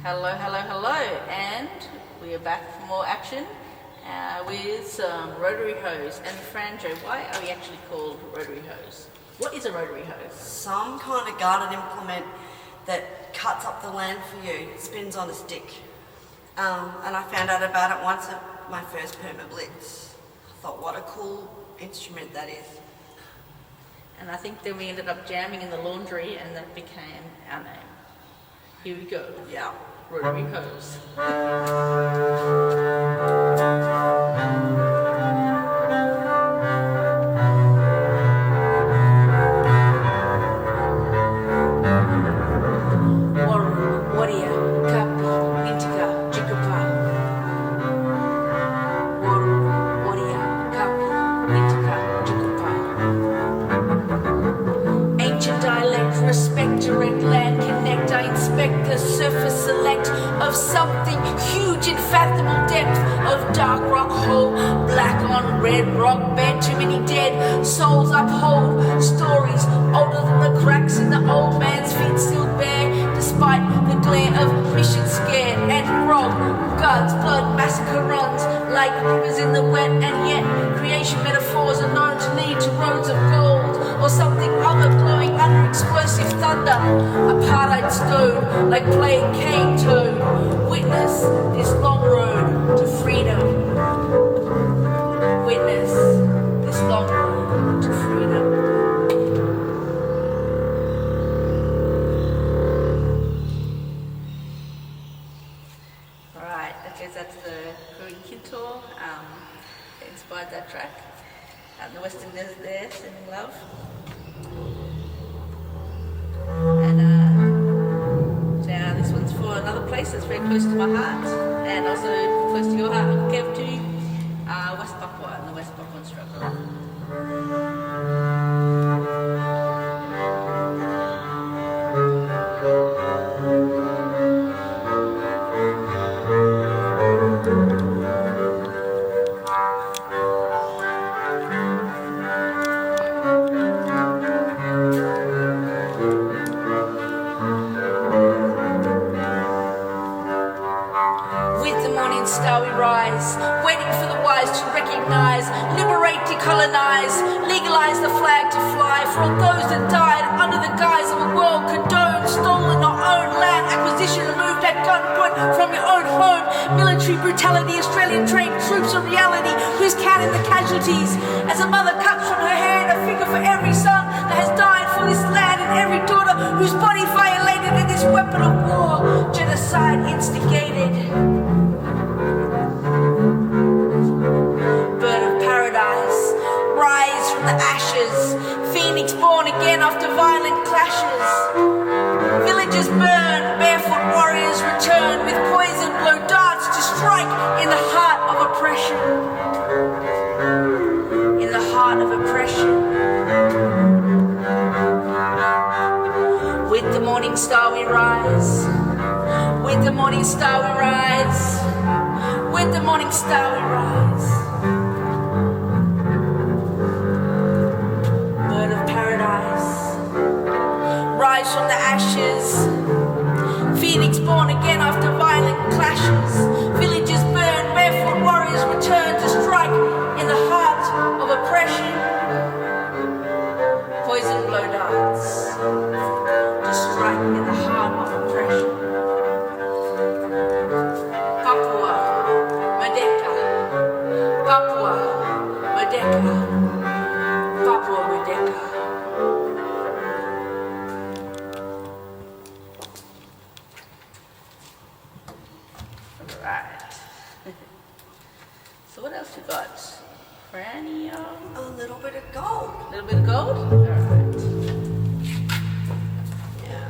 Hello, and we are back for more action with some rotary hose. And Franjo, why are we actually called rotary hose? What is a rotary hose? Some kind of garden implement that cuts up the land for you, spins on a stick. And I found out about it once at my first permit blitz. I thought, what a cool instrument that is. And I think then we ended up jamming in the laundry, and that became our name. Here we go. Yeah. Rotary hose. Surface select of something huge in fathomable depth of dark rock hole, black on red rock bed, too many dead souls uphold stories older than the cracks in the old man's feet still bare, despite the glare of mission scared and grog, guns, blood, massacre runs like rivers in the wet, and yet creation metaphors are known to lead to roads of gold or something other glowing under explosive thunder. Apartheid stone like plague cane toad. Witness this long road to freedom. Witness this long road to freedom. Alright, okay, that's the Korean Kintor. Inspired that track. Out in the Western Desert there, sending love. And now this one's for another place that's very close to my heart, and also close to your heart, Uncle Kev, to West Papua and the West Papuan struggle. Colonize, legalize the flag to fly for all those that died under the guise of a world condoned, stolen or owned land acquisition, removed at gunpoint from your own home, military brutality, Australian trained troops of reality who's counting the casualties as a mother cuts from her hand a figure for every son that has died for this land and every daughter whose body violated in this weapon of war, genocide instigated. The ashes, phoenix born again after violent clashes. Villages burn, barefoot warriors return with poison blow darts to strike in the heart of oppression. In the heart of oppression. With the morning star we rise. With the morning star we rise. With the morning star we rise. Rise from the ashes, phoenix born again after violent clashes. Villages burn, barefoot warriors return to strike in the heart of oppression. Poison blow darts to strike in the heart of oppression. Papua, Merdeka, Papua, Merdeka, Papua, Merdeka. So what else you got? Cranium? A little bit of gold. A little bit of gold? Alright. Yeah.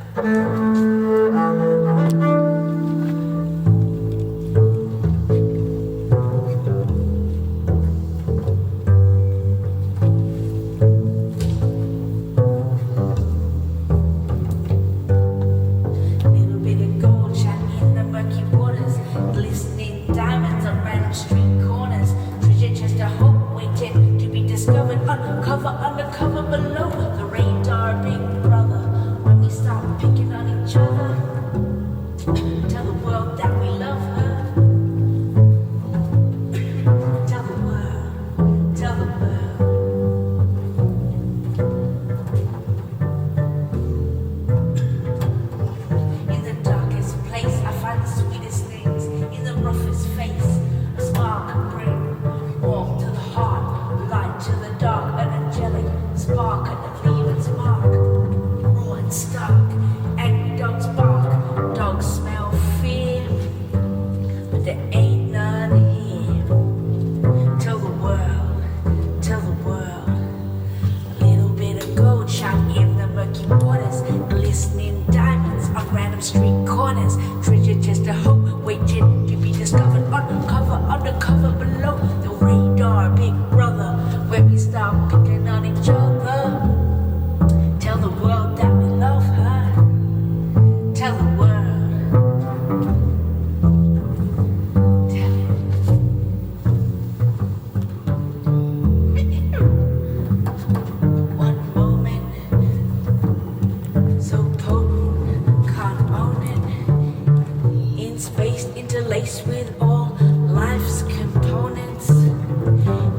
Undercover below. street corners. Treasure chest of hope waiting to be discovered. Undercover below the radar, big brother. When we start picking on each other, tell the world that we love her. Tell the world. Tell it. One moment, so potent, can't own it. In space, interlaced with all life's components.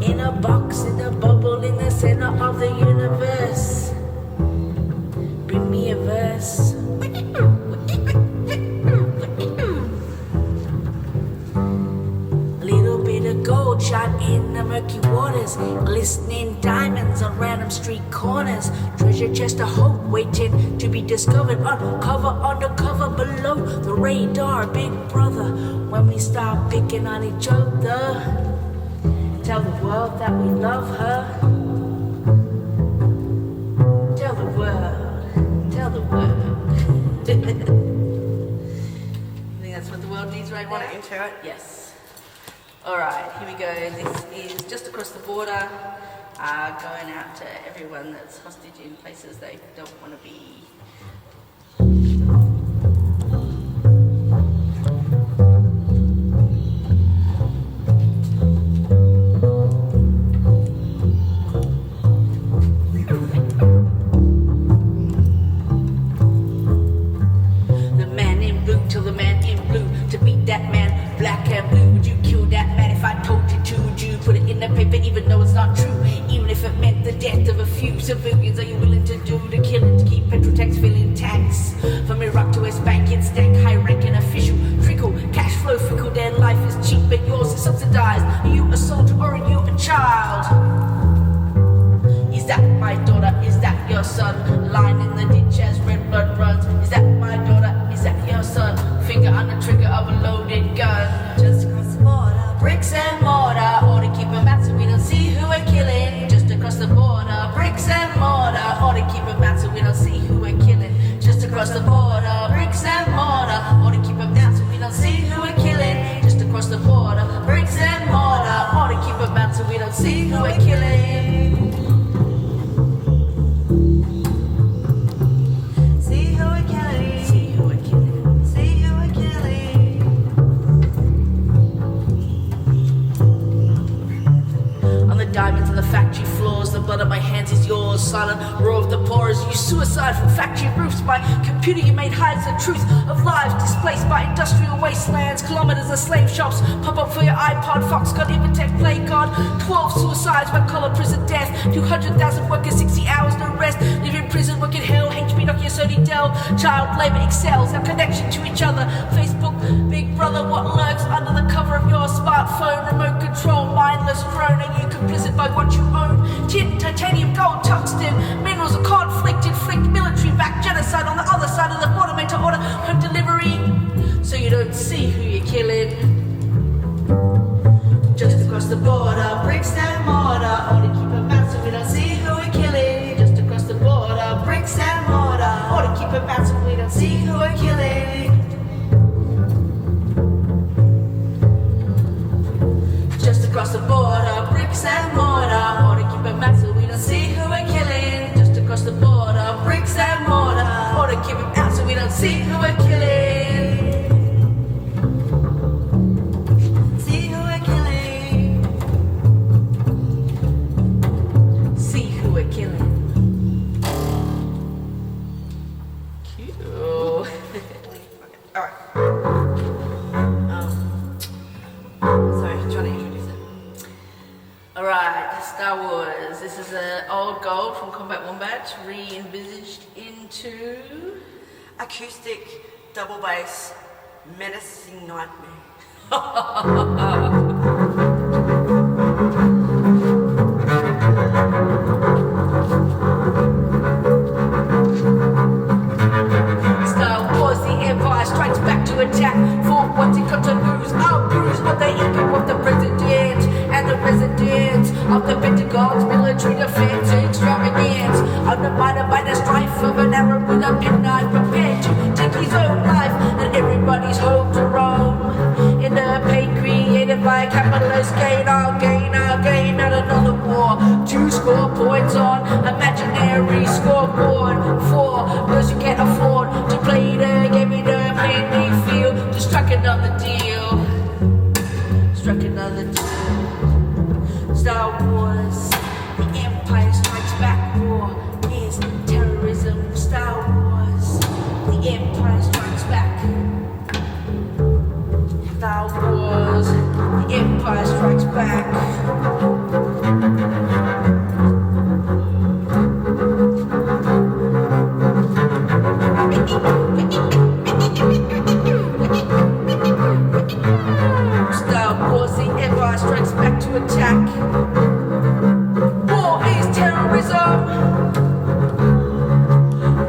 In a box, in a bubble, in the center of the universe. Bring me a verse. A little bit of gold shot in the murky waters. Glistening diamonds on random street corners. Treasure chest of hope waiting to be discovered. Undercover below the radar, big brother. When we start picking on each other, tell the world that we love her. Tell the world. Tell the world. I think that's what the world needs right now. Want to intro it? Yes. All right, here we go. This is just across the border, going out to everyone that's hostage in places they don't want to be. Black and blue, would you kill that man if I told you to? Would you put it in the paper even though it's not true? Even if it meant the death of a few civilians, are you willing to do the killing to keep petrol tanks filling tanks? From Iraq to West Bank, it's stank, high-ranking official. Trickle, cash flow, fickle, their life is cheap but yours is subsidized. Are you a soldier or are you a child? Is that my daughter? Is that your son? Lying in the ditch as red blood runs. Is that my daughter? Is that your son? Finger on the trigger of a loaded gun. Just across the border, bricks and mortar. Or to keep them out so we don't see who we're killing. Just across the border, bricks and mortar. Or to keep them out so we don't see who we're killing. Just across the border, bricks and mortar. Or to keep them out so we don't see who we're killing. Just across the border, bricks and mortar. Or to keep them out so we don't see who we're killing. Diamonds on the factory floors, the blood on my hands is yours. Silent roar of the poor as you suicide from factory roofs. By computer you made hides the truth of lives displaced by industrial wastelands. Kilometers of slave shops pop up for your iPod. Foxconn, Invitech, Play God. 12 suicides, white collar prison death. 200,000 workers, 60 hours no rest. Live in prison, work in hell. HP, Nokia, Sony, Dell. Child labor excels. Our connection to each other. Facebook, Big Brother, what lurks under the cover of your smartphone? Remote control, mindless drone. Are you complicit by what you own? Tin, titanium, gold, tungsten, minerals of conflict, inflict military-backed genocide on the other side of the border, made to order home delivery, so you don't see who you're killing. Just across the border, bricks and mortar, or to keep them out so we don't see who we're killing. Just across the border, bricks and mortar, or to keep them out so we don't see who we're killing. Just across the border, bricks and mortar, or to keep it mad so we don't see who we're killing. Just across the border, bricks and mortar, or to keep it out so we don't see who we're killing. See who we're killing. See who we're killing. Cute. Alright. Sorry, trying to introduce it. Alright, Star Wars. This is an old gold from Combat Wombat, re-envisaged into Acoustic, double bass, menacing nightmare. Star Wars, the Empire strikes back to attack. For what it got to lose, I'll bruise what they equip of the president and the residents of the Pentagon's military defense extravagance. Undermined by the strife of an Arab with a midnight prepared to take his own life. Empire Strikes Back. Star Wars, the Empire Strikes Back. Star Wars, the Empire Strikes Back to attack. War is terrorism.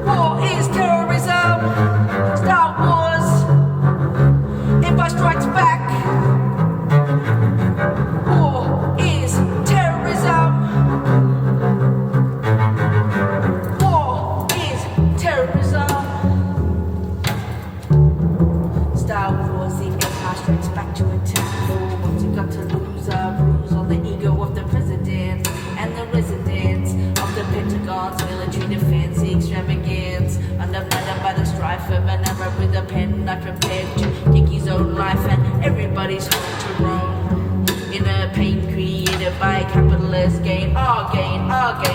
War is terrorism. Star Wars, Empire Strikes Back. War is terrorism. War is terrorism. Star Wars, the Empire Strikes Back to attack. What's it got to lose? Bruise on the ego of the president and the residents of the Pentagon's military defense extravagance. Undermined by the strife of an Arab with a pen, not prepared to take his own life, and everybody's home to roam. Inner pain created by capitalist gain, our gain, not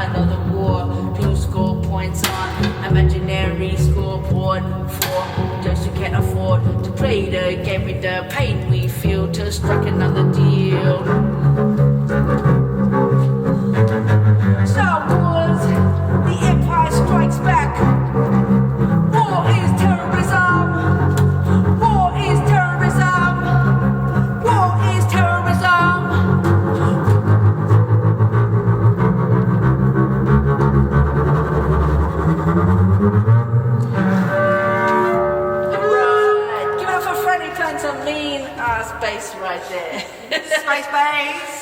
another war to score points on imaginary scoreboard for those who can't afford to play the game with the pain we feel to strike another deal. Star Wars, the Empire Strikes Back. War is terrorism. War is terrorism. War is terrorism. Right, give it up for Freddy playing some mean ass bass right there. Space base.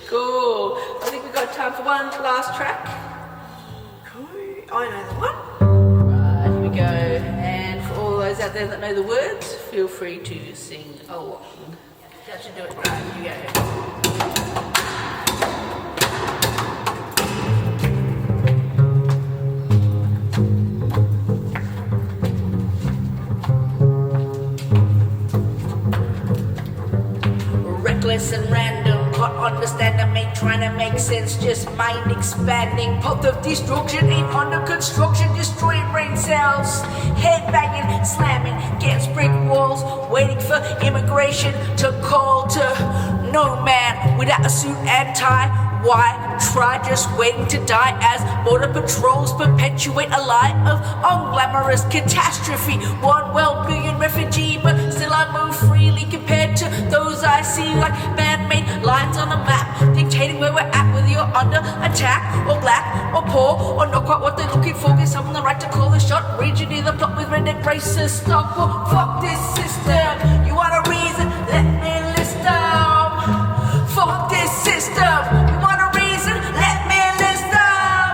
Cool. I think we've got time for one last track. Cool. I know the one. Right, here we go. And for all those out there that know the words, feel free to sing along. That should do it. Right, here we go. Reckless and random, can't understand and make trying to make sense, just mind expanding. Path of destruction ain't under construction, destroying brain cells. Head banging, slamming against brick walls, waiting for immigration to call to no man without a suit and tie. Why try just waiting to die as border patrols perpetuate a lie of unglamorous catastrophe? 1 billion refugee, but still I move freely compared to those I see like man-made lines on a map, dictating where we're at, whether you're under attack or black or poor or not quite what they're looking for. Give someone the right to call the shot. Read you near the plot with red and racist stock. Well, fuck this system. You want a reason? Let me list them. Fuck this system. You want a reason? Let me list them.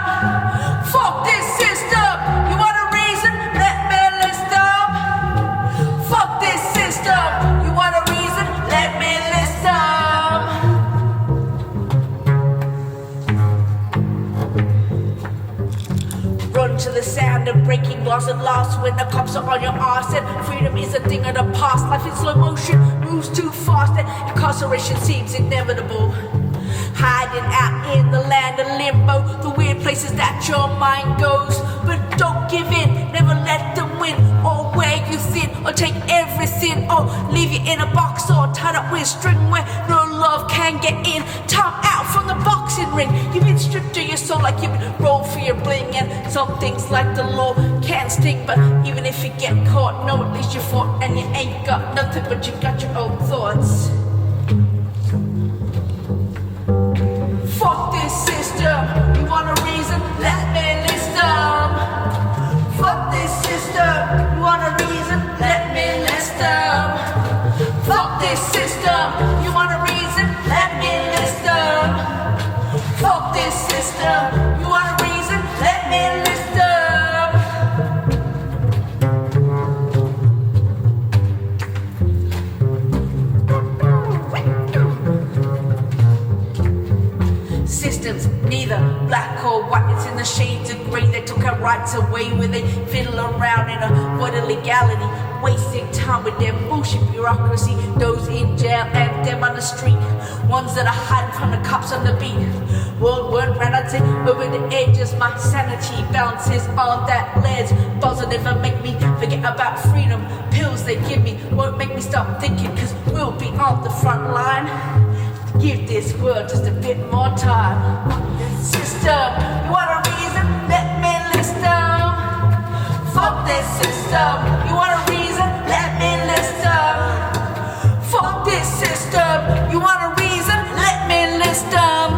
Fuck this system. You want a reason? Let me list them. Fuck this system. You want a reason? Let me list them. Run to the sound of breaking laws at last when the cops are on your arse, and freedom is a thing of the past. Life in slow motion moves too fast, and incarceration seems inevitable. Hiding out in the land of limbo, the weird places that your mind goes. But don't give in, never let them win, or wear you thin, or take everything, or leave you in a box, or tied up with string where no love can get in. Time out from the boxing ring. You've been stripped of your soul like you've been rolled for your bling, and some things like the law can sting, but even if you get caught, know at least you fought, and you ain't got nothing, but you got your own thoughts. Fuck this system. You want a reason? Let me list them. Fuck this system. You want a reason? Let me list them. Fuck this system. You want a reason? Let me list them. Fuck this system. You want a reason? Let me list Systems, neither black or white, it's in the shades of grey. They took got rights away when they fiddle around in a void of legality, wasting time with their bullshit bureaucracy. Those in jail and them on the street, ones that are hiding from the cops on the beat. World word reality over the edges, my sanity balances on that ledge. Thoughts will never make me forget about freedom. Pills they give me won't make me stop thinking, cause we'll be on the front line. Give this world just a bit more time. System, you want a reason? Let me list them. Fuck this system. You want a reason? Let me list them. Fuck this system. You want a reason? Let me list them.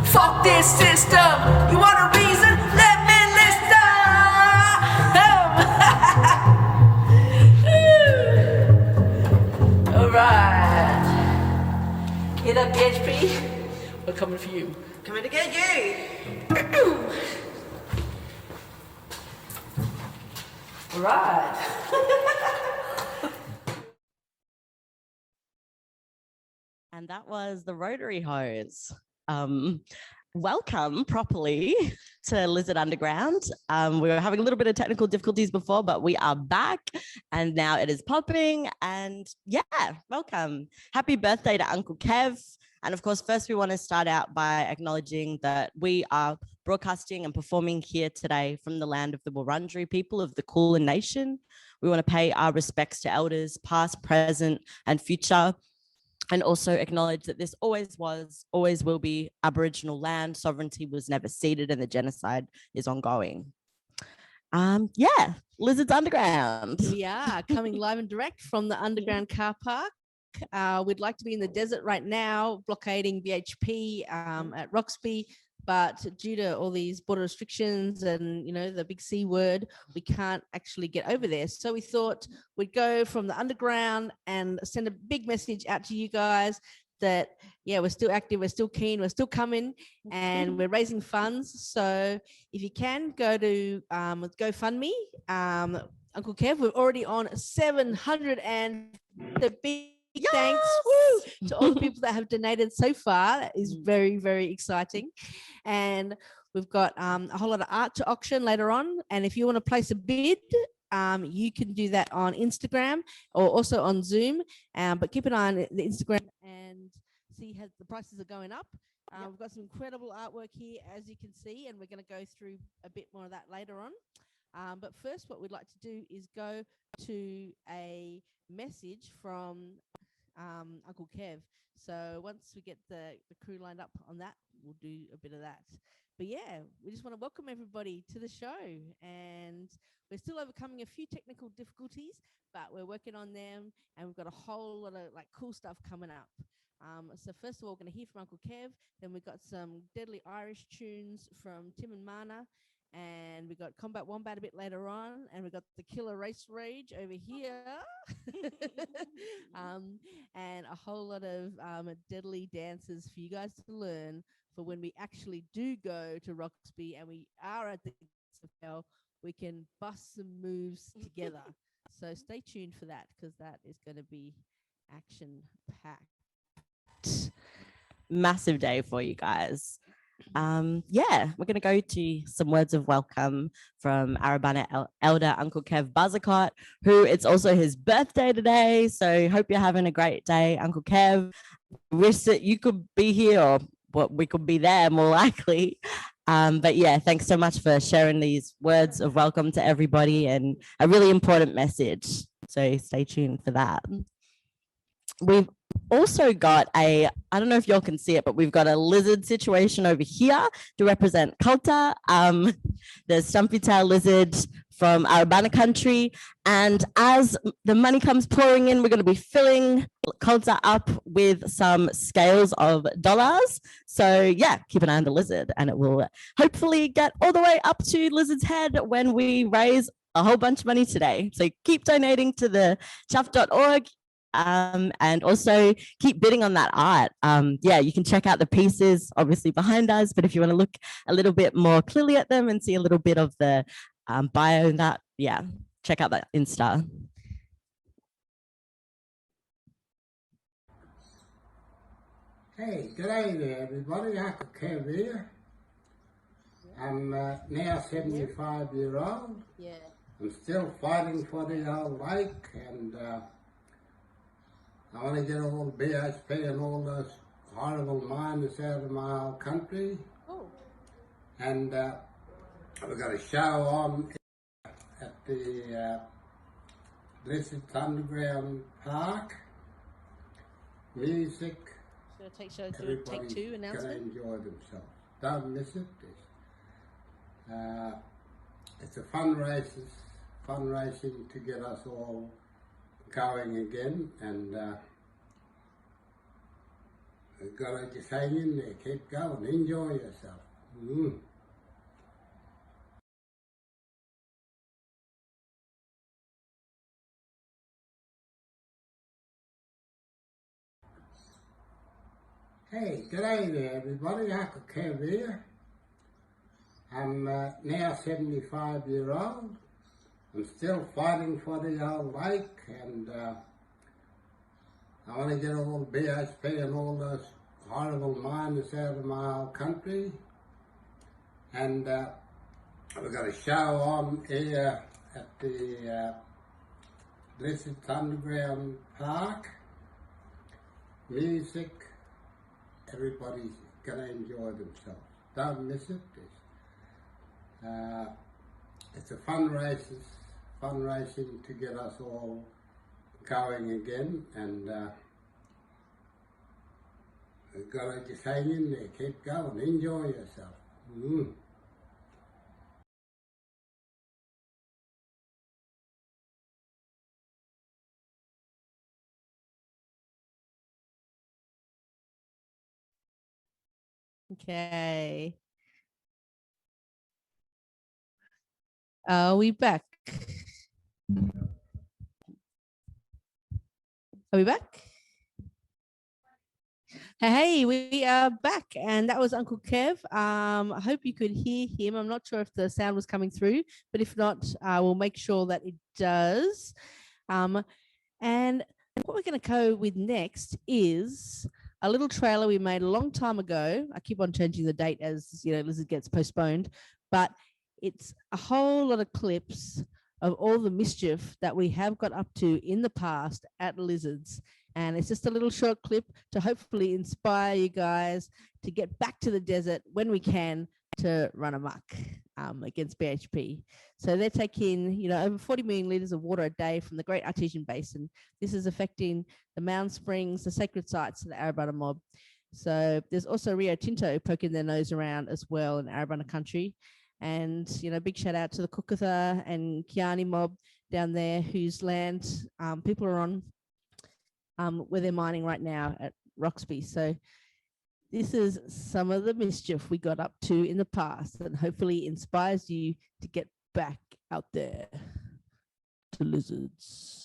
Fuck this system. You want a reason? Let me list them. Alright. Hear that, BHP? We're coming for you. Coming to get you. Alright. And that was the Rotary hose. Welcome properly to Lizard Underground. We were having a little bit of technical difficulties before, but we are back and now it is popping. And yeah, welcome. Happy birthday to Uncle Kev. And of course, first we want to start out by acknowledging that we are broadcasting and performing here today from the land of the Wurundjeri people of the Kulin Nation. We want to pay our respects to elders, past, present, and future, and also acknowledge that this always was, always will be Aboriginal land. Sovereignty was never ceded and the genocide is ongoing. Yeah, Lizards Underground. We are coming live and direct from the Underground Carpark. We'd like to be in the desert right now, blockading BHP at Roxby, but due to all these border restrictions and, you know, the big C word, we can't actually get over there. So we thought we'd go from the underground and send a big message out to you guys that, yeah, we're still active, we're still keen, we're still coming, and we're raising funds. So if you can, go to GoFundMe. Uncle Kev, we're already on 700 and the big thanks to all the people that have donated so far. That is very, very exciting. And we've got a whole lot of art to auction later on. And if you want to place a bid, you can do that on Instagram or also on Zoom. But keep an eye on the Instagram and see how the prices are going up. We've got some incredible artwork here, as you can see, and we're going to go through a bit more of that later on. But first, what we'd like to do is go to a message from Uncle Kev. So once we get the crew lined up on that, we'll do a bit of that. But yeah, we just want to welcome everybody to the show, and we're still overcoming a few technical difficulties, but we're working on them, and we've got a whole lot of like cool stuff coming up. So first of all, we're going to hear from Uncle Kev, then we've got some deadly Irish tunes from Tim and Mana, and we got Combat Wombat a bit later on, and we got the killer Racerage over here, and a whole lot of deadly dances for you guys to learn for when we actually do go to Roxby and we are at the SFL, we can bust some moves together. So stay tuned for that, because that is going to be action-packed. Massive day for you guys. Yeah, we're going to go to some words of welcome from Arabana Elder Uncle Kev Buzzicott, who it's also his birthday today. So hope you're having a great day, Uncle Kev. Wish that you could be here, or we could be there more likely. But yeah, thanks so much for sharing these words of welcome to everybody and a really important message. So stay tuned for that. We've also got I don't know if y'all can see it, but we've got a lizard situation over here to represent Kulta, the stumpy tail lizard from Arabana country. And as the money comes pouring in, we're going to be filling Kulta up with some scales of dollars. So yeah, keep an eye on the lizard, and it will hopefully get all the way up to Lizard's head when we raise a whole bunch of money today. So keep donating to the chuff.org. And also keep bidding on that art. Yeah, you can check out the pieces obviously behind us, but if you want to look a little bit more clearly at them and see a little bit of the bio and that, yeah, check out that Insta. Hey, g'day there everybody, Uncle Kev here. I'm now 75-year-old. Yeah. I'm still fighting for the old lake, and I want to get all the BHP and all those horrible miners out of my old country. Oh. And we've got a show on at the Lizards Underground Carpark. Music. So take Everybody's two going to announcement. enjoy themselves. Don't miss it. It's a fundraising to get us all going again, and you've got to just hang in there, keep going, enjoy yourself. Hey, g'day there everybody, Uncle Kev here. I'm now 75-year-old. I'm still fighting for the old lake, and I want to get all the BHP and all those horrible miners out of my old country. And we've got a show on here at the Lizards Underground Carpark. Music. Everybody's going to enjoy themselves. Don't miss it. It's a fundraising to get us all going again, and you've got to just hang in there, keep going, enjoy yourself. Okay. Are we back? Are we back? Hey, we are back, and that was Uncle Kev. I hope you could hear him. I'm not sure if the sound was coming through, but if not, we'll make sure that it does. And what we're going to go with next is a little trailer we made a long time ago. I keep on changing the date as Lizard gets postponed, but it's a whole lot of clips of all the mischief that we have got up to in the past at Lizards. And it's just a little short clip to hopefully inspire you guys to get back to the desert when we can to run amok against BHP. So they're taking, over 40 million litres of water a day from the Great Artesian Basin. This is affecting the Mound Springs, the sacred sites of the Arabana mob. So there's also Rio Tinto poking their nose around as well in Arabana country. And, big shout out to the Kukatha and Kiani mob down there whose land people are on where they're mining right now at Roxby. So this is some of the mischief we got up to in the past and hopefully inspires you to get back out there to Lizards.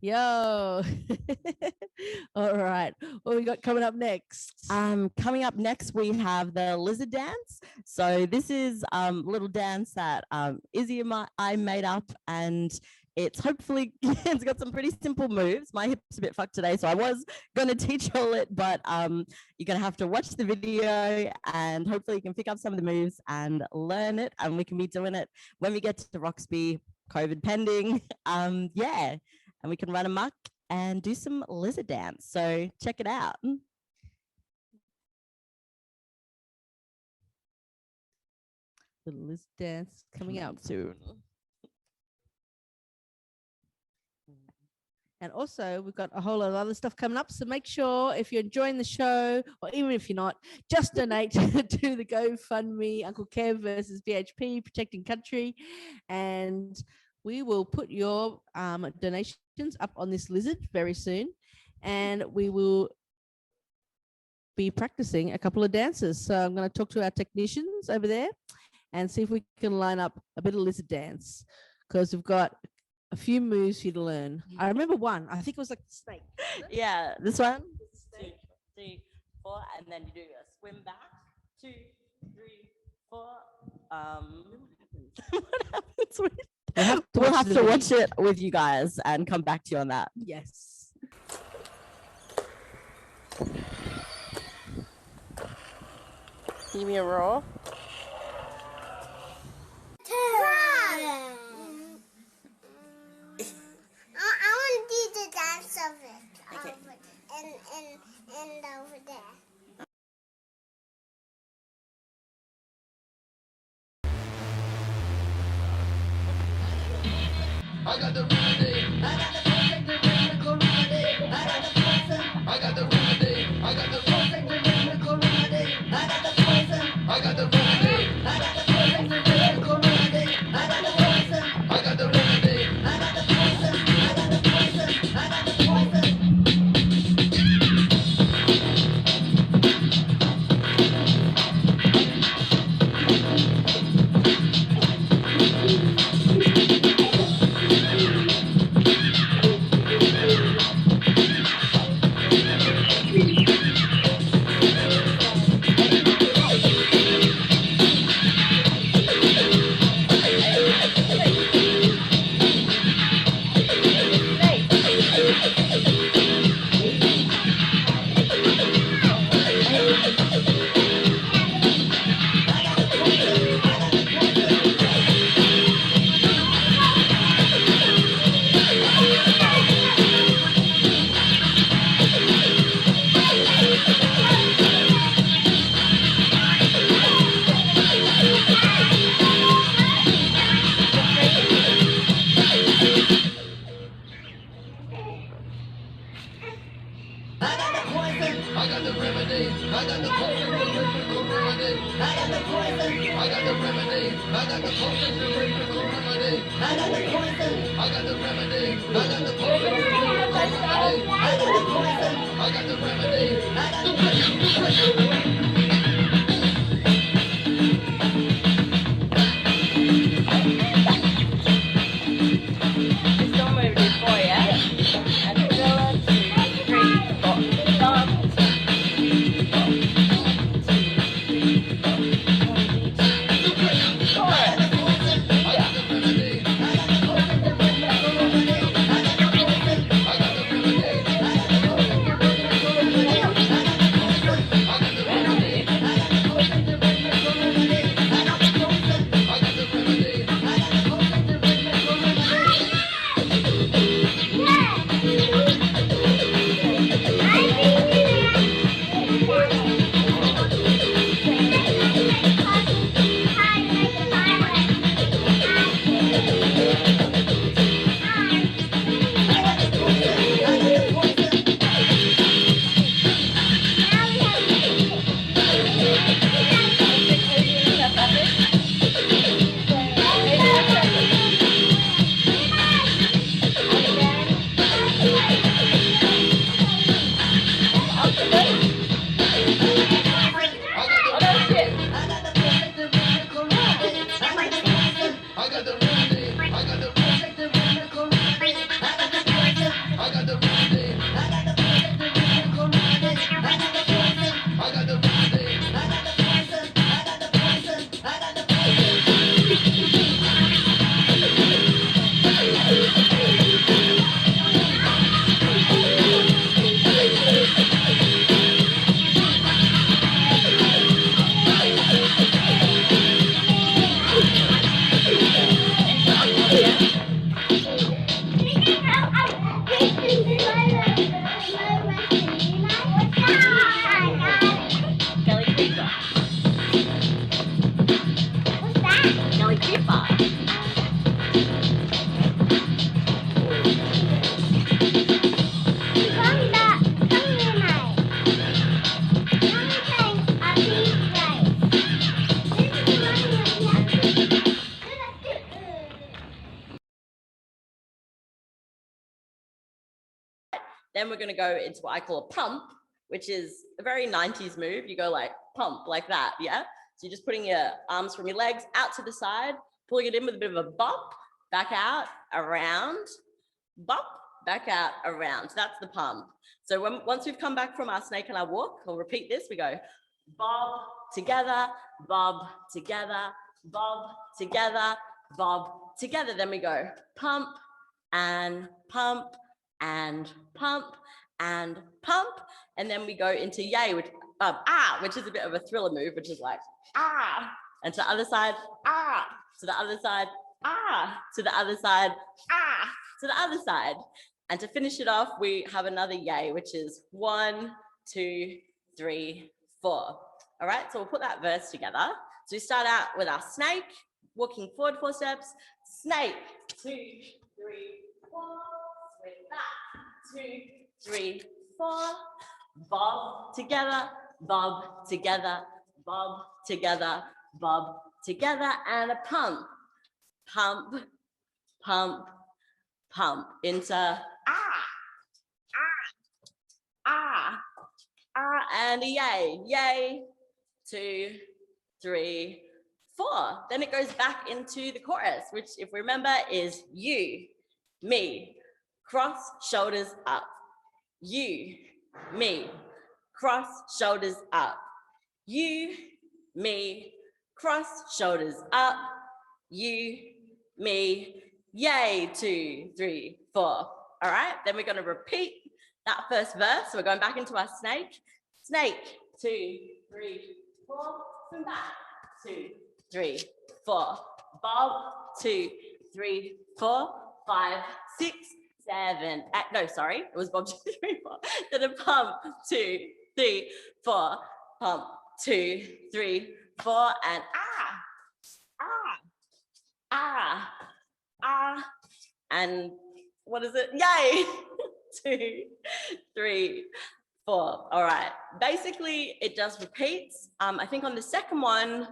Yo. All right. What we got coming up next? Coming up next, we have the lizard dance. So this is a little dance that Izzy and I made up, and it's hopefully it's got some pretty simple moves. My hip's a bit fucked today, so I was going to teach all it, but you're going to have to watch the video and hopefully you can pick up some of the moves and learn it, and we can be doing it when we get to Roxby, COVID pending. Yeah, and we can run amok and do some lizard dance. So check it out. Little list dance coming up. soon. And also, we've got a whole lot of other stuff coming up. So make sure if you're enjoying the show, or even if you're not, just donate to the GoFundMe Uncle Kev versus BHP Protecting Country. And we will put your donations up on this lizard very soon. And we will be practicing a couple of dances. So I'm going to talk to our technicians over there and see if we can line up a bit of lizard dance, because we've got a few moves for you to learn. I remember one. I think it was like the snake. Yeah, this one. 2, 3, 4, and then you do a swim back. 2, 3, 4. What happens? We'll have to watch it with you guys and come back to you on that. Yes. Give me a roar. I want to do the dance of it. Okay. And over there. I got the remedy. I got the perfect remedy. I got the poison. I got the remedy. I got the perfect remedy. I got the poison. I got the remedy. I got the perfect remedy. I got the poison. I got the remedy. I got the poison. I got the poison. I got the poison. Then we're going to go into what I call a pump, which is a very 90s move. You go like pump like that, yeah? So you're just putting your arms from your legs out to the side, pulling it in with a bit of a bump, back out, around, bump, back out, around. So that's the pump. So once we've come back from our snake and our walk, we'll repeat this. We go bob together, bob together, bob together, bob together. Then we go pump and pump and pump and pump, and then we go into yay, which is a bit of a thriller move, which is like and to the other side, to the other side, to the other side, to the other side. And to finish it off, we have another yay, which is 1, 2, 3, 4. All right, so we'll put that verse together. So we start out with our snake, walking forward 4 steps, snake, 2, 3, 4, swing back, 2, 3, 4, bob together, bob together, bob together, bob together, and a pump, pump, pump, pump into and a yay, yay, 2, 3, 4. Then it goes back into the chorus, which if we remember is you, me, cross, shoulders up. You, me, cross, shoulders up. You, me, cross, shoulders up. You, me, yay, 2, 3, 4. All right, then we're going to repeat that first verse. So we're going back into our snake. Snake, 2, 3, 4. Swing back, 2, 3, 4. Bob, 2, 3, 4, 5, 6, 7, 8. No, sorry, it was bob 2, 3, 4. Then a pump, 2, 3, 4. Pump, 2, 3, 4, and and what is it? Yay! 2, 3, 4. All right. Basically, it just repeats. I think on the second one,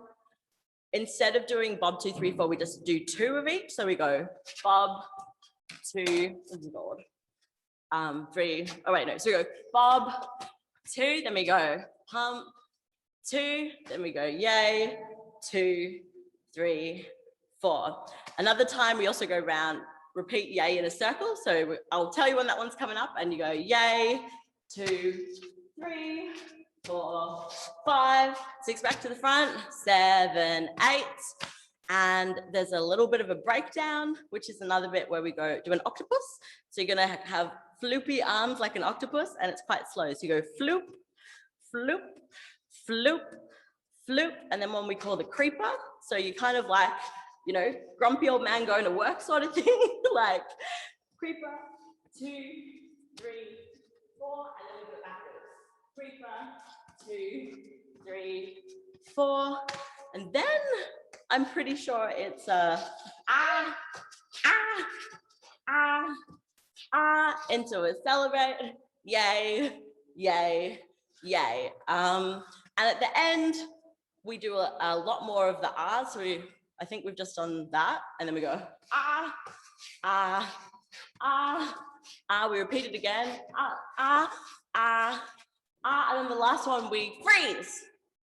instead of doing bob 2, 3, 4, we just do 2 of each. So we go bob 2. Oh God. 3. Oh wait, no. So we go bob 2. Then we go pump 2. Then we go yay 2, 3, 4. Another time we also go round, repeat yay in a circle. So I'll tell you when that one's coming up, and you go yay 2, 3, 4, 5, 6 back to the front, 7, 8. And there's a little bit of a breakdown, which is another bit where we go do an octopus. So you're gonna have floopy arms like an octopus, and it's quite slow. So you go floop, floop, floop, floop, and then one we call the creeper. So you kind of like, you know, grumpy old man going to work sort of thing, like creeper, 2, 3, 4, and then we go backwards. Creeper, 2, 3, 4, and then I'm pretty sure it's into a celebrate, yay, yay, yay. And at the end, we do a lot more of the R's. So I think we've just done that, and then we go we repeat it again, and then the last one we freeze,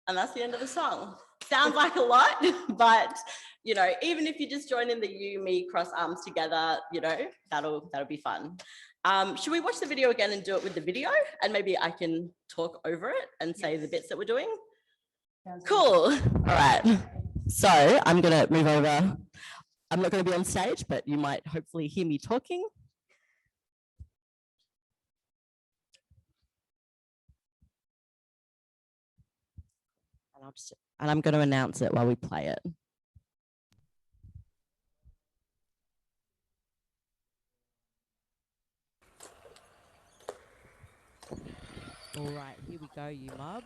and that's the end of the song. Sounds like a lot, but you know, even if you just join in the you, me, cross arms together, you know, that'll be fun. Should we watch the video again and do it with the video, and maybe I can talk over it and say the bits that we're doing? Cool. All right. So I'm going to move over. I'm not going to be on stage, but you might hopefully hear me talking. And I'm going to announce it while we play it. All right, here we go, you mob.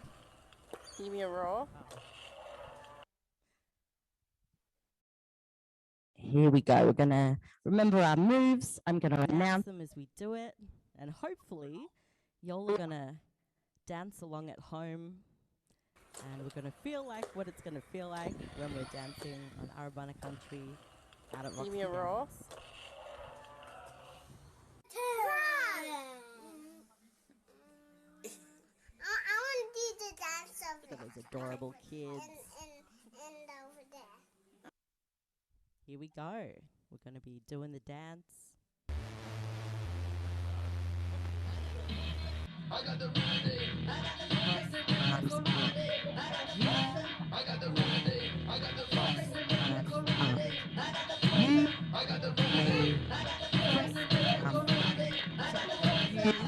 Give me a roar. Oh. here we go. We're going to remember our moves. I'm going to announce them as we do it. And hopefully, y'all are going to dance along at home. And we're going to feel like what it's going to feel like when we're dancing on Arabana country out at Roxy. Give me a roar. I want to do the dance of Look at those adorable kids. and over there. Here we go. We're going to be doing the dance. I got the remedy. I got the remedy. I got the remedy. I got the remedy. I got the remedy.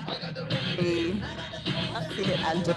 I got the remedy. That's it, Andrew.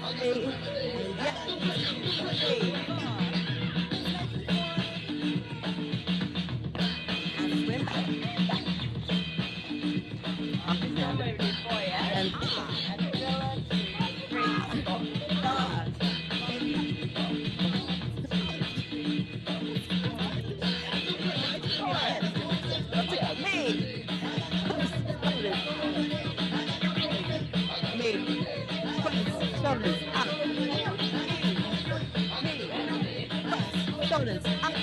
Okay. Shoulders up.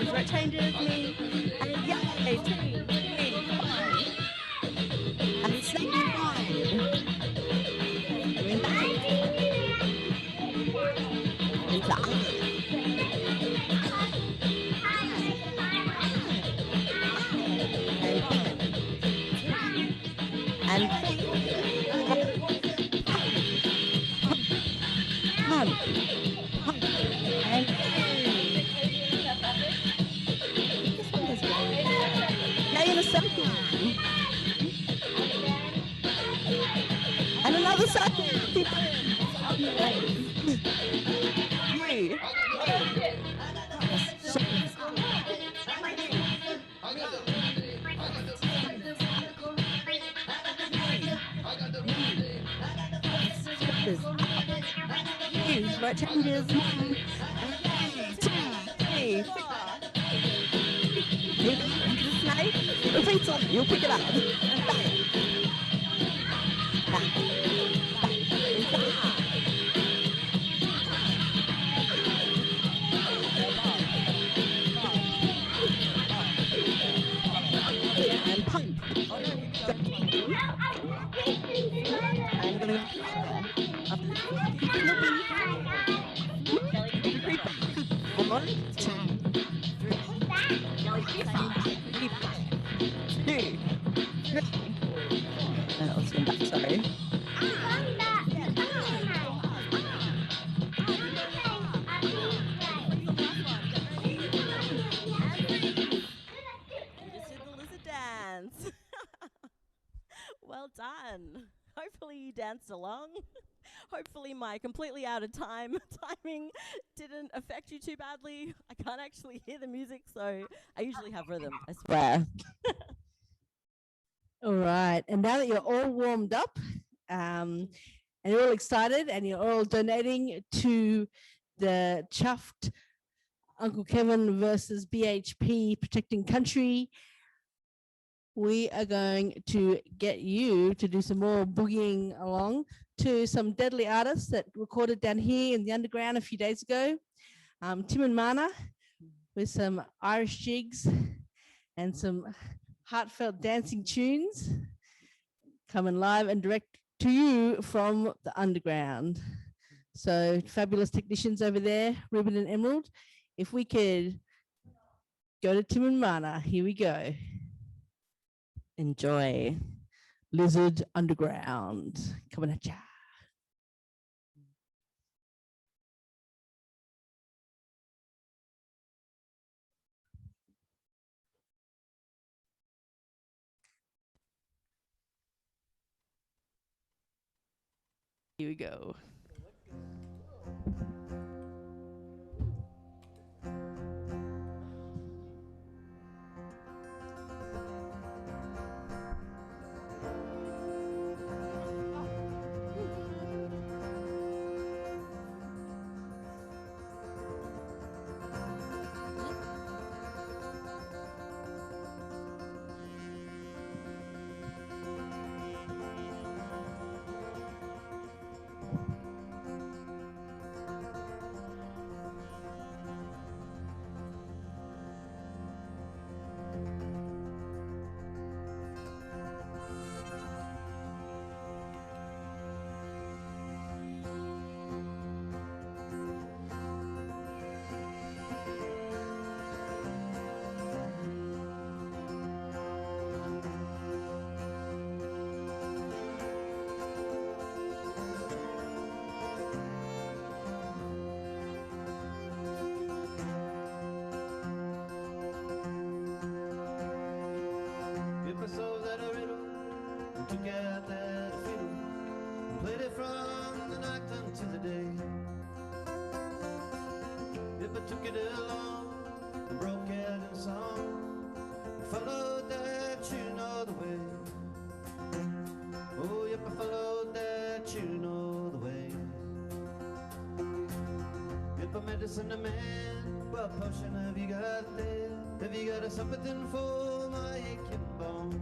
So it changes me. And yay, 2, 3, 4. And second side. Going back. Into up. And pump. And now in a circle. And another circle. Keep three. So it changes. 2, 3, 4. Snake. Repeat on. You'll pick it up. And pump. I'm going to One, 2, 3. Let's come back, sorry. Dance. Well done. Hopefully you danced along. Hopefully my completely out of time timing didn't affect you too badly. I can't actually hear the music, so I usually have rhythm, I swear. All right. And now that you're all warmed up and you're all excited and you're all donating to the chuffed Uncle Kevin versus BHP protecting country. We are going to get you to do some more boogieing along to some deadly artists that recorded down here in the underground a few days ago. Tim and Mana with some Irish jigs and some heartfelt dancing tunes coming live and direct to you from the underground. So fabulous technicians over there, Ruben and Emerald. If we could go to Tim and Mana, here we go. Enjoy. Lizards Underground, coming at ya. Here we go. Took out that fiddle and played it from the night until the day. If I took it along and broke out in song, followed that tune all the way. Oh, yep, I followed that tune all the way. If I medicine a man, what potion have you got there? Have you got a something for my aching bones?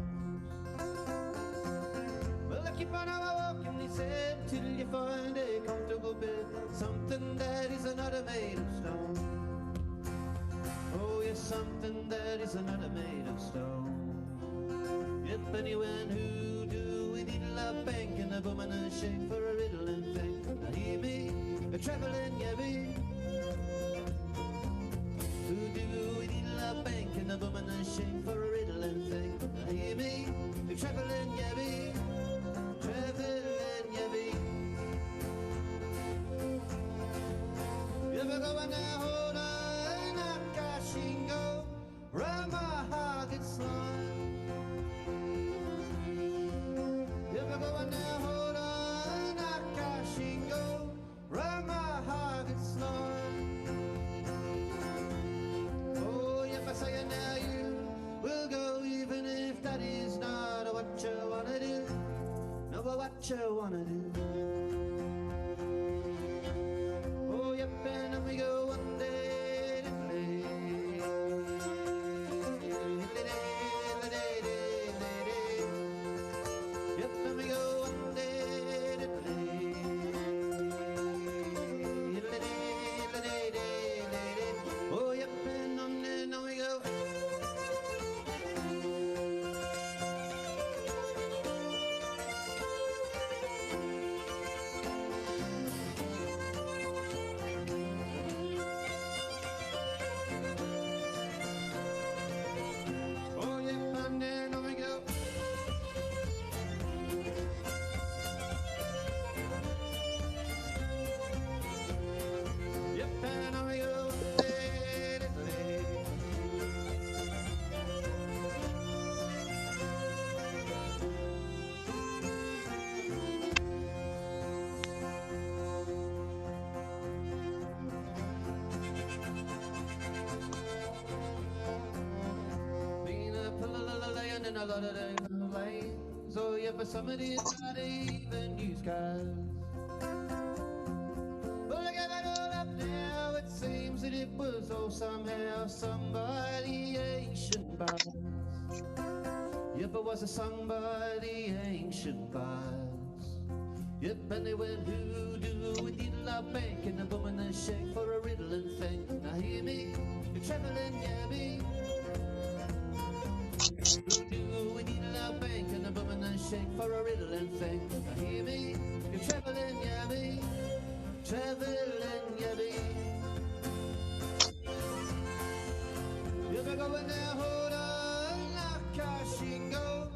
Keep on walking, he said, till you find a comfortable bed, something that is not made of stone. Oh yes, something that is not made of stone. If anyone who do with it love bank and a woman and shake for a riddle and thing, now hear me, a traveling yabby. Who do with it love bank and a woman and shake for a riddle and thing, now hear me, a traveling yabby. Traveling, you be. If I go now, hold on, I'm cashing go, round my heart gets slime. If I go now, hold on, I'm cashing go, round my heart gets slime. Oh, if I say it now, you will go, even if that is not what you wanna do. Know what you wanna do. Oh, yep, and we go one day to play. Yep, and we go one day to play. Oh, yep, and on we go. And a lot of them lanes. Oh yeah, but some of these not even news guys. But I got it all up there. somehow sung by the ancient bards. Yep, it was a song by the ancient bards. Yep, and they went hoodoo with diddle bank and a boom and a shake for a riddle and thing. Now hear me, you're travelling yabby. Hoodoo with diddle bank and a boom and a shake for a riddle and thing. Now hear me, you're travelling yabby, travelling yabby. You're going now, hold on, Nakashingo,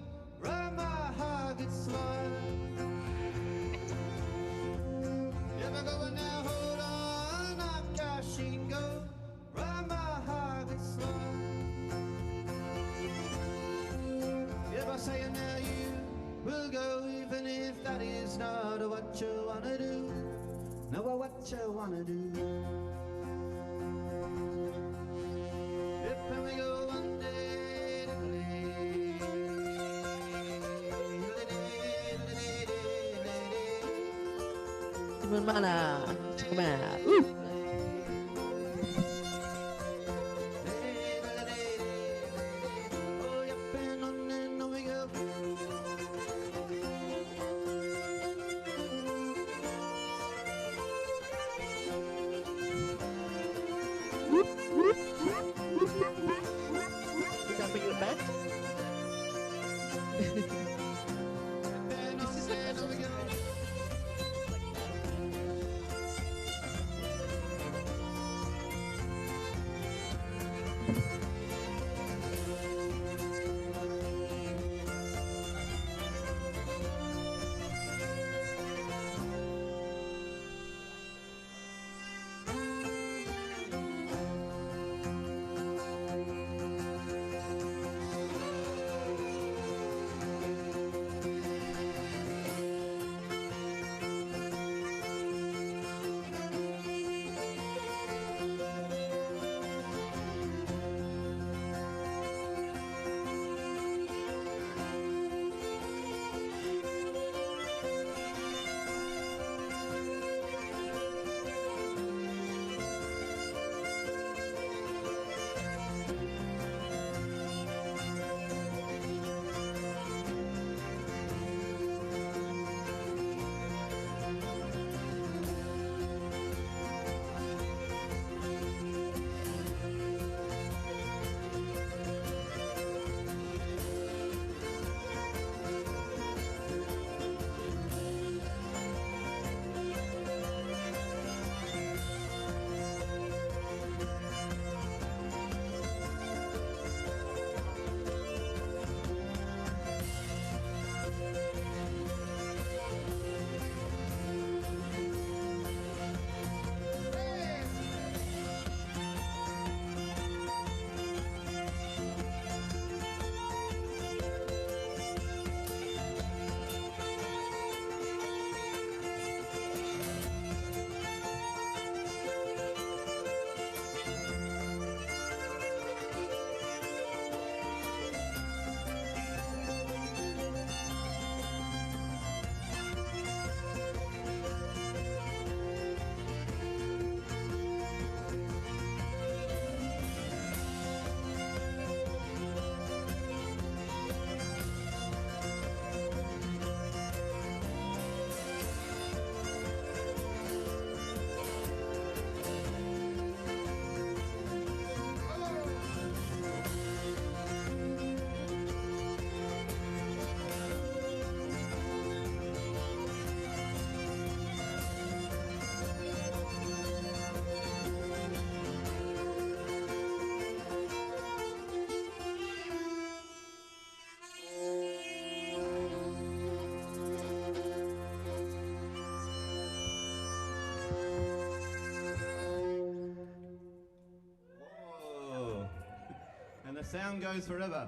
Ramahagat smile. You're going now, hold on, Nakashingo, Ramahagat smile. You're saying now you will go, even if that is not what you wanna do. Know what you wanna do. If we go one day, Timon mana? Check them out. Ooh. oh, yep, and on and on we go. Jumping in the back. And on and on we go. The sound goes forever.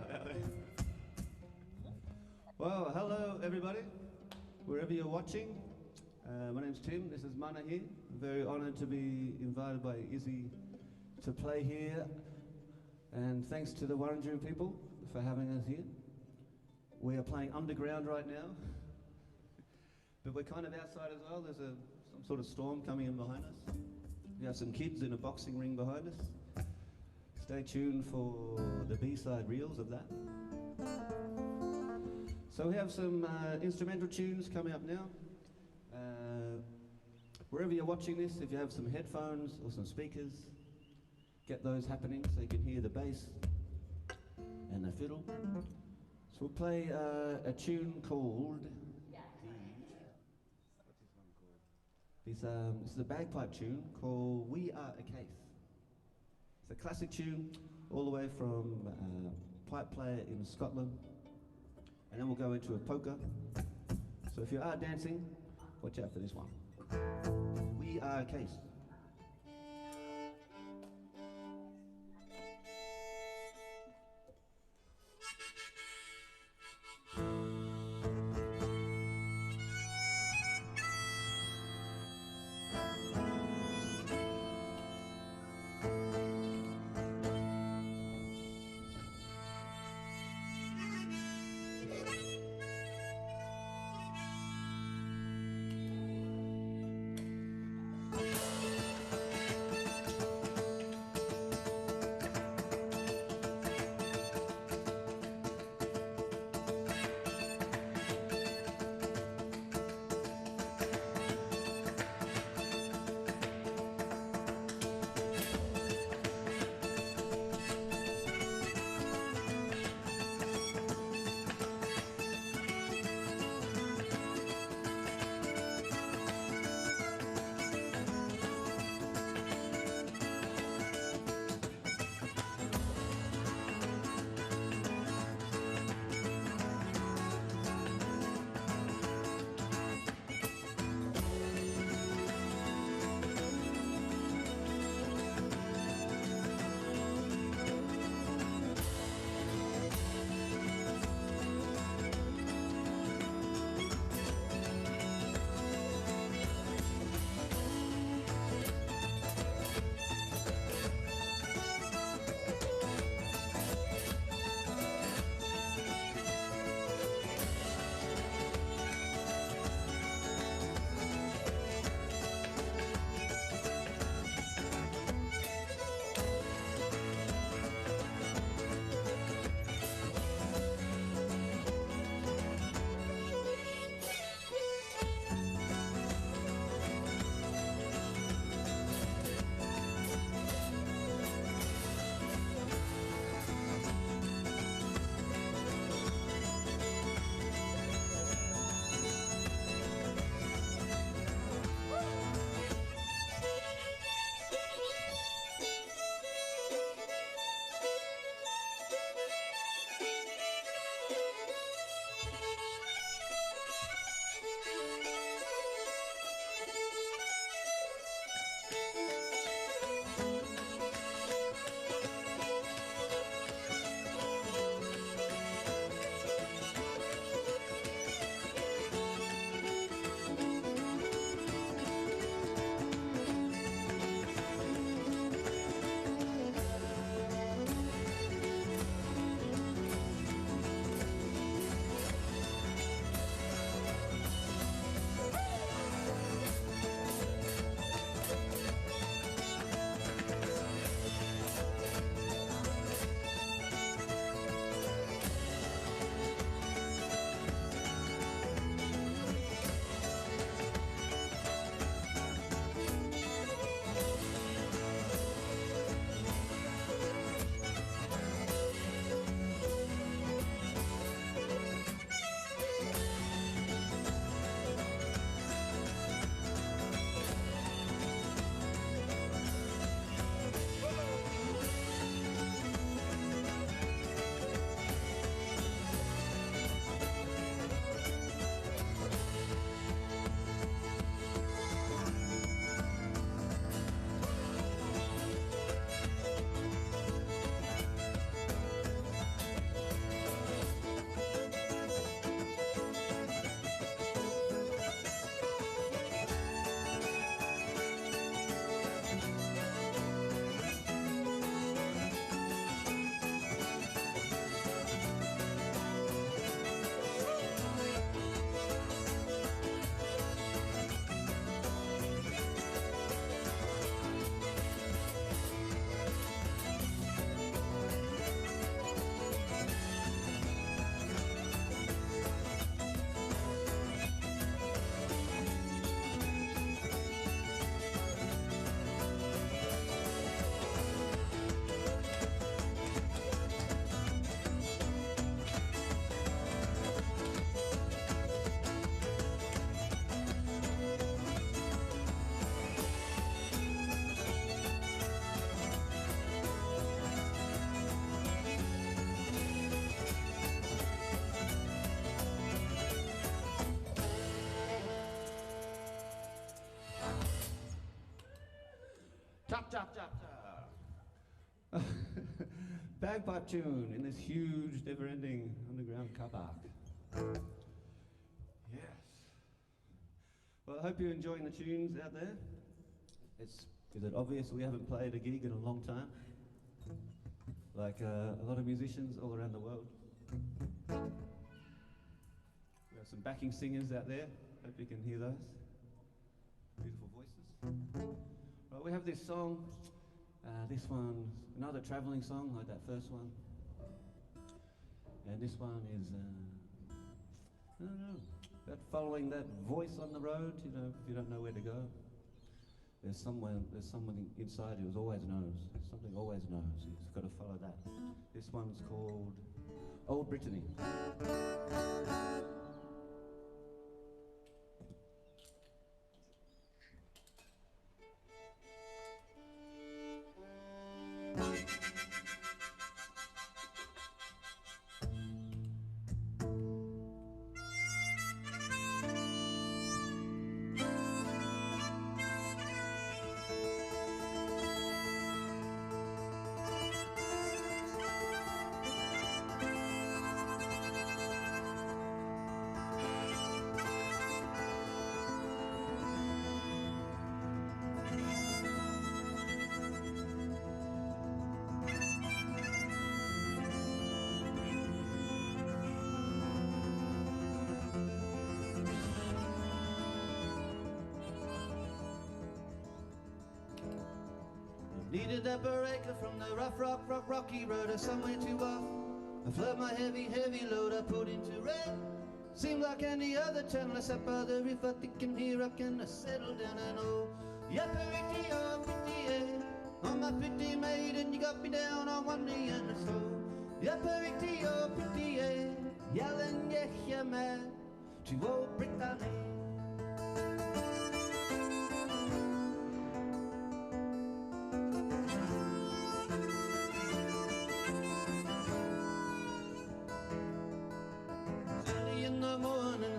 Well, hello everybody, wherever you're watching. My name's Tim, this is Mana here. I'm very honoured to be invited by Izzy to play here. And thanks to the Wurundjeri people for having us here. We are playing underground right now. But we're kind of outside as well. There's some sort of storm coming in behind us. We have some kids in a boxing ring behind us. Stay tuned for the B-side reels of that. So we have some instrumental tunes coming up now. Wherever you're watching this, if you have some headphones or some speakers, get those happening so you can hear the bass and the fiddle. So we'll play a tune called... This is a bagpipe tune called We Are a Case. It's a classic tune all the way from pipe player in Scotland. And then we'll go into a polka. So if you are dancing, watch out for this one. We Are a Case. cha, cha. Bagpipe tune in this huge, never-ending underground car park. Yes. Well, I hope you're enjoying the tunes out there. Is it obvious we haven't played a gig in a long time? Like a lot of musicians all around the world. We have some backing singers out there. Hope you can hear those. Beautiful voices. Right, we have this song. This one's another travelling song like that first one. And this one is, I don't know, about following that voice on the road, you know, if you don't know where to go. There's someone inside who always knows. Something always knows. You've got to follow that. This one's called Old Brittany. Needed a breaker from the rocky road or somewhere too off. I float my heavy load I put into red. Seemed like any other town, let's up by the river, thinking here I can settle down and oh, pretty, on my pretty maiden, you got me down on one knee and so, pretty, yelling, yeah, man, to old Brittany.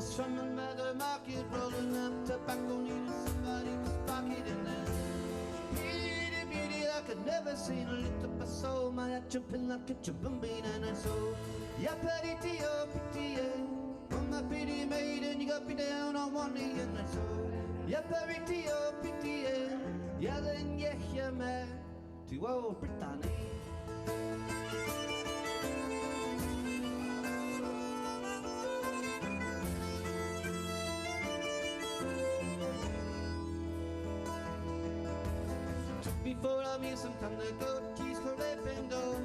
Strumming by the market, rolling up tobacco, needed somebody to spark it in there. Beauty, I could never see a lit up a soul. My head jumping like a jumping bean and a soul. Pretty, on my pretty maiden, you got me down on one knee and a soul. Pretty, yelling, yeah, man, to old Brittany. Before I meet some time to go, keys for Lependo.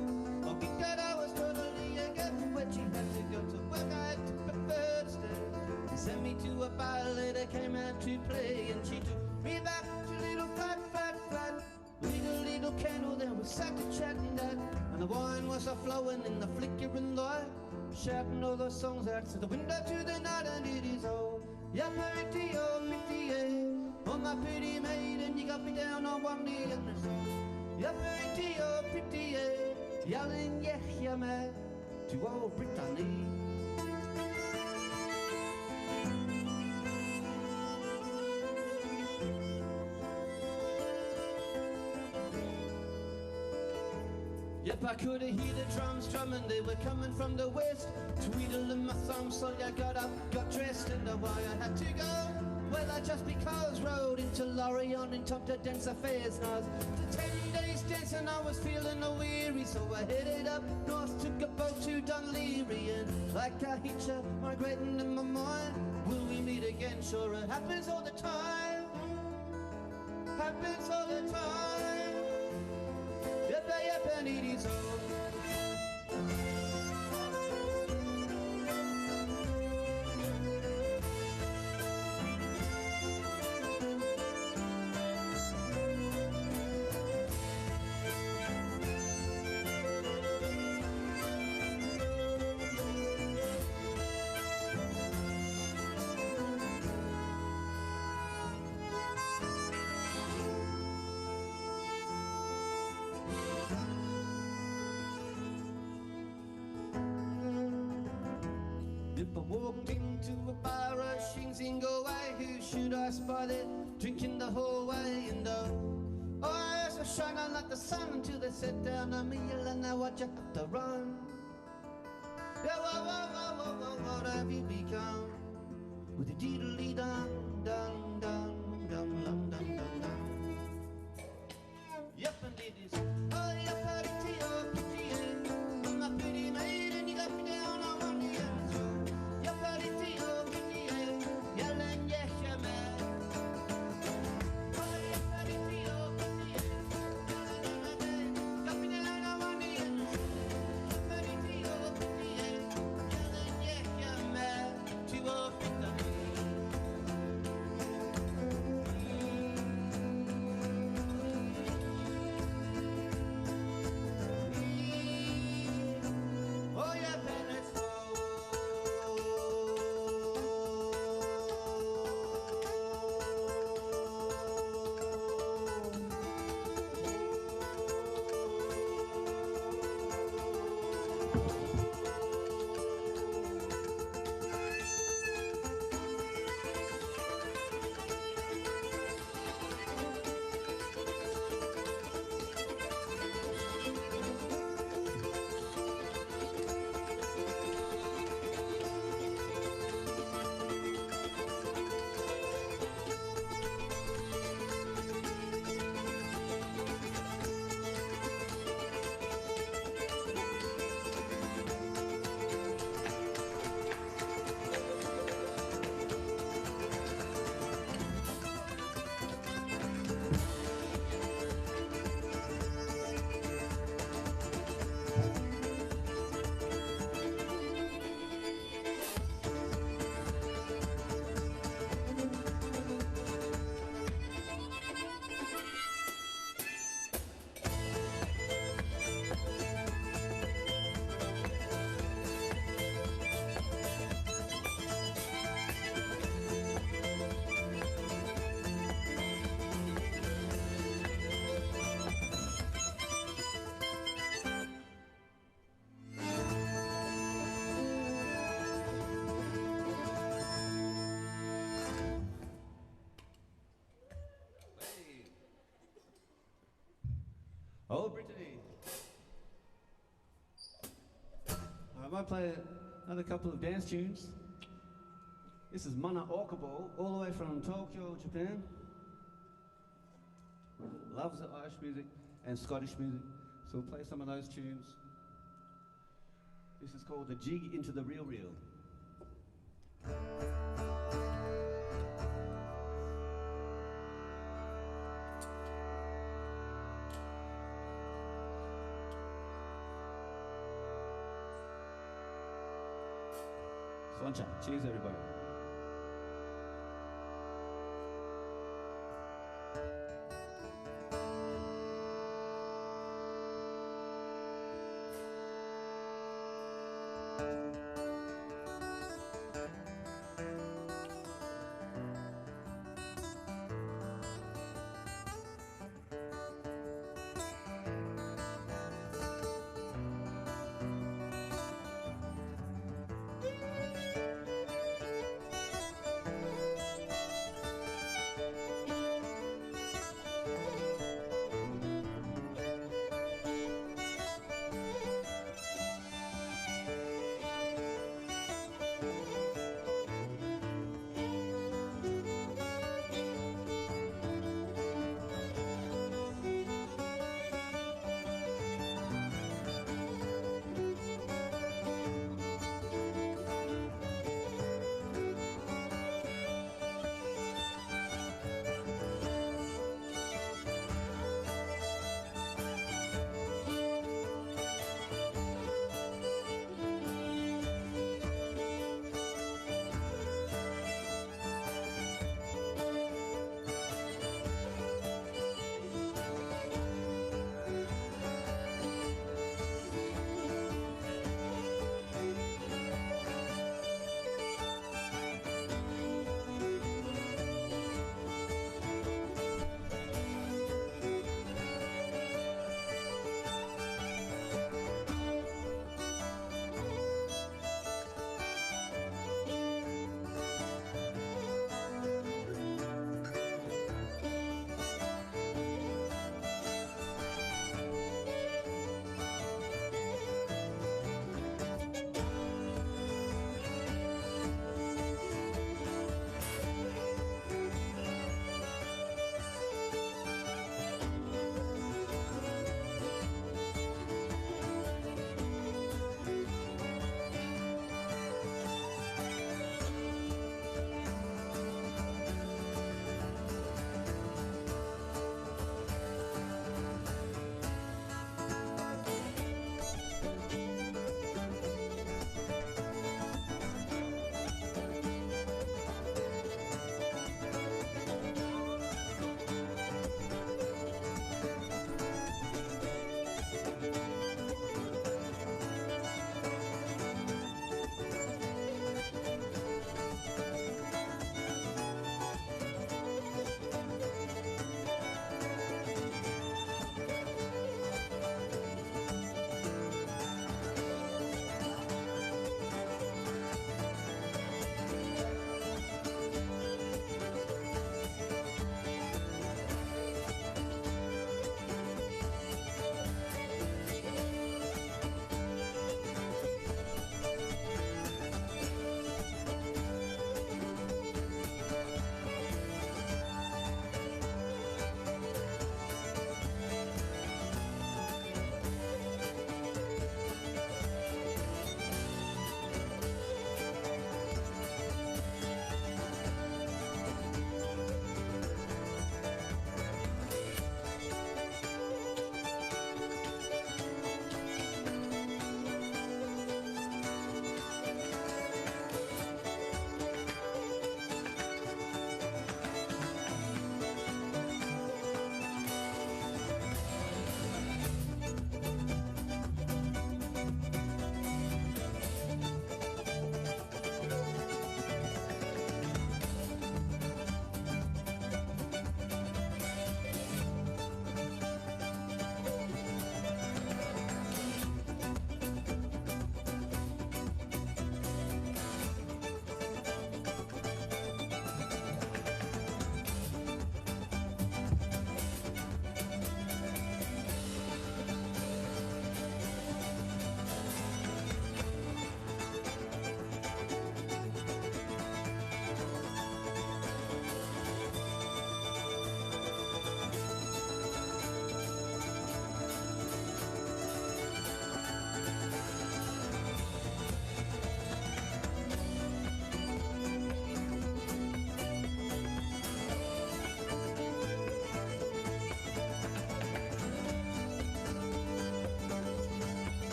Oh, because I was totally against when she had to go to work, I had to prefer to stay. She sent me to a ballet that came out to play, and she took me back to little flat. Little candle, there was sat to chatting that, and the wine was a flowing in the flickering light, shouting all those songs out to the window to the night, and it is oh, pretty, oh my pretty maiden, you got me down on one knee and the song. Pretty, yelling, yeah, man, to old Brittany. Yep, I could hear the drums drumming, they were coming from the west. Tweedling my thumbs, so I got up, got dressed, and the why I had to go. Well, I just because rode into Lorient in top to dance affairs. Now the 10 days dancing, I was feeling weary, so I headed up north, took a boat to Dunleary, and like a hitcher, migrating in my mind, will we meet again? Sure, it happens all the time. Happens all the time. Yep, and it is all. If I walked into a bar, rushing Zingo away, who should I spy there, drinking the whole way? And oh, I asked shine on like the sun until they set down a meal and now I just have to run. Yeah, what have you become? With a diddly dum dum dum dum dum dum dum dum. Yep, and it is. Oh, you're pretty, oh, pretty, I'm a pretty maid and you got me down on one knee and two. You're pretty, oh, pretty, yelling, yes, you're mad. Oh, you're pretty, oh, pretty, got me down on one knee and two. You're pretty, oh, pretty, yelling, yes, you're mad. She walked in the oh, yeah, Venice, oh, Brittany. I might play another couple of dance tunes. This is Mana Okubo, all the way from Tokyo, Japan. Loves the Irish music and Scottish music, so we'll play some of those tunes. This is called The Jig into the Real Reel. Swancha. Cheers, everybody.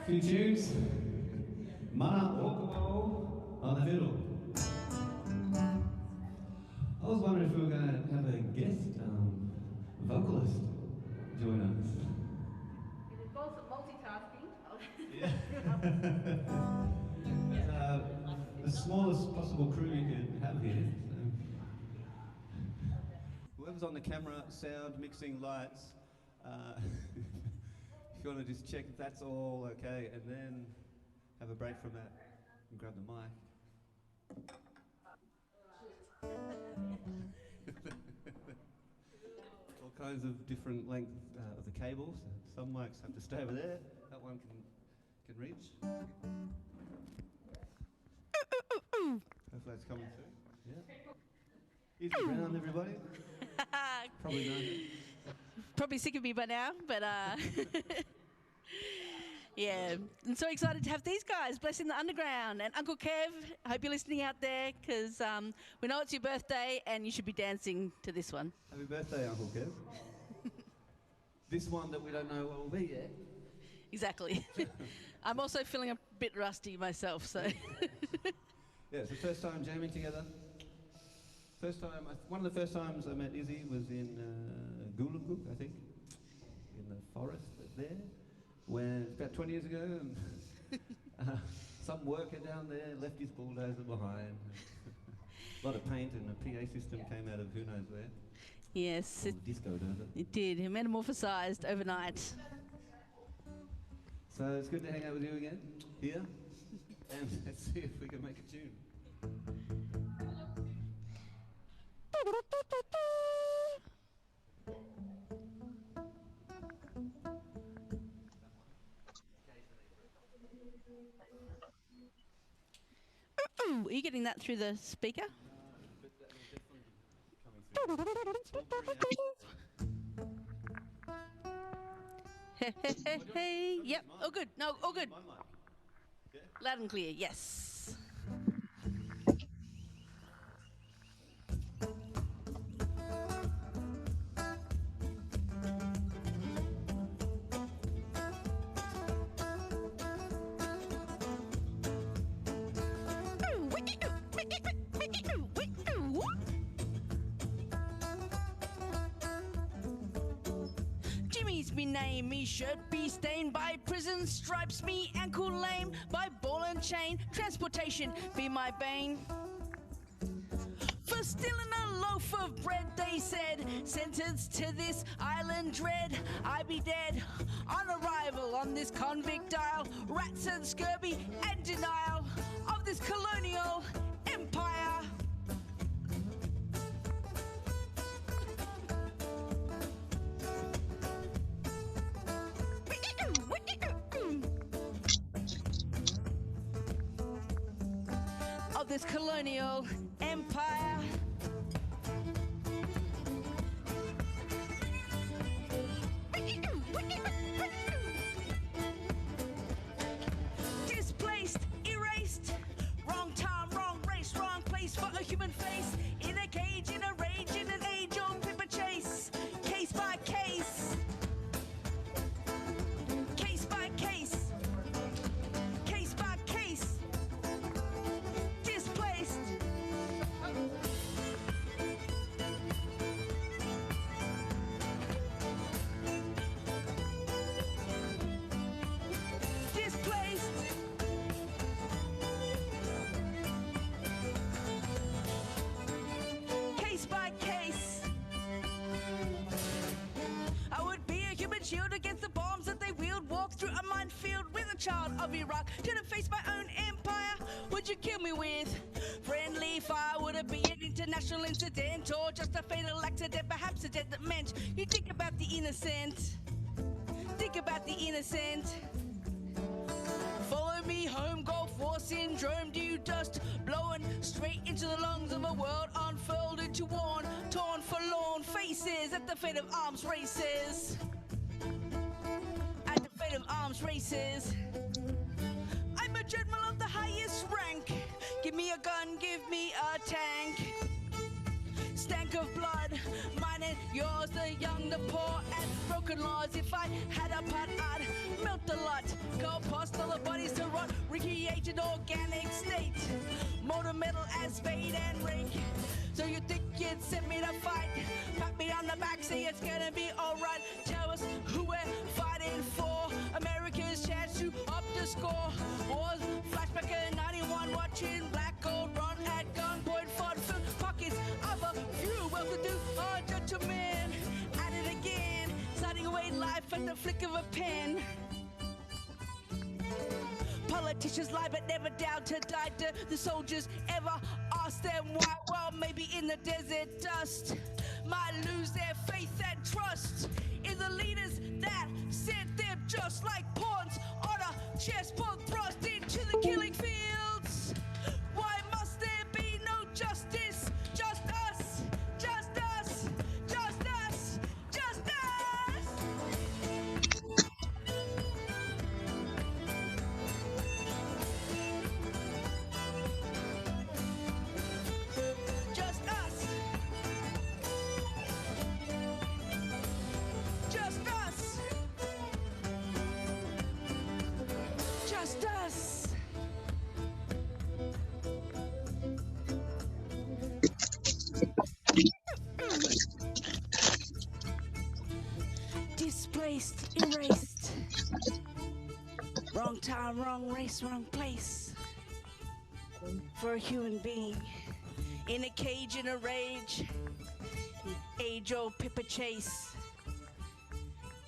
few tunes. Mana Okubo on the fiddle. I was wondering if we were going to have a guest vocalist join us. It involves multitasking. The smallest possible crew you could have here. So. Whoever's on the camera, sound, mixing, lights, if you want to just check if that's all okay, and then have a break from that and grab the mic. All kinds of different length of the cables. Some mics have to stay over there. That one can reach. Hopefully that's coming through. Yeah. Easy round, everybody. Probably not. Probably sick of me by now, but yeah. I'm so excited to have these guys blessing the underground. And Uncle Kev, I hope you're listening out there, because we know it's your birthday and you should be dancing to this one. Happy birthday, Uncle Kev. This one that we don't know what will be yet. Exactly. I'm also feeling a bit rusty myself, so. Yeah, it's the first time jamming together. One of the first times I met Izzy was in Gulunguk, I think, in the forest there, when about 20 years ago, and some worker down there left his bulldozer behind. A lot of paint and a PA system came out of who knows where. Yes, disco, does it? It did. It metamorphosized overnight. So it's good to hang out with you again here, and let's see if we can make a tune. Are you getting that through the speaker? Hey, yep, all good. No, all good. Loud and clear, yes. Jimmy's me name, me shirt be stained by prison stripes, me ankle lame by ball and chain, transportation be my bane. For stealing a loaf of bread, they said, sentenced to this island dread, I be dead on arrival on this convict isle, rats and scurvy and denial of this colonial empire. Of this colonial empire. Displaced, erased, wrong time, wrong race, wrong place for a human face. In a cage, in a rage, in an age-old paper chase. Case by case. Case by case. Case by case. Displaced. Displaced. Case by case. I would be a human shield against the bombs that they wield. Walk through a minefield with a child of Iraq. Turn and face my own empire. Would you kill me with friendly fire? Would it be an international incident or just a fatal accident? Perhaps a death that meant you think about the innocent. Think about the innocent. Follow me home, Gulf War syndrome, dew dust blowing straight into the lungs of a world unfolded to worn, torn, forlorn faces at the fate of arms races. At the fate of arms races. I'm a general of the highest rank. Give me a gun, give me a tank. Stank of blood, mine and yours, the young, the poor, and broken laws. If I had a pot, I'd melt a lot. Go past all the bodies to rot. Recreated organic state. Motor metal as spade and rake. So you think you'd send me to fight? Pat me on the back, say it's gonna be alright. Tell us who we're fighting for. America's chance to up the score. Wars, flashback in 91, watching black gold run at gunpoint, fought fill pockets of a few well-to-do gentlemen. At it again, sliding away life at the flick of a pen. Politicians lie but never doubt to die. Do the soldiers ever ask them why? Well, maybe in the desert dust might lose their faith and trust in the leaders that sent them just like pawns on a chessboard thrust into the killing fields. Why must there be no justice? Just us, just us, just us, just us. Just us. Just us. Just us. Displaced, erased. Wrong time, wrong race, wrong place. For a human being in a cage, in a rage, age-old paper chase.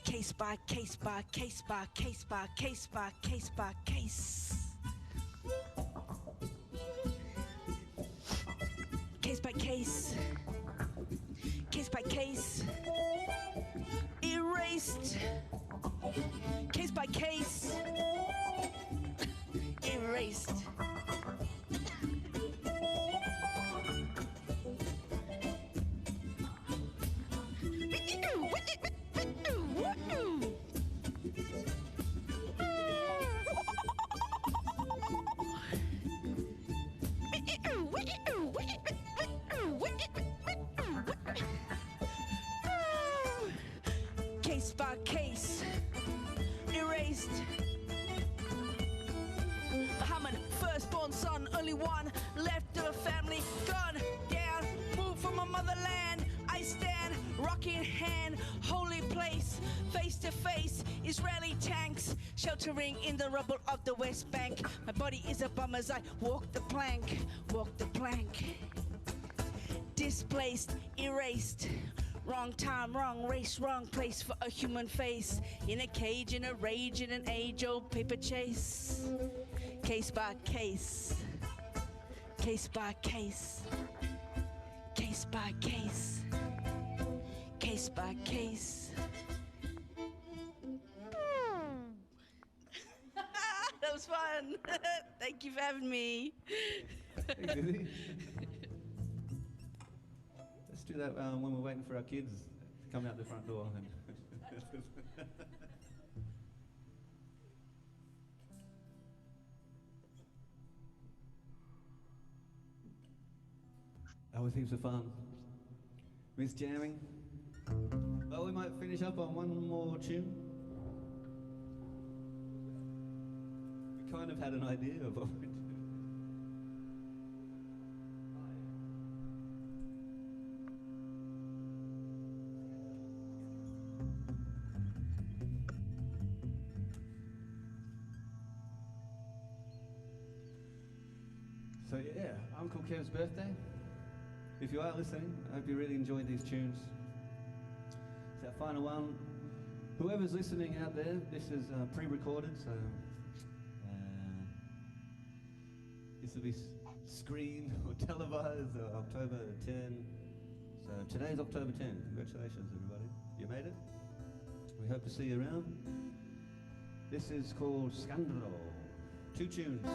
Case by case by case by case by case by case by case. Case by case. Case by case. Erased. Case by case. Erased. Case by case, erased. Muhammad, firstborn son, only one left of a family, gone down, moved from a motherland. I stand, rock in hand, holy place, face to face, Israeli tanks, sheltering in the rubble of the West Bank. My body is a bum as I walk the plank, walk the plank. Displaced, erased. Wrong time, wrong race, wrong place for a human face. In a cage, in a rage, in an age-old paper chase. Case by case. Case by case. Case by case. Case by case. That was fun. Thank you for having me. Thanks, Izzy. Let's do that when we're waiting for our kids to come out the front door. That was heaps of fun. Miss jamming. Well, we might finish up on one more tune. We kind of had an idea of what we'd do. So yeah, Uncle Kev's birthday. If you are listening, I hope you really enjoyed these tunes. It's our final one. Whoever's listening out there, this is pre-recorded, so this will be screened or televised October 10. So today's October 10. Congratulations, everybody. You made it. We hope to see you around. This is called Scandalo. 2 tunes.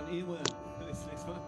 earworm for this next one.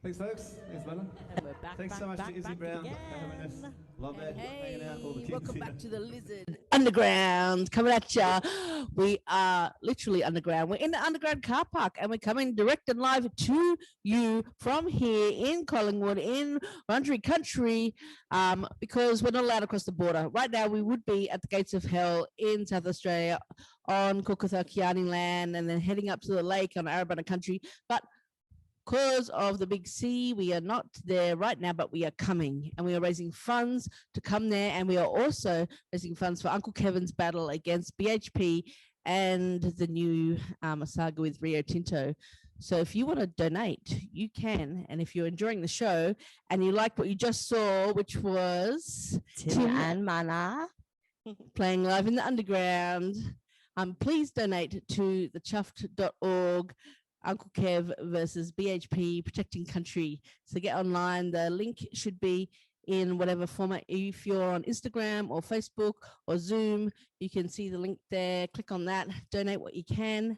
Thanks, folks. Thanks, Mona. And we're back, Thanks back, so much back, to Izzy back Brown again. for having us. Wombat hanging out, all the kids Welcome here. back to the Lizard Underground, coming at ya. We are literally underground. We're in the underground car park, and we're coming direct and live to you from here in Collingwood, in Rotary country, because we're not allowed across the border. Right now, we would be at the gates of hell in South Australia on Kukathakiani land, and then heading up to the lake on Arabana country, but because of the big C, we are not there right now, but we are coming, and we are raising funds to come there, and we are also raising funds for Uncle Kevin's battle against BHP and the new saga with Rio Tinto. So if you want to donate, you can, and if you're enjoying the show and you like what you just saw, which was Tim and Mana. playing live in the underground, please donate to thechuffed.org. Uncle Kev versus BHP, protecting country. So get online. The link should be in whatever format. If you're on Instagram or Facebook or Zoom, you can see the link there. Click on that, donate what you can.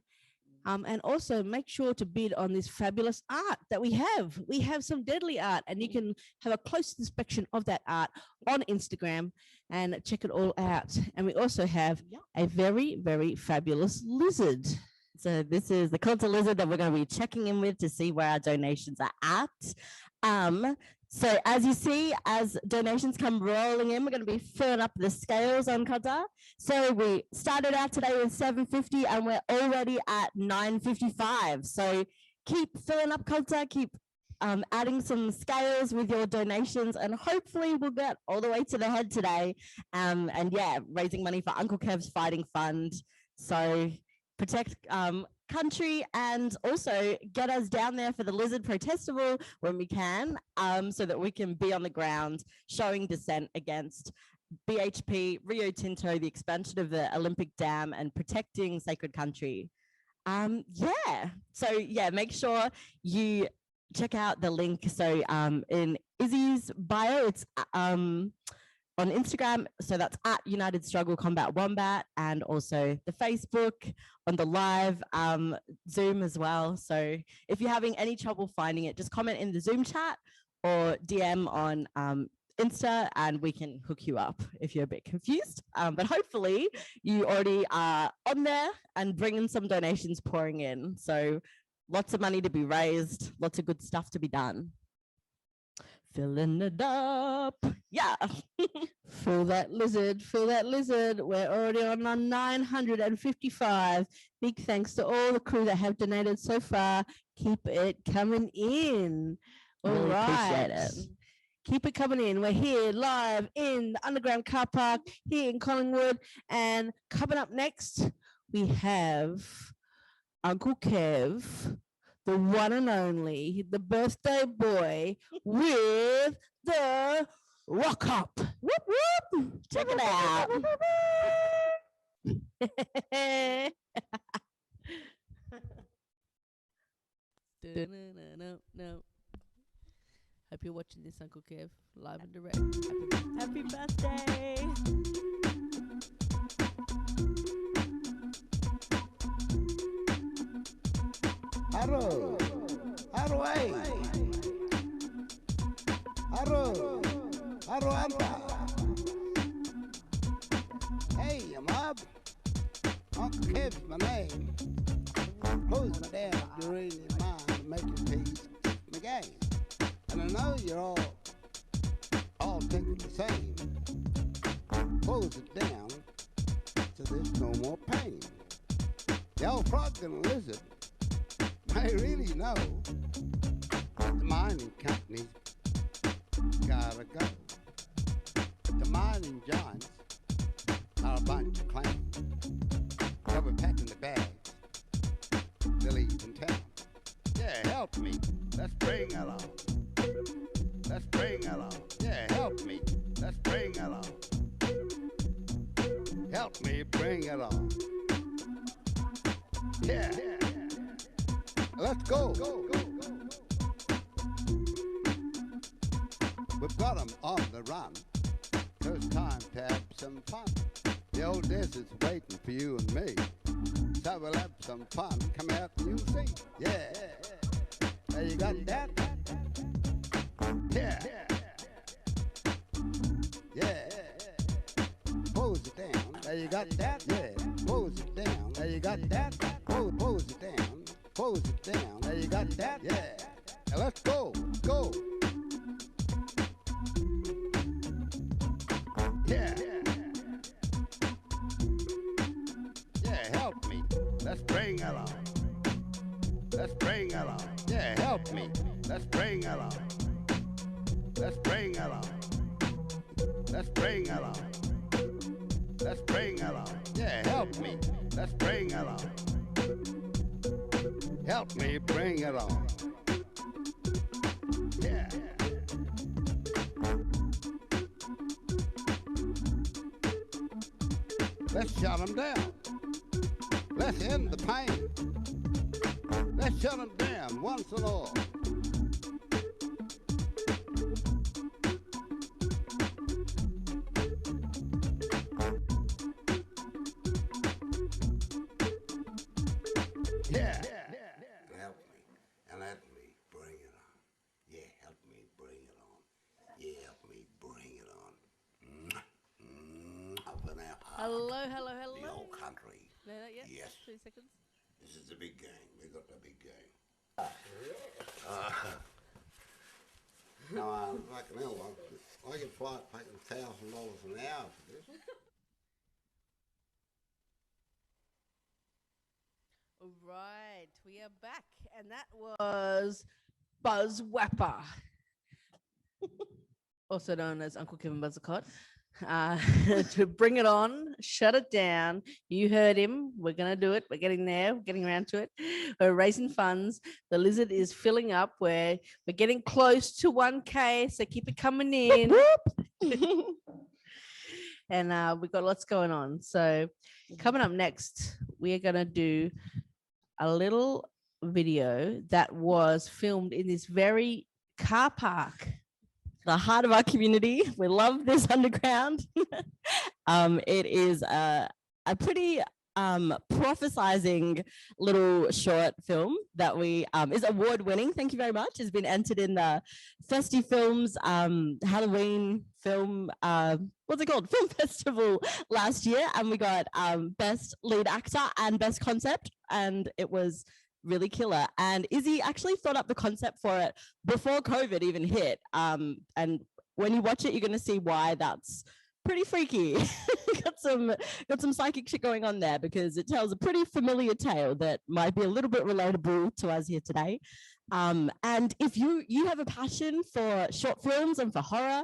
And also make sure to bid on this fabulous art that we have. We have some deadly art, and you can have a close inspection of that art on Instagram and check it all out. And we also have a very, very fabulous lizard. So this is the Culture Lizard that we're going to be checking in with to see where our donations are at. So as you see, as donations come rolling in, we're going to be filling up the scales on Culture. So we started out today with $7.50 and we're already at $9.55. So keep filling up Culture, keep adding some scales with your donations, and hopefully we'll get all the way to the head today. And yeah, raising money for Uncle Kev's Fighting Fund. So protect country, and also get us down there for the Lizard Protestival when we can, so that we can be on the ground showing dissent against BHP, Rio Tinto, the expansion of the Olympic Dam, and protecting sacred country. So make sure you check out the link. So in Izzy's bio, it's on Instagram, so that's at United Struggle Combat Wombat, and also the Facebook, on the live Zoom as well. So if you're having any trouble finding it, just comment in the Zoom chat or DM on Insta, and we can hook you up if you're a bit confused. But hopefully you already are on there and bringing some donations pouring in. So lots of money to be raised, lots of good stuff to be done. Filling it up. Yeah. Fill that lizard, fill that lizard. We're already on 955. Big thanks to all the crew that have donated so far. Keep it coming in. All Really right. appreciate it. Keep it coming in. We're here live in the Underground Car Park here in Collingwood. And coming up next, we have Uncle Kev, the one and only, the birthday boy with the rock hop. Whoop, whoop. Check it out. No. Hope you're watching this, Uncle Kev, live and direct. Happy birthday. Haro, Haro Anta. Hey, I'm up. Uncle Kev's my name. Close my damn uranium mind, making peace, my game. And I know you're all thinking the same. Close it down so there's no more pain. The old frog and lizard may really know the mining companies gotta go. The mining giants are a bunch of clowns. They'll be packing the bags. They're leaving town. Yeah, help me. Let's bring it on. Let's bring it on. Yeah, help me. Let's bring it on. Help me bring it on. Yeah. Let's go. We've got them on the run. So it's time to have some fun. The old desert's waiting for you and me. So we'll have some fun. Come out and you'll see. Yeah. Now you got that? Yeah. Yeah. Pose it down. There you got that. Yeah. Pose it down. There you got that. Pose it down. Pose it down. There you got that. Yeah. Now let's go. Go. Yeah. Yeah, help me. Let's bring along. Let's bring along. Yeah, help me. Let's bring along. Let's bring along. Let's bring along. Let's bring along. Yeah, help me. Let's bring along. Help me bring it on. Yeah. Let's shut them down. Let's end the pain. Let's shut them down once and all. Yeah. Help me and let me bring it on. Yeah, help me bring it on. Yeah, help me bring it on. Up in our heart. Hello. The old country. No, not yet. Yes. 2 seconds. This is the big game. We got the big game. No, fucking hell, I can fly it taking $1,000 an hour for this. All right, we are back, and that was Buzz Whapper, also known as Uncle Kevin Buzzicott. To bring it on, shut it down. You heard him. We're going to do it. We're getting there. We're getting around to it. We're raising funds. The Lizard is filling up. We're getting close to 1K, so keep it coming in. And we've got lots going on. So coming up next, we are going to do a little video that was filmed in this very car park. The heart of our community. We love this underground. It is a pretty prophesizing little short film that we is award winning. Thank you very much. Has been entered in the Festy Films Halloween film what's it called, film festival last year, and we got best lead actor and best concept, and it was really killer. And Izzy actually thought up the concept for it before COVID even hit. And when you watch it, you're going to see why that's pretty freaky. got some psychic shit going on there, because it tells a pretty familiar tale that might be a little bit relatable to us here today. And if you have a passion for short films and for horror,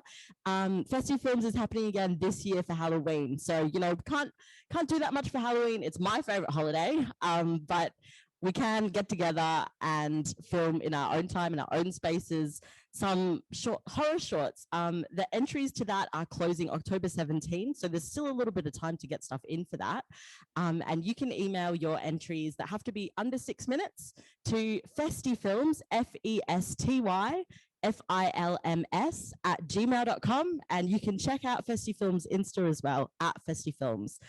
Festive Films is happening again this year for Halloween. So, you know, can't do that much for Halloween. It's my favorite holiday, but we can get together and film in our own time, in our own spaces, some short horror shorts. The entries to that are closing October 17, so there's still a little bit of time to get stuff in for that. And you can email your entries that have to be under 6 minutes to festyfilms, FESTYFILMS @gmail.com, and you can check out Festy Films Insta as well, @FestyFilms.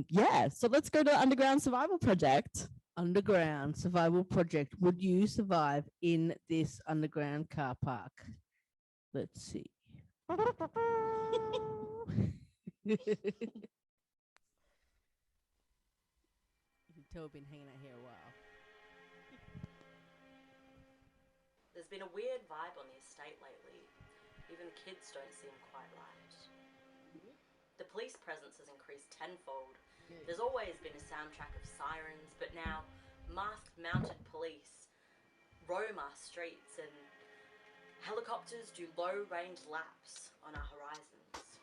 Yeah, so let's go to Underground Survival Project. Underground Survival Project. Would you survive in this underground car park? Let's see. You can tell we've been hanging out here a while. There's been a weird vibe on the estate lately. Even kids don't seem quite right. The police presence has increased tenfold. There's always been a soundtrack of sirens, but now masked mounted police roam our streets and helicopters do low-range laps on our horizons.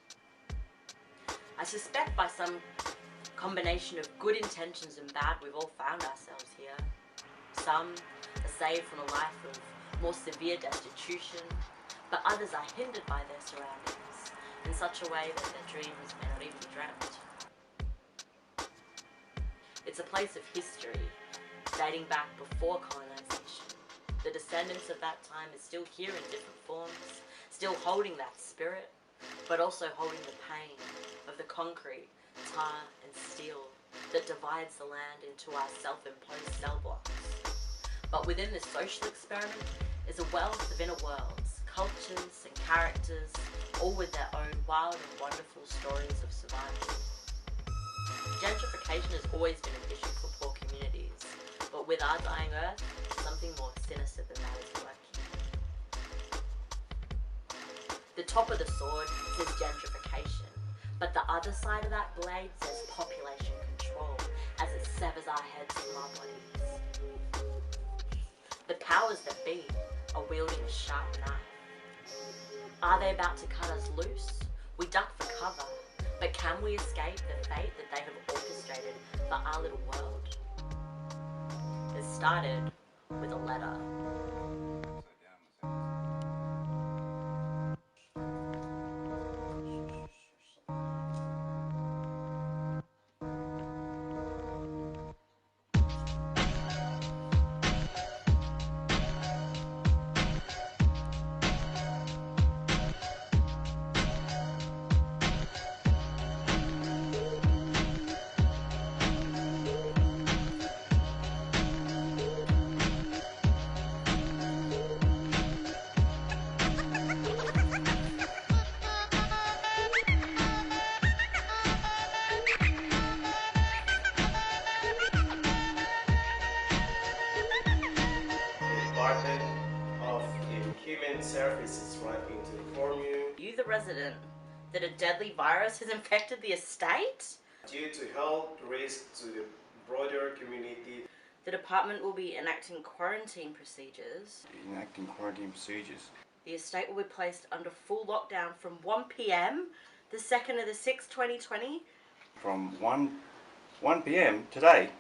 I suspect by some combination of good intentions and bad, we've all found ourselves here. Some are saved from a life of more severe destitution, but others are hindered by their surroundings in such a way that their dreams may not even be dreamt. It's a place of history, dating back before colonization. The descendants of that time are still here in different forms, still holding that spirit, but also holding the pain of the concrete, tar and steel that divides the land into our self-imposed cell blocks. But within this social experiment is a wealth of inner worlds, cultures and characters, all with their own wild and wonderful stories of survival. Gentrification has always been an issue for poor communities, but with our dying earth, something more sinister than that is working. The top of the sword says gentrification, but the other side of that blade says population control, as it severs our heads from our bodies. The powers that be are wielding a sharp knife. Are they about to cut us loose? We duck for cover, but can we escape the fate that they have orchestrated for our little world? It started with a letter. Services writing to inform you. You, the resident, that a deadly virus has infected the estate? Due to health risk to the broader community, the department will be enacting quarantine procedures. The estate will be placed under full lockdown from 1 p.m, the 2nd of the 6th, 2020. From 1 p.m. today.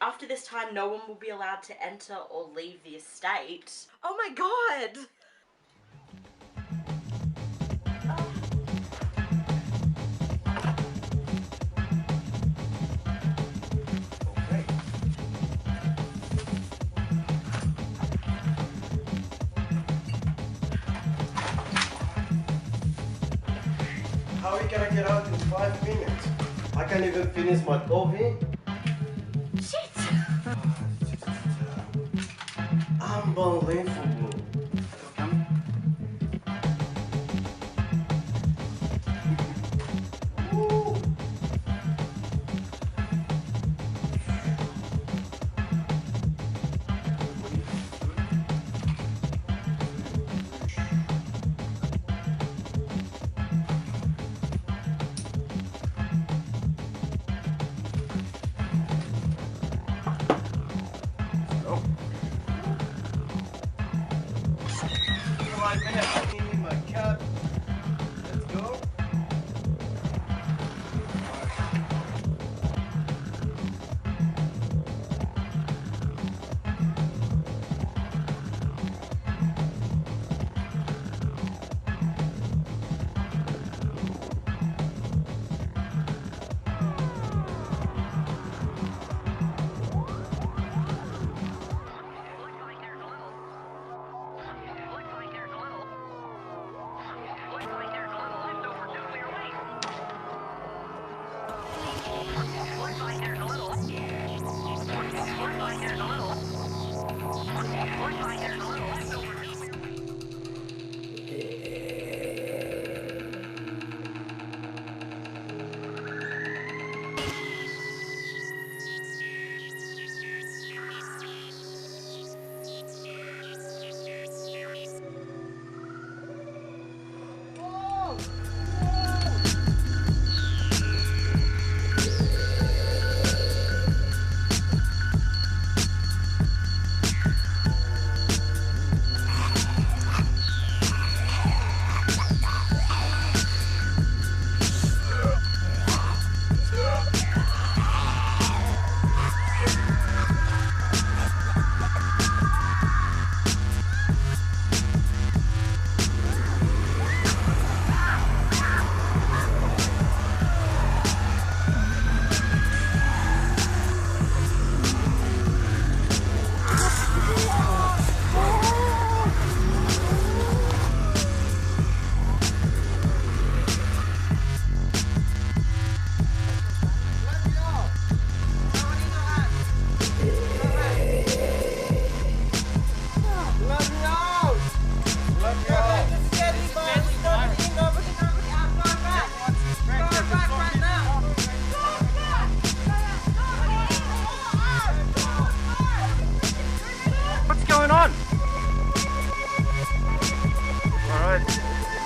After this time, no one will be allowed to enter or leave the estate. Oh my god! how are we gonna get out in 5 minutes? I can't even finish my coffee. Shit! Unbelievable.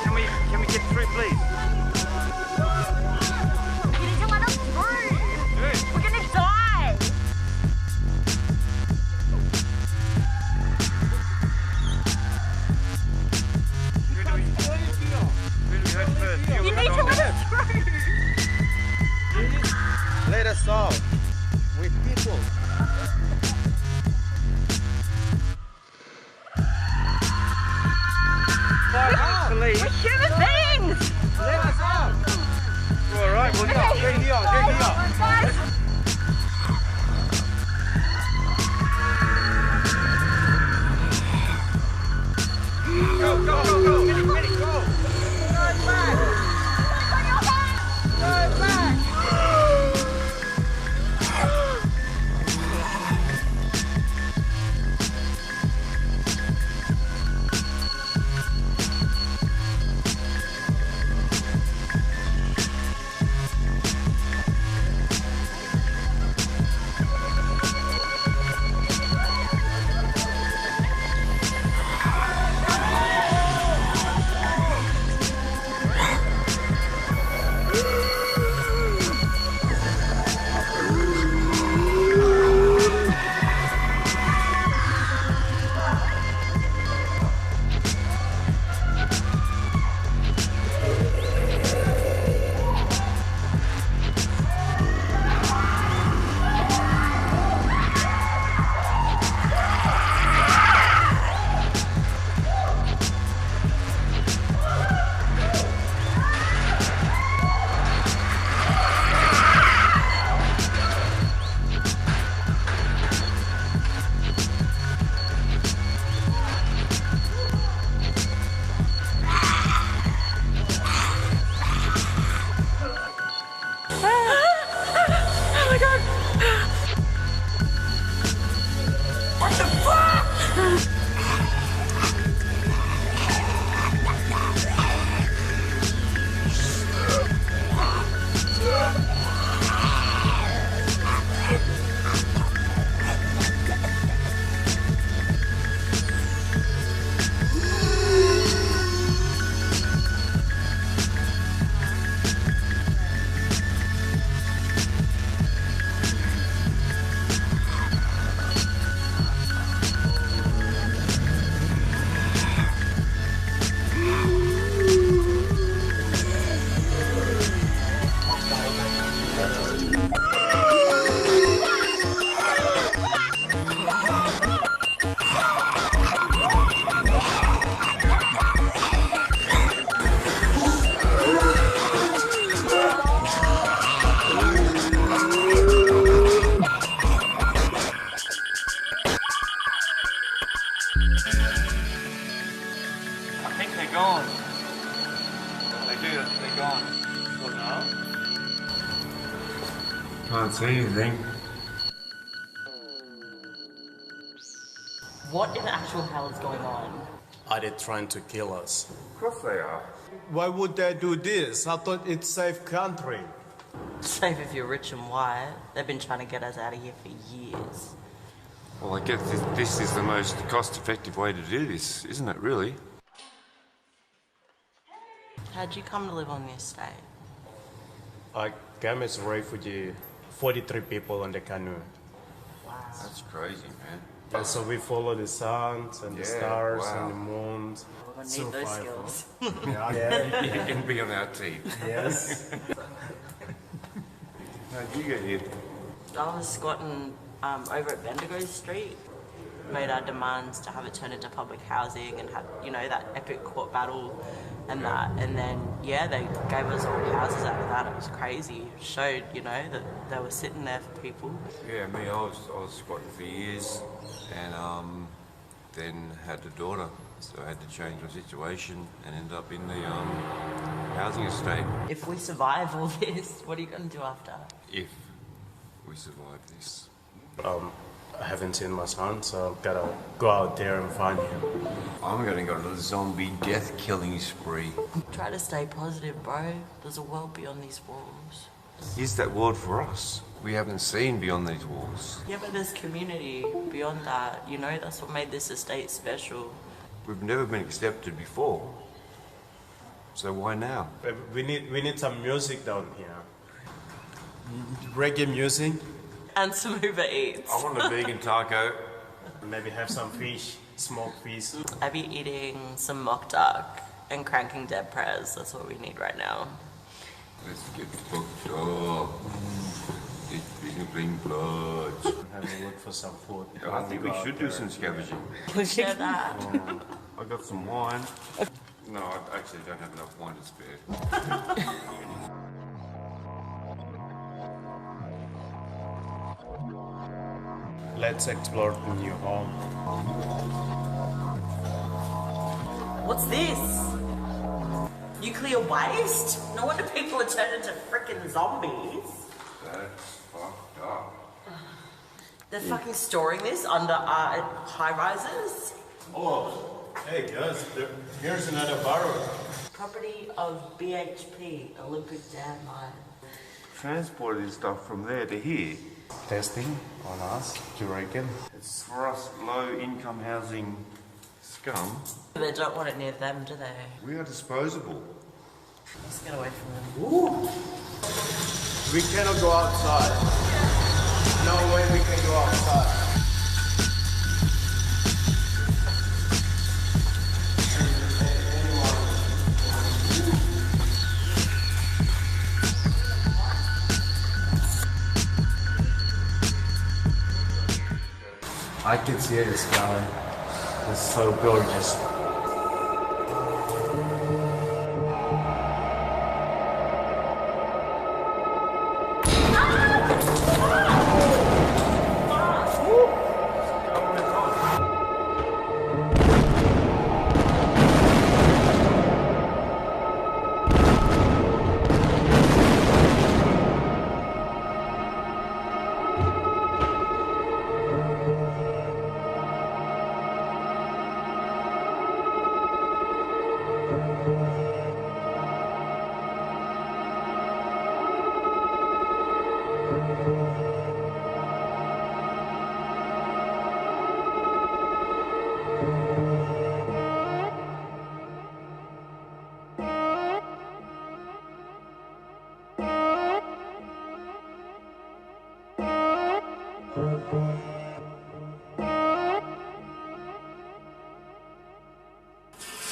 Can we get through, please? You need to let us through. We're gonna die. You need to let us through. Let us out. We're people. We're human beings. Let us out. All right, well, Get here. Guys, Go. Medic, go. Can't see anything. What in the actual hell is going on? Are they trying to kill us? Of course they are. Why would they do this? I thought it's safe country. Safe if you're rich and white. They've been trying to get us out of here for years. Well, I guess this is the most cost-effective way to do this, isn't it, really? How'd you come to live on the estate? I came as a refugee, 43 people on the canoe. Wow. That's crazy, man. And so we follow the suns and the stars wow. and the moons. We're gonna need those skills. Yeah. You can be on our team. Yes. How'd you get here? I was squatting over at Bendigo Street. Made our demands to have it turned into public housing and have, you know, that epic court battle and that. And then, yeah, they gave us all houses out of that. It was crazy. It showed, you know, that they were sitting there for people. Yeah, me, I was squatting for years and then had a daughter. So I had to change my situation and end up in the housing estate. If we survive all this, what are you going to do after? If we survive this. I haven't seen my son, so I've got to go out there and find him. I'm going to go on a zombie death killing spree. Try to stay positive, bro. There's a world beyond these walls. Is that world for us? We haven't seen beyond these walls. Yeah, but there's community beyond that. You know, that's what made this estate special. We've never been accepted before. So why now? We need some music down here. Reggae music. And some Uber Eats. I want a vegan taco. Maybe have some fish, smoked fish. I'd be eating some mock duck and cranking dead prez. That's what we need right now. Let's get fucked up. Get bling blood. Have a look for some food. I think we should do some scavenging. We share that. I got some wine. No, I actually don't have enough wine to spare. Let's explore the new home. What's this? Nuclear waste? No wonder people are turned into freaking zombies. That's fucked up. They're fucking storing this under high rises. Oh, hey guys, here's another barrel. Property of BHP, Olympic Dam Mine. Transported this stuff from there to here. Testing on us, do you reckon? It's for us low-income housing scum. They don't want it near them, do they? We are disposable. Let's get away from them. Ooh. We cannot go outside. No way we can go outside. I can see the sky. It's so gorgeous.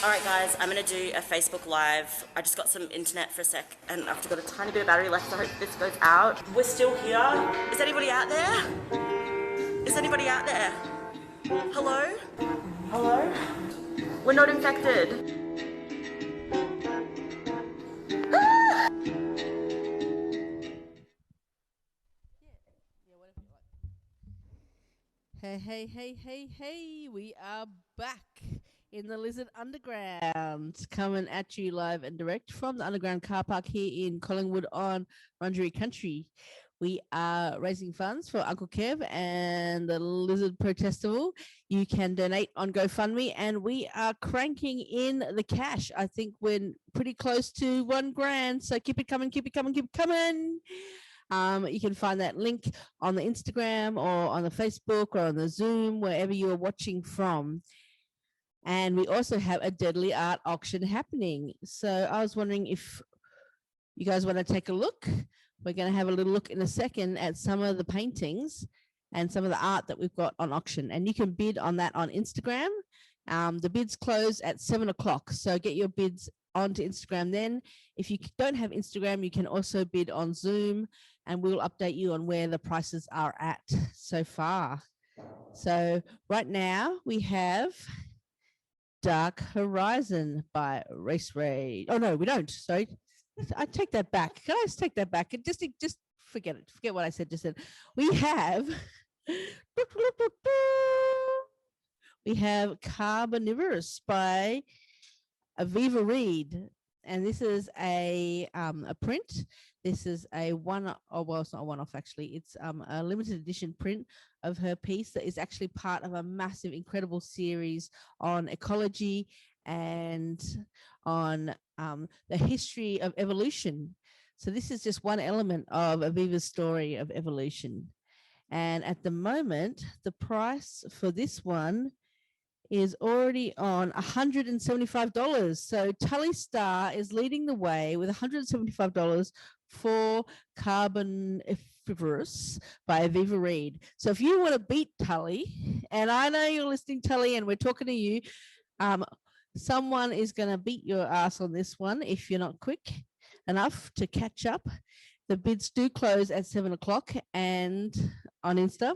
All right, guys, I'm going to do a Facebook Live. I just got some internet for a sec, and I've got a tiny bit of battery left, so I hope this goes out. We're still here. Is anybody out there? Is anybody out there? Hello? Hello? We're not infected. Ah! Hey, we are back in the Lizard Underground, coming at you live and direct from the Underground Carpark here in Collingwood on Rotary Country. We are raising funds for Uncle Kev and the Lizard Protestival. You can donate on GoFundMe, and we are cranking in the cash. I think we're pretty close to $1,000, so keep it coming, keep it coming, keep it coming. You can find that link on the Instagram or on the Facebook or on the Zoom, wherever you are watching from. And we also have a Deadly Art auction happening. So I was wondering if you guys want to take a look. We're going to have a little look in a second at some of the paintings and some of the art that we've got on auction. And you can bid on that on Instagram. The bids close at 7 o'clock. So get your bids onto Instagram then. If you don't have Instagram, you can also bid on Zoom, and we'll update you on where the prices are at so far. So right now we have Dark Horizon by Racerage. Oh no, we don't. Sorry, I take that back. Can I just take that back? Just forget it. Forget what I said. Just said we have. We have Carbonivorous by Aviva Reed, and this is a print. This is a it's not a one-off actually. It's a limited edition print of her piece that is actually part of a massive, incredible series on ecology and on the history of evolution. So this is just one element of Aviva's story of evolution. And at the moment, the price for this one is already on $175. So Tully Star is leading the way with $175 for Carbon Effivorous by Aviva Reed. So if you want to beat Tully, and I know you're listening, Tully, and we're talking to you, someone is going to beat your ass on this one if you're not quick enough to catch up. The bids do close at 7 o'clock and on Insta,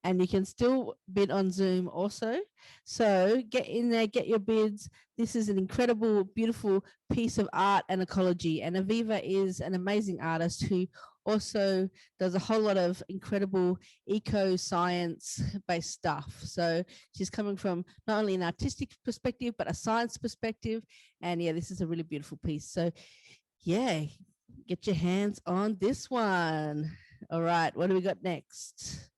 and you can still bid on Zoom also. So get in there, get your bids. This is an incredible, beautiful piece of art and ecology. And Aviva is an amazing artist who also does a whole lot of incredible eco-science based stuff. So she's coming from not only an artistic perspective, but a science perspective. And yeah, this is a really beautiful piece. So yeah, get your hands on this one. All right, what do we got next?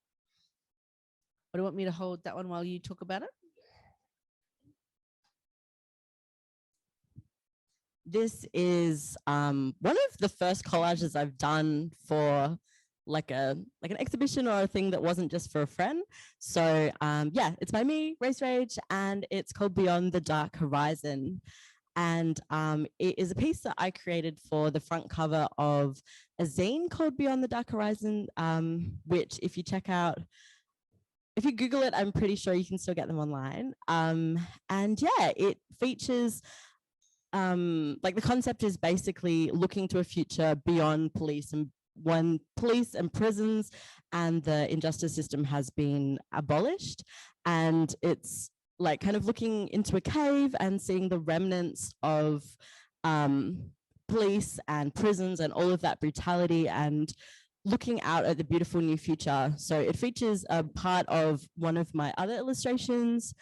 Or do you want me to hold that one while you talk about it? This is one of the first collages I've done for like an exhibition or a thing that wasn't just for a friend. So yeah, it's by me, Racerage, and it's called Beyond the Dark Horizon. And it is a piece that I created for the front cover of a zine called Beyond the Dark Horizon, which if you check out, if you Google it, I'm pretty sure you can still get them online. And yeah, it features, like the concept is basically looking to a future beyond police, and when police and prisons and the injustice system has been abolished. And it's like kind of looking into a cave and seeing the remnants of police and prisons and all of that brutality, and looking out at the beautiful new future. So it features a part of one of my other illustrations,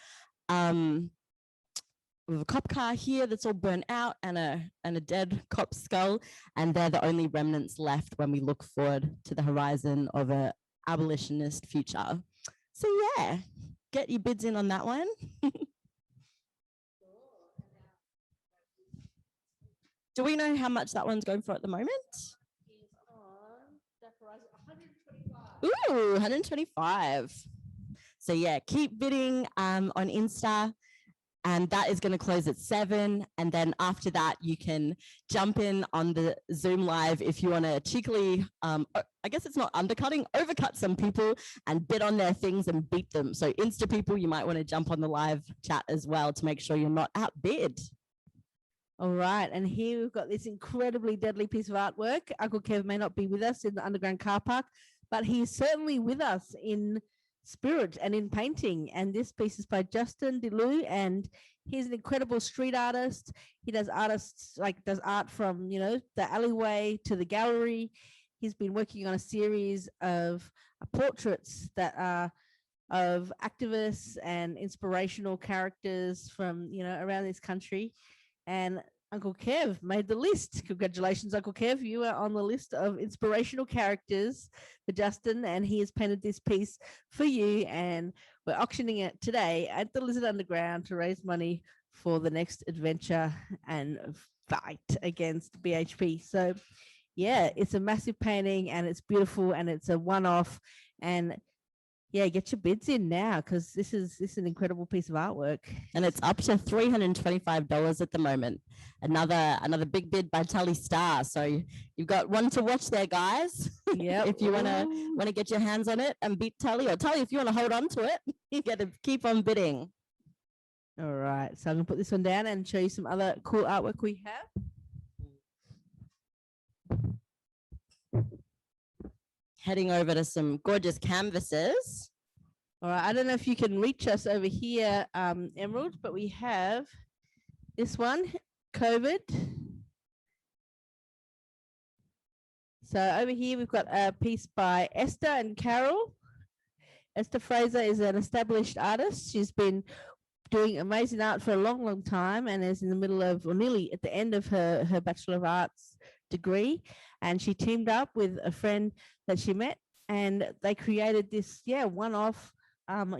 with a cop car here that's all burnt out, and a dead cop skull, and they're the only remnants left when we look forward to the horizon of a abolitionist future. So yeah, get your bids in on that one. Do we know how much that one's going for at the moment? Ooh, 125. So yeah, keep bidding on Insta, and that is going to close at 7. And then after that, you can jump in on the Zoom live if you want to cheekily, I guess it's not undercutting, overcut some people and bid on their things and beat them. So Insta people, you might want to jump on the live chat as well to make sure you're not outbid. All right, and here we've got this incredibly deadly piece of artwork. Uncle Kev may not be with us in the Underground Carpark, but he's certainly with us in spirit and in painting. And this piece is by Justin DeLu, and he's an incredible street artist. He does does art from, you know, the alleyway to the gallery. He's been working on a series of portraits that are of activists and inspirational characters from, you know, around this country. And Uncle Kev made the list. Congratulations, Uncle Kev. You are on the list of inspirational characters for Justin, and he has painted this piece for you. And we're auctioning it today at the Lizard Underground to raise money for the next adventure and fight against BHP. So yeah, it's a massive painting and it's beautiful and it's a one-off. And yeah, get your bids in now, because this is an incredible piece of artwork. And it's up to $325 at the moment. Another big bid by Tully Star. So you've got one to watch there, guys. Yeah. If you wanna get your hands on it and beat Tully, or Tully, if you want to hold on to it, you got to keep on bidding. All right. So I'm gonna put this one down and show you some other cool artwork we have. Heading over to some gorgeous canvases. All right, I don't know if you can reach us over here, Emerald, but we have this one, COVID. So over here, we've got a piece by Esther and Carol. Esther Fraser is an established artist. She's been doing amazing art for a long, long time, and is in the middle of, or nearly at the end of her Bachelor of Arts degree. And she teamed up with a friend that she met, and they created this, one-off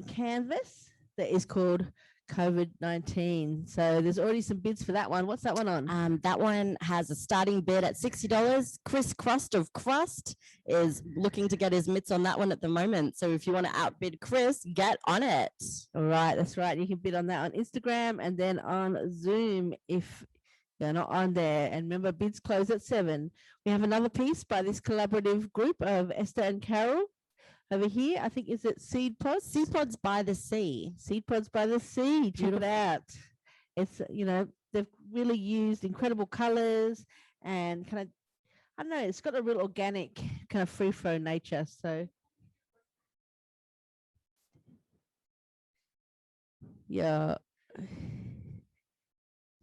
canvas that is called COVID-19. So there's already some bids for that one. What's that one on? That one has a starting bid at $60. Chris Crust of Crust is looking to get his mitts on that one at the moment. So if you want to outbid Chris, get on it. All right, that's right. You can bid on that on Instagram and then on Zoom if you're not on there. And remember, bids close at 7. We have another piece by this collaborative group of Esther and Carol. Over here, I think, is it Seed Pods? Seed Pods by the Sea. Seed Pods by the Sea. Check it out. It's, they've really used incredible colors and kind of, I don't know, it's got a real organic kind of free flow nature. So, yeah.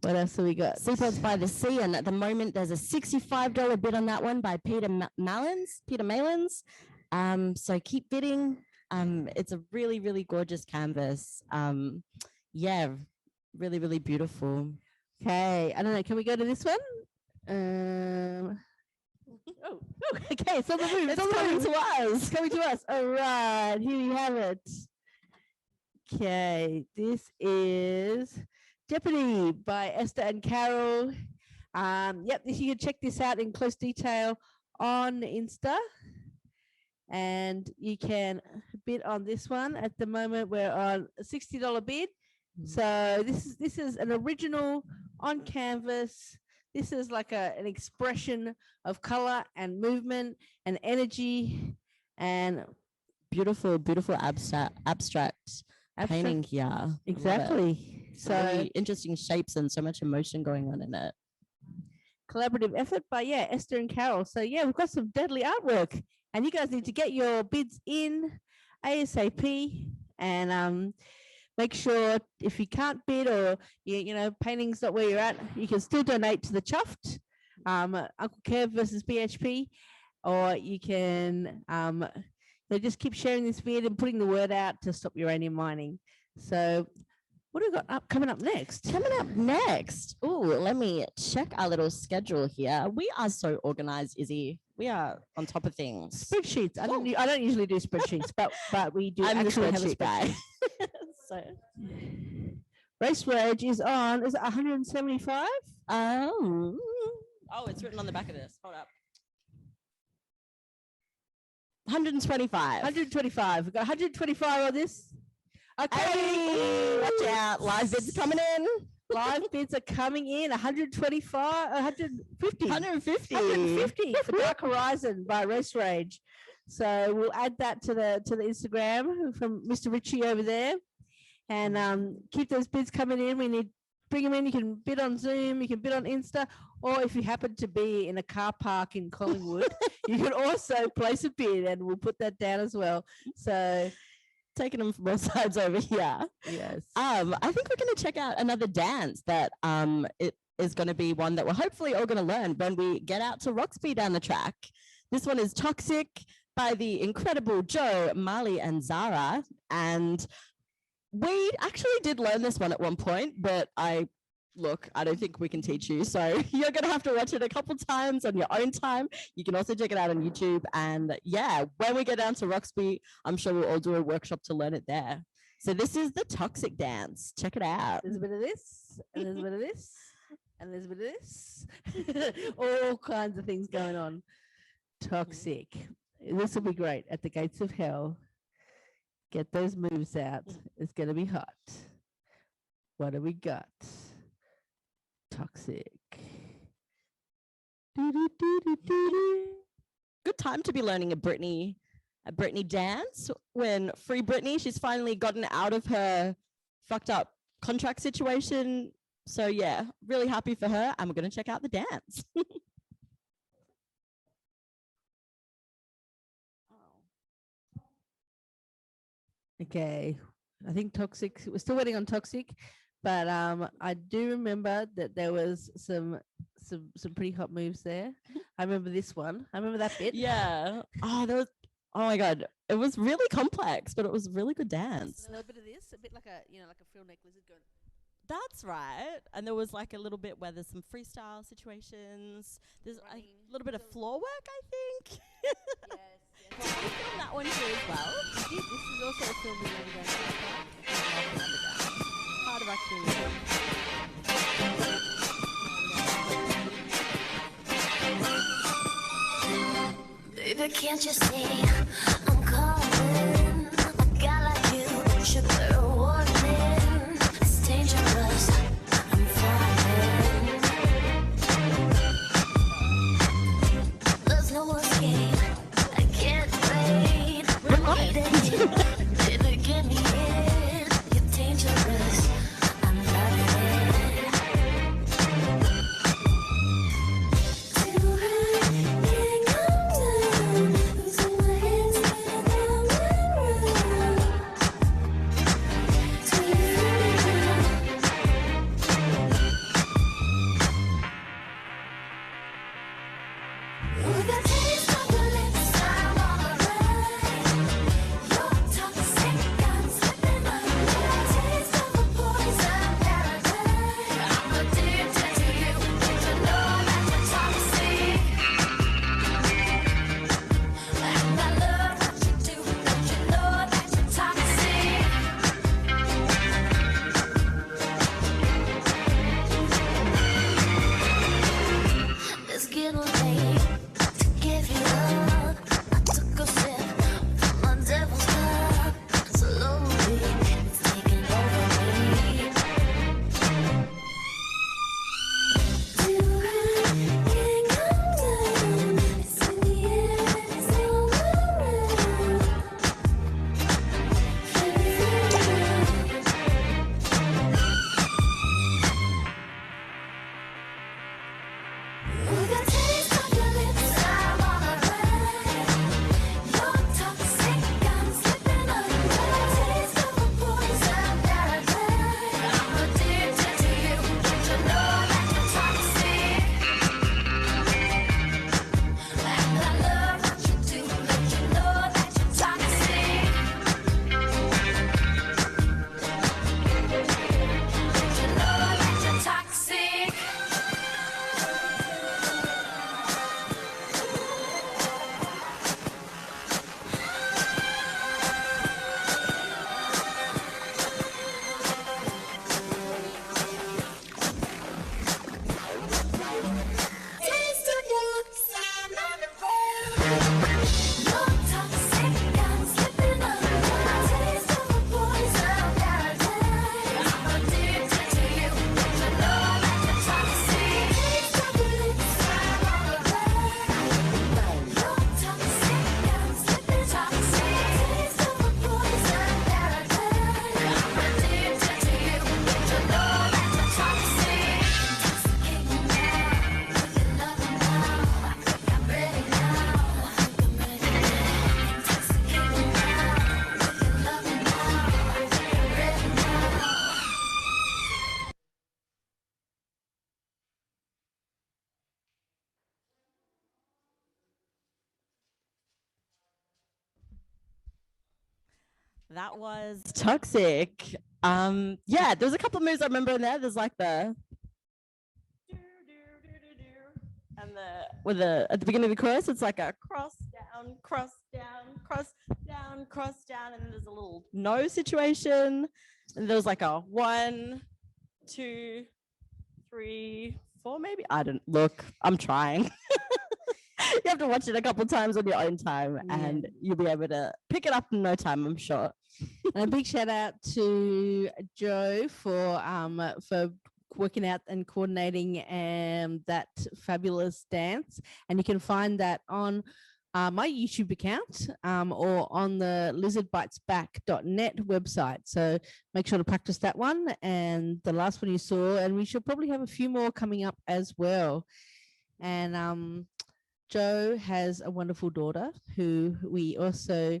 What else have we got? Seed Pods by the Sea. And at the moment, there's a $65 bid on that one by Peter Malins. So keep bidding. It's a really, really gorgeous canvas. Yeah, really, really beautiful. Okay, I don't know. Can we go to this one? Okay, it's on the move. It's coming to us. It's coming to us. All right, here we have it. Okay, this is Jeopardy by Esther and Carol. Yep, you can check this out in close detail on Insta. And you can bid on this one. At the moment, we're on a $60 bid. So this is an original on canvas. This is like an expression of color and movement and energy and beautiful abstract painting here. Exactly. So really interesting shapes and so much emotion going on in it. Collaborative effort by Esther and Carol. So we've got some deadly artwork. And you guys need to get your bids in ASAP and make sure if you can't bid or, painting's not where you're at, you can still donate to the Chuffed, Uncle Kev versus BHP, or you can just keep sharing this vid and putting the word out to stop uranium mining. So what do we got coming up next? Oh, let me check our little schedule here. We are so organized, Izzy. We are on top of things. Spreadsheets. I don't usually do spreadsheets, but we do. I'm actually the have a spreadsheet guy. So Racerage is on. Is it 175? Oh, it's written on the back of this. Hold up. 125. 125. We've got 125 on this. Okay. Hey, watch out. Live bids coming in. Live bids are coming in. 125, 150. 150. 150 for Dark Horizon by Racerage. So we'll add that to the Instagram from Mr. Richie over there. And keep those bids coming in. Bring them in. You can bid on Zoom. You can bid on Insta. Or if you happen to be in a car park in Collingwood, you can also place a bid and we'll put that down as well. So taking them from both sides over here. Yes. I think we're going to check out another dance that it is going to be one that we're hopefully all going to learn when we get out to Roxby down the track. This one is Toxic by the incredible Joe, Marley, and Zara. And we actually did learn this one at one point, but I don't think we can teach you. So you're going to have to watch it a couple times on your own time. You can also check it out on YouTube. And when we get down to Roxby, I'm sure we'll all do a workshop to learn it there. So this is the Toxic dance. Check it out. There's a bit of this, and there's a bit of this, and there's a bit of this. All kinds of things going on. Toxic. This will be great at the gates of hell. Get those moves out. It's going to be hot. What do we got? Toxic. Good time to be learning a Britney dance when Free Britney, she's finally gotten out of her fucked up contract situation. So really happy for her. And we're going to check out the dance. Okay. I think Toxic, we're still waiting on Toxic. But I do remember that there was some pretty hot moves there. I remember this one. I remember that bit. Yeah. Oh my God. It was really complex, but it was a really good dance. A little bit of this, a bit like a frill neck lizard going. That's right. And there was like a little bit where there's some freestyle situations. There's a little bit of floor work, I think. Yes. We filmed that one too as well. This is also a film in the Underground Carpark. Part of actually. Baby, can't you see I'm calling? A guy like you should bear a warning. It's dangerous. I'm falling. There's no escape. I can't wait. Baby, get me in. You're dangerous. I'm loving it. Too high, can't come down. Losing my head, spinning down that road. Too with the taste of your lips, I'm on a ride. Your toxic, I'm slipping under. Taste of a poison paradise. I'm addicted to you. Don't you know that you're toxic? And I love what you do. Don't you know that you're toxic? It's getting late to give you up. I took a sip from my devil's cup. Slowly, it's taking over me. Too high, can't come down. It's in the air, it's all around. With the taste of your lips, I'm on a ride. Your toxic, I'm slipping under. Taste of a poison paradise. I'm addicted to you. Don't you know that you're toxic? And I love what you do. Don't you know that you're toxic? Don't you know that you're toxic? Taste of your lips, I'm on the ground. You're toxic, I'm slipping under. Taste of a poison paradise. I'm addicted to you. Don't you know that you're toxic? Taste of your lips, I'm on the ground. You're toxic, I'm slipping toxic. Taste of a poison paradise. I'm addicted to you. Don't you know that you're toxic? Intoxicating now. Looking loving now. I think I'm ready now. I think I'm ready now. Intoxicating now. Looking loving now. I think I'm ready now. That was Toxic. Yeah, there's a couple of moves I remember in there. There's like the and at the beginning of the chorus, it's like a cross down, cross down, cross down, cross down, and then there's a little no situation. And there was like a 1, 2, 3, 4, maybe. I don't look. I'm trying. You have to watch it a couple times on your own time, and you'll be able to pick it up in no time, I'm sure. And a big shout out to Joe for working out and coordinating that fabulous dance. And you can find that on my YouTube account or on the lizardbitesback.net website. So make sure to practice that one and the last one you saw. And we should probably have a few more coming up as well. And Joe has a wonderful daughter who we also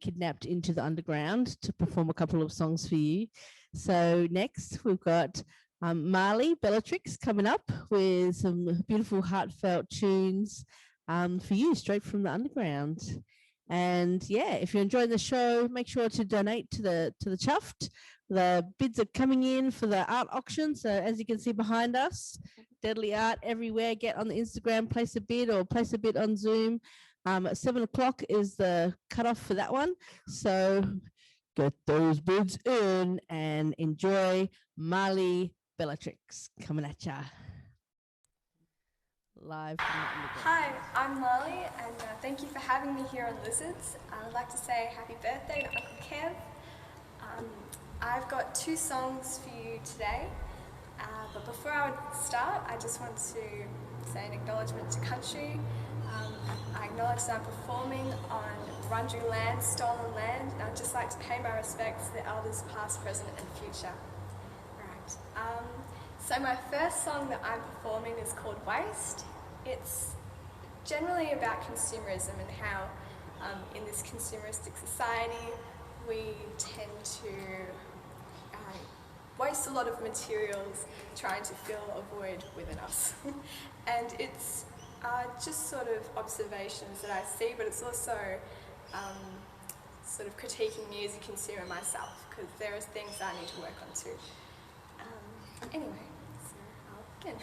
kidnapped into the underground to perform a couple of songs for you. So next we've got Marley, Bellatrix coming up with some beautiful heartfelt tunes for you straight from the underground. And yeah, if you're enjoying the show, make sure to donate to the Chuffed. The bids are coming in for the art auction. So as you can see behind us, deadly art everywhere. Get on the Instagram, place a bid or place a bid on Zoom. At 7 o'clock is the cutoff for that one. So Get those bids in and enjoy Marley Bellatrix coming at ya. Live from the underground. Hi, I'm Marley, and thank you for having me here on Lizards. I'd like to say happy birthday to Uncle Kev. I've got 2 songs for you today, but before I would start, I just want to say an acknowledgement to country. I acknowledge that I'm performing on Wurundjeri land, stolen land, and I'd just like to pay my respects to the elders past, present and future. Alright, so my first song that I'm performing is called Waste. It's generally about consumerism and how in this consumeristic society we tend to waste a lot of materials trying to fill a void within us. And it's just sort of observations that I see, but it's also sort of critiquing me as a consumer myself, because there are things I need to work on too. Anyway, so I'll begin.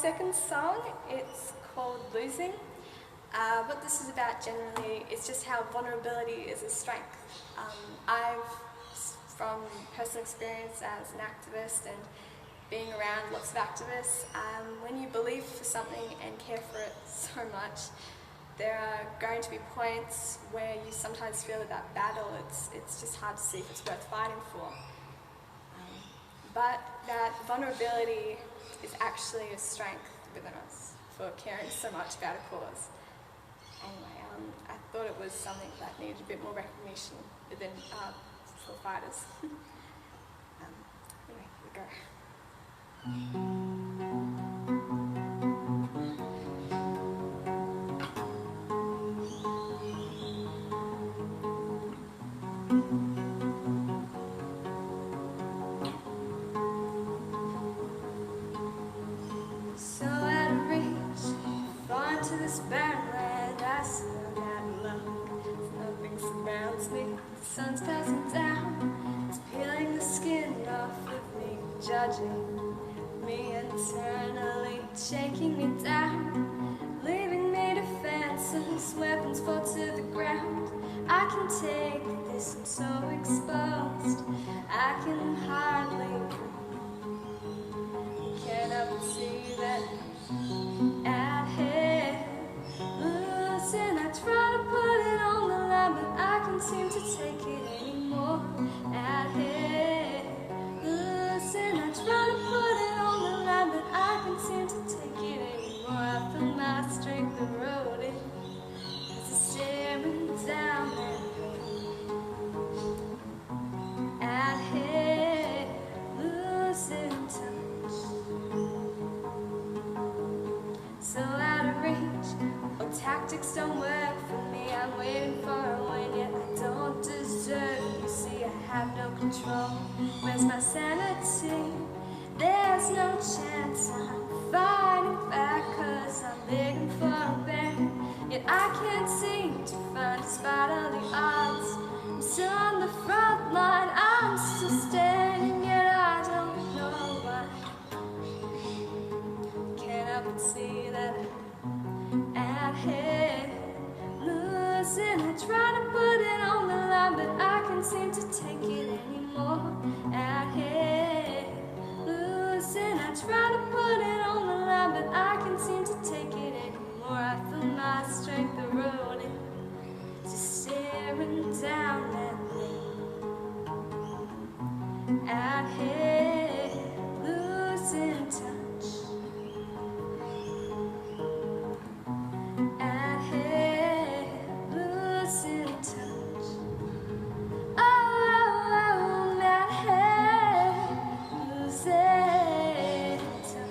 Second song, it's called Losing. What this is about generally is just how vulnerability is a strength. I've, from personal experience as an activist and being around lots of activists, when you believe for something and care for it so much, there are going to be points where you sometimes feel that battle, it's just hard to see if it's worth fighting for. But that vulnerability is actually a strength within us for caring so much about a cause. Anyway, I thought it was something that needed a bit more recognition within for fighters. Anyway, here we go. judging me internally, shaking me down, leaving me defenseless, weapons fall to the ground. I can take this, I'm so exposed, I can hardly breathe. Can't help but see that at head loose, and I try to put it on the line, but I can't seem to take it anymore. At head loose, and I try to put it on the line, but I can't seem to take it anymore. I feel my strength eroding as it's staring down at me. At head losing touch, so out of reach. Oh, tactics don't work for me. I'm waiting for a win, yet I don't deserve. You see, I have no control. Where's my sanity? There's no chance I'm fighting back, 'cause I'm begging for a bang. Yet I can't seem to find, despite all the odds, I'm still on the front line. I'm still standing, yet I don't know why. Can't help but see that at head losing. I try to put it on the line, but I can't seem to take it anymore. At head losing. I try to put it on the line, but I can't seem to take it anymore. I feel my strength eroding, just staring down at me. At head losing touch. At head losing touch. Oh, at head losing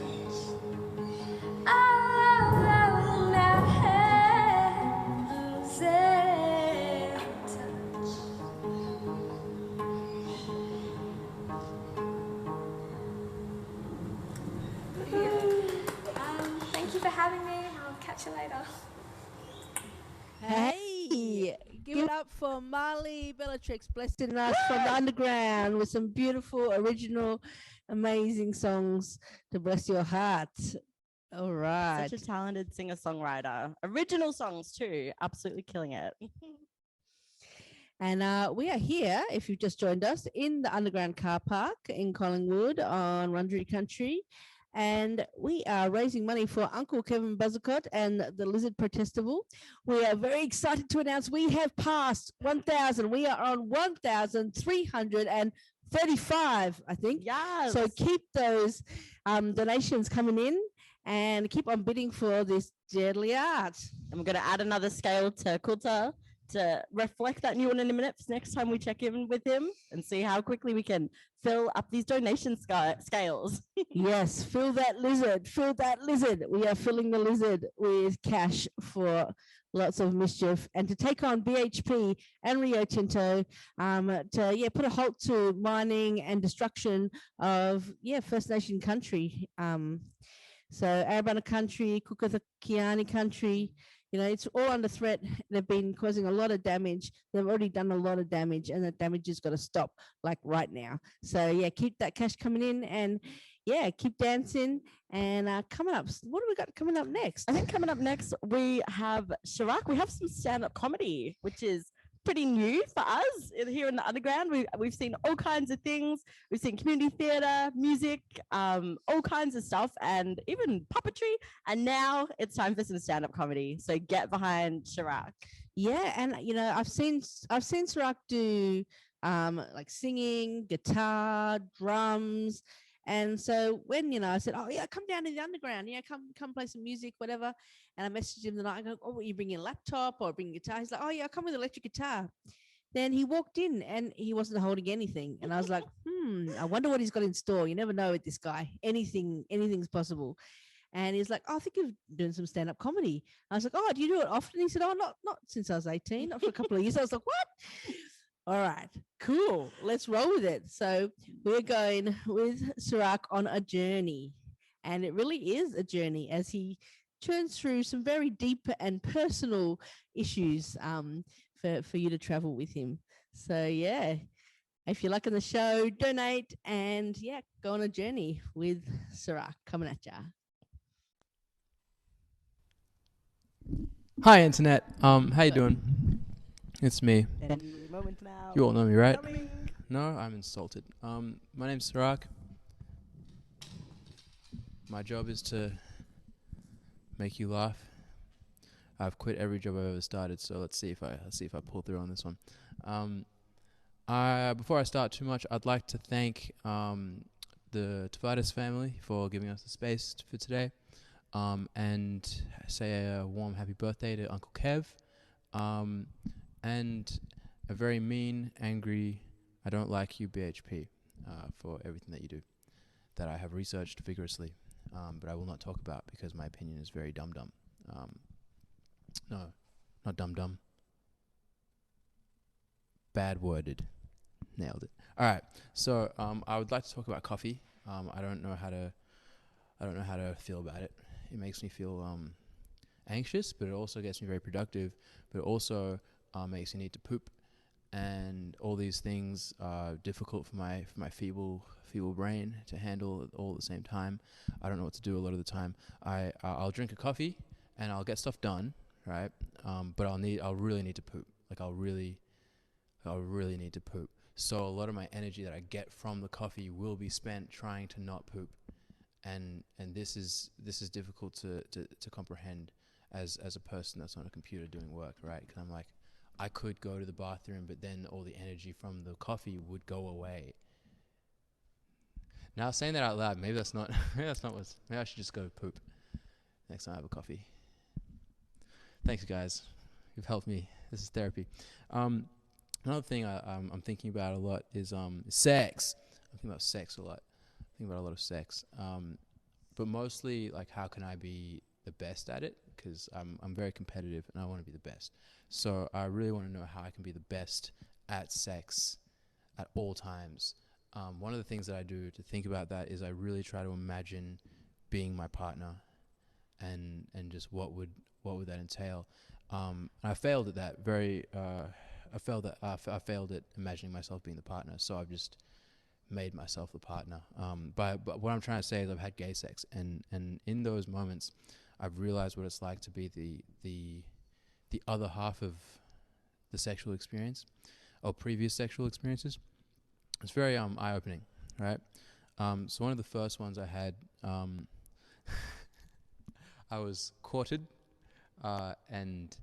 touch. Oh, at head losing touch. Thank you for having me. I'll catch you later. Hey, give it up for Marley Bellatrix, blessing us from the underground with some beautiful, original, amazing songs to bless your heart. All right. Such a talented singer-songwriter. Original songs too. Absolutely killing it. And we are here, if you've just joined us, in the Underground Car Park in Collingwood on Rotary Country. And we are raising money for Uncle Kevin Buzzicott and the Lizards Protestival. We are very excited to announce we have passed 1,000. We are on 1,335, I think. Yes. So keep those donations coming in and keep on bidding for this deadly art. I'm going to add another scale to Kulta to reflect that new one in a minute next time we check in with him and see how quickly we can fill up these donation scales. Yes, fill that lizard, fill that lizard. We are filling the lizard with cash for lots of mischief and to take on BHP and Rio Tinto to put a halt to mining and destruction of First Nation country. So Arabana country, Kukathakiani country, it's all under threat. They've been causing a lot of damage. They've already done a lot of damage, and the damage has got to stop like right now. So keep that cash coming in and keep dancing. And coming up, what do we got coming up next? I think coming up next, we have Sirak. We have some stand-up comedy, which is pretty new for us here in the underground. We've seen all kinds of things. We've seen community theatre, music, all kinds of stuff, and even puppetry. And now it's time for some stand-up comedy. So get behind Sirak. Yeah, and I've seen Sirak do like singing, guitar, drums. And so when, I said, oh, yeah, come down to the underground, come play some music, whatever. And I messaged him the night, I go, oh, you bring a laptop or bring a guitar? He's like, oh, yeah, I'll come with electric guitar. Then he walked in and he wasn't holding anything. And I was like, I wonder what he's got in store. You never know with this guy. Anything's possible. And he's like, oh, I think you're doing some stand-up comedy. I was like, oh, do you do it often? He said, oh, not since I was 18, not for a couple of years. I was like, what? All right, cool. Let's roll with it. So we're going with Sirak on a journey. And it really is a journey as he churns through some very deep and personal issues for you to travel with him. So, If you're liking the show, donate and yeah, go on a journey with Sirak coming at ya. Hi, internet. How you doing? It's me. Moment now. You all know me, right? Coming. No, I'm insulted. My name's Sirak. My job is to make you laugh. I've quit every job I've ever started, so let's see if I pull through on this one. Before I start too much, I'd like to thank the Tavares family for giving us the space for today, and say a warm happy birthday to Uncle Kev, and a very mean, angry, I don't like you BHP for everything that you do, that I have researched vigorously, but I will not talk about because my opinion is very dumb. No, not dumb. Bad worded. Nailed it. All right. So I would like to talk about coffee. I don't know how to feel about it. It makes me feel anxious, but it also gets me very productive. But it also makes me need to poop, and all these things are difficult for my feeble brain to handle all at the same time. I don't know what to do a lot of the time. I'll drink a coffee and I'll get stuff done, right? But I'll really need to poop. Like I'll really need to poop. So a lot of my energy that I get from the coffee will be spent trying to not poop, and this is difficult to comprehend as a person that's on a computer doing work, right? Because I'm like, I could go to the bathroom, but then all the energy from the coffee would go away. Now saying that out loud, maybe maybe I should just go poop next time I have a coffee. Thanks, guys. You've helped me. This is therapy. Another thing I'm thinking about a lot is sex. I'm thinking about sex a lot. I think about a lot of sex. But mostly, like, how can I be the best at it? Because I'm very competitive and I want to be the best. So I really want to know how I can be the best at sex at all times. One of the things that I do to think about that is I really try to imagine being my partner, and just what would that entail. I failed at that I failed at imagining myself being the partner, so I've just made myself the partner. But what I'm trying to say is I've had gay sex, and in those moments, I've realized what it's like to be the other half of the sexual experience, or previous sexual experiences. It's very eye-opening, right? So one of the first ones I had, I was courted, and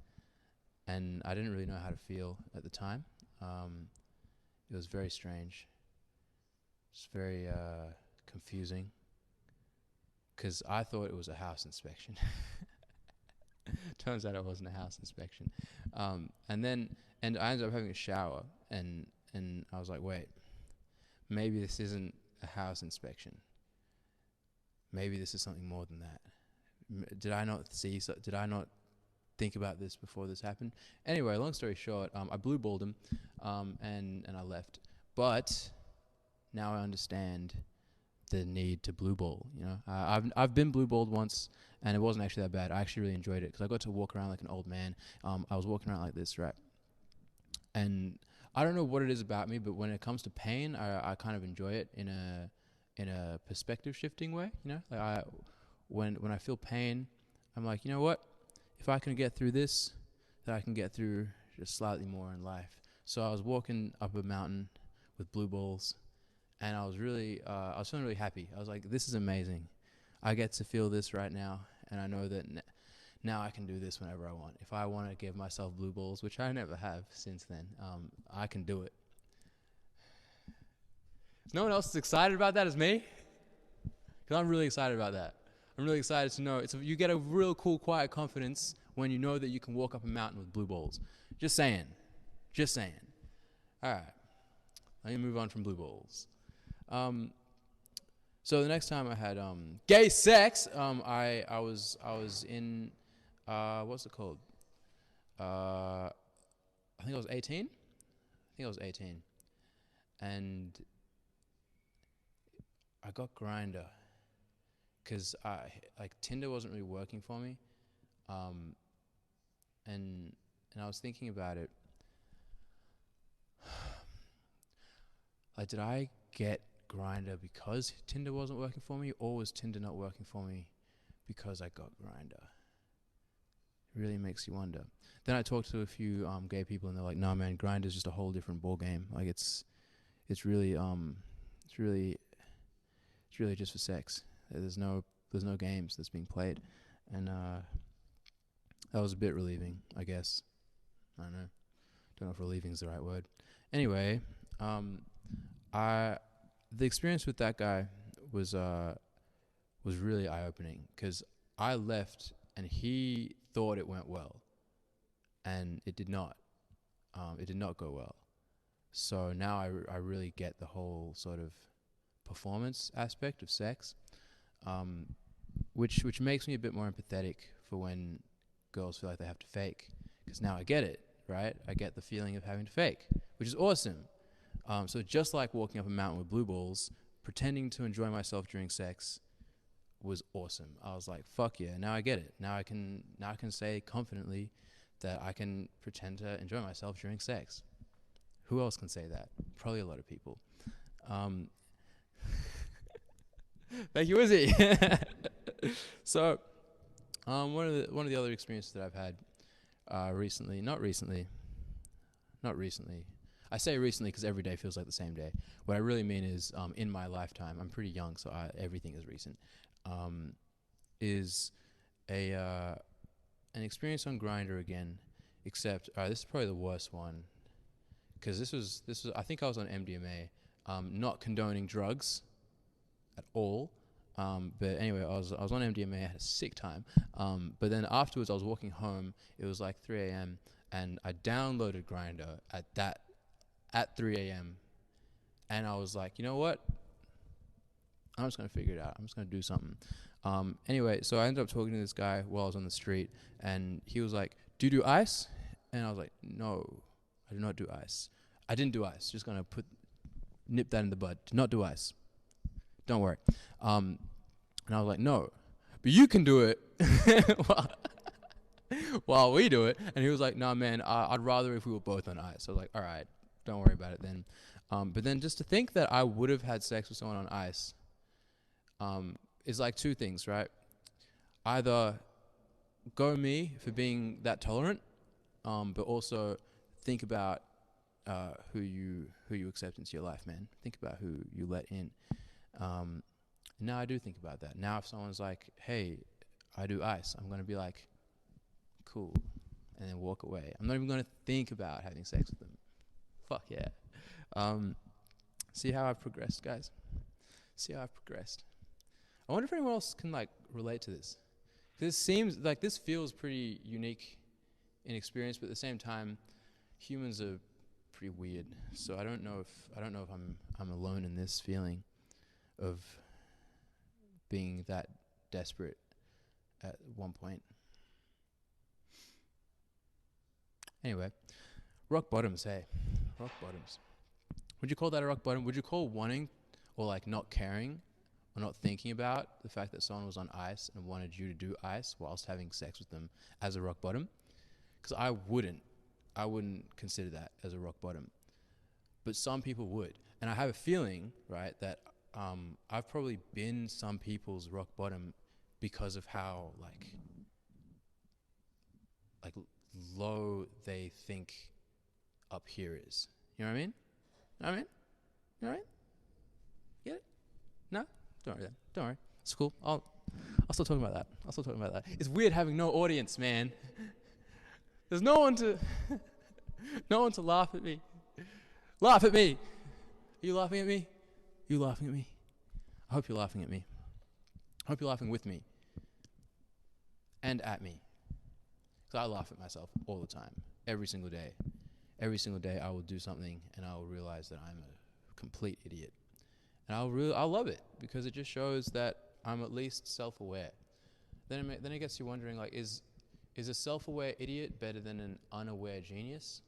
I didn't really know how to feel at the time. It was very strange. It's very confusing, because I thought it was a house inspection. Turns out it wasn't a house inspection. And I ended up having a shower, and I was like, wait, maybe this isn't a house inspection. Maybe this is something more than that. Did I not think about this before this happened? Anyway, long story short, I blue balled him, and I left. But now I understand the need to blue ball. You know, I've been blue balled once, and it wasn't actually that bad. I actually really enjoyed it because I got to walk around like an old man. I was walking around like this, right? And I don't know what it is about me, but when it comes to pain, I kind of enjoy it in a perspective shifting way. You know, like when I feel pain, I'm like, you know what? If I can get through this, then I can get through just slightly more in life. So I was walking up a mountain with blue balls, and I was feeling really happy. I was like, this is amazing. I get to feel this right now, and I know that now I can do this whenever I want. If I want to give myself blue balls, which I never have since then, I can do it. No one else is excited about that as me? Because I'm really excited about that. I'm really excited to know. You get a real cool, quiet confidence when you know that you can walk up a mountain with blue balls. Just saying. All right. Let me move on from blue balls. So the next time I had gay sex, I was in what's it called? I think I was 18. And I got Grindr because Tinder wasn't really working for me, and I was thinking about it. Like, did I get Grindr because Tinder wasn't working for me, or was Tinder not working for me because I got Grindr? It really makes you wonder. Then I talked to a few gay people, and they're like, "Nah, man, Grindr is just a whole different ball game. Like, it's really just for sex. There's no games that's being played," and that was a bit relieving, I guess. I don't know if relieving is the right word. Anyway, the experience with that guy was really eye-opening, because I left and he thought it went well, and it did not. It did not go well. So now I really get the whole sort of performance aspect of sex, which makes me a bit more empathetic for when girls feel like they have to fake, because now I get it, right? I get the feeling of having to fake, which is awesome. So just like walking up a mountain with blue balls, pretending to enjoy myself during sex was awesome. I was like, fuck yeah, now I get it. Now I can say confidently that I can pretend to enjoy myself during sex. Who else can say that? Probably a lot of people. Thank you, Izzy. So, one of the other experiences that I've had not recently. I say recently because every day feels like the same day. What I really mean is in my lifetime. I'm pretty young, so everything is recent. Is an experience on Grindr again, except this is probably the worst one, because this was I think I was on MDMA, not condoning drugs at all. But anyway, I was on MDMA. I had a sick time. But then afterwards, I was walking home. It was like 3 a.m. and I downloaded Grindr at 3 a.m. and I was like, you know what? I'm just gonna figure it out. I'm just gonna do something. Anyway, so I ended up talking to this guy while I was on the street, and he was like, "Do you do ice?" And I was like, "No, I do not do ice. I didn't do ice. Just gonna nip that in the bud. Do not do ice. Don't worry." And I was like, "No, but you can do it while we do it." And he was like, "Nah, man, I'd rather if we were both on ice." I was like, "All right, don't worry about it then." But then just to think that I would have had sex with someone on ice is like two things, right? Either go me for being that tolerant, but also think about who you accept into your life, man. Think about who you let in. Now I do think about that. Now if someone's like, "Hey, I do ice," I'm gonna be like, "Cool," and then walk away. I'm not even gonna think about having sex with them. Fuck yeah. See how I've progressed, guys? See how I've progressed? I wonder if anyone else can like relate to this. Because it seems like this feels pretty unique in experience, but at the same time, humans are pretty weird. So I don't know if I'm alone in this feeling of being that desperate at one point. Anyway, rock bottoms, hey. Rock bottoms. Would you call that a rock bottom? Would you call wanting or like not caring or not thinking about the fact that someone was on ice and wanted you to do ice whilst having sex with them as a rock bottom? Because I wouldn't consider that as a rock bottom. But some people would. And I have a feeling, right, that I've probably been some people's rock bottom because of how like low they think up here is. You know what I mean? You know what I mean? You know what I mean? Get it? No? Don't worry then. Don't worry. It's cool. I'll start talking about that. It's weird having no audience, man. There's no one to laugh at me. Laugh at me. Are you laughing at me? You laughing at me? I hope you're laughing at me. I hope you're laughing with me. And at me. Because I laugh at myself all the time. Every single day. Every single day I will do something and I will realize that I'm a complete idiot. And I'll love it because it just shows that I'm at least self-aware. Then it gets you wondering, like, is a self-aware idiot better than an unaware genius?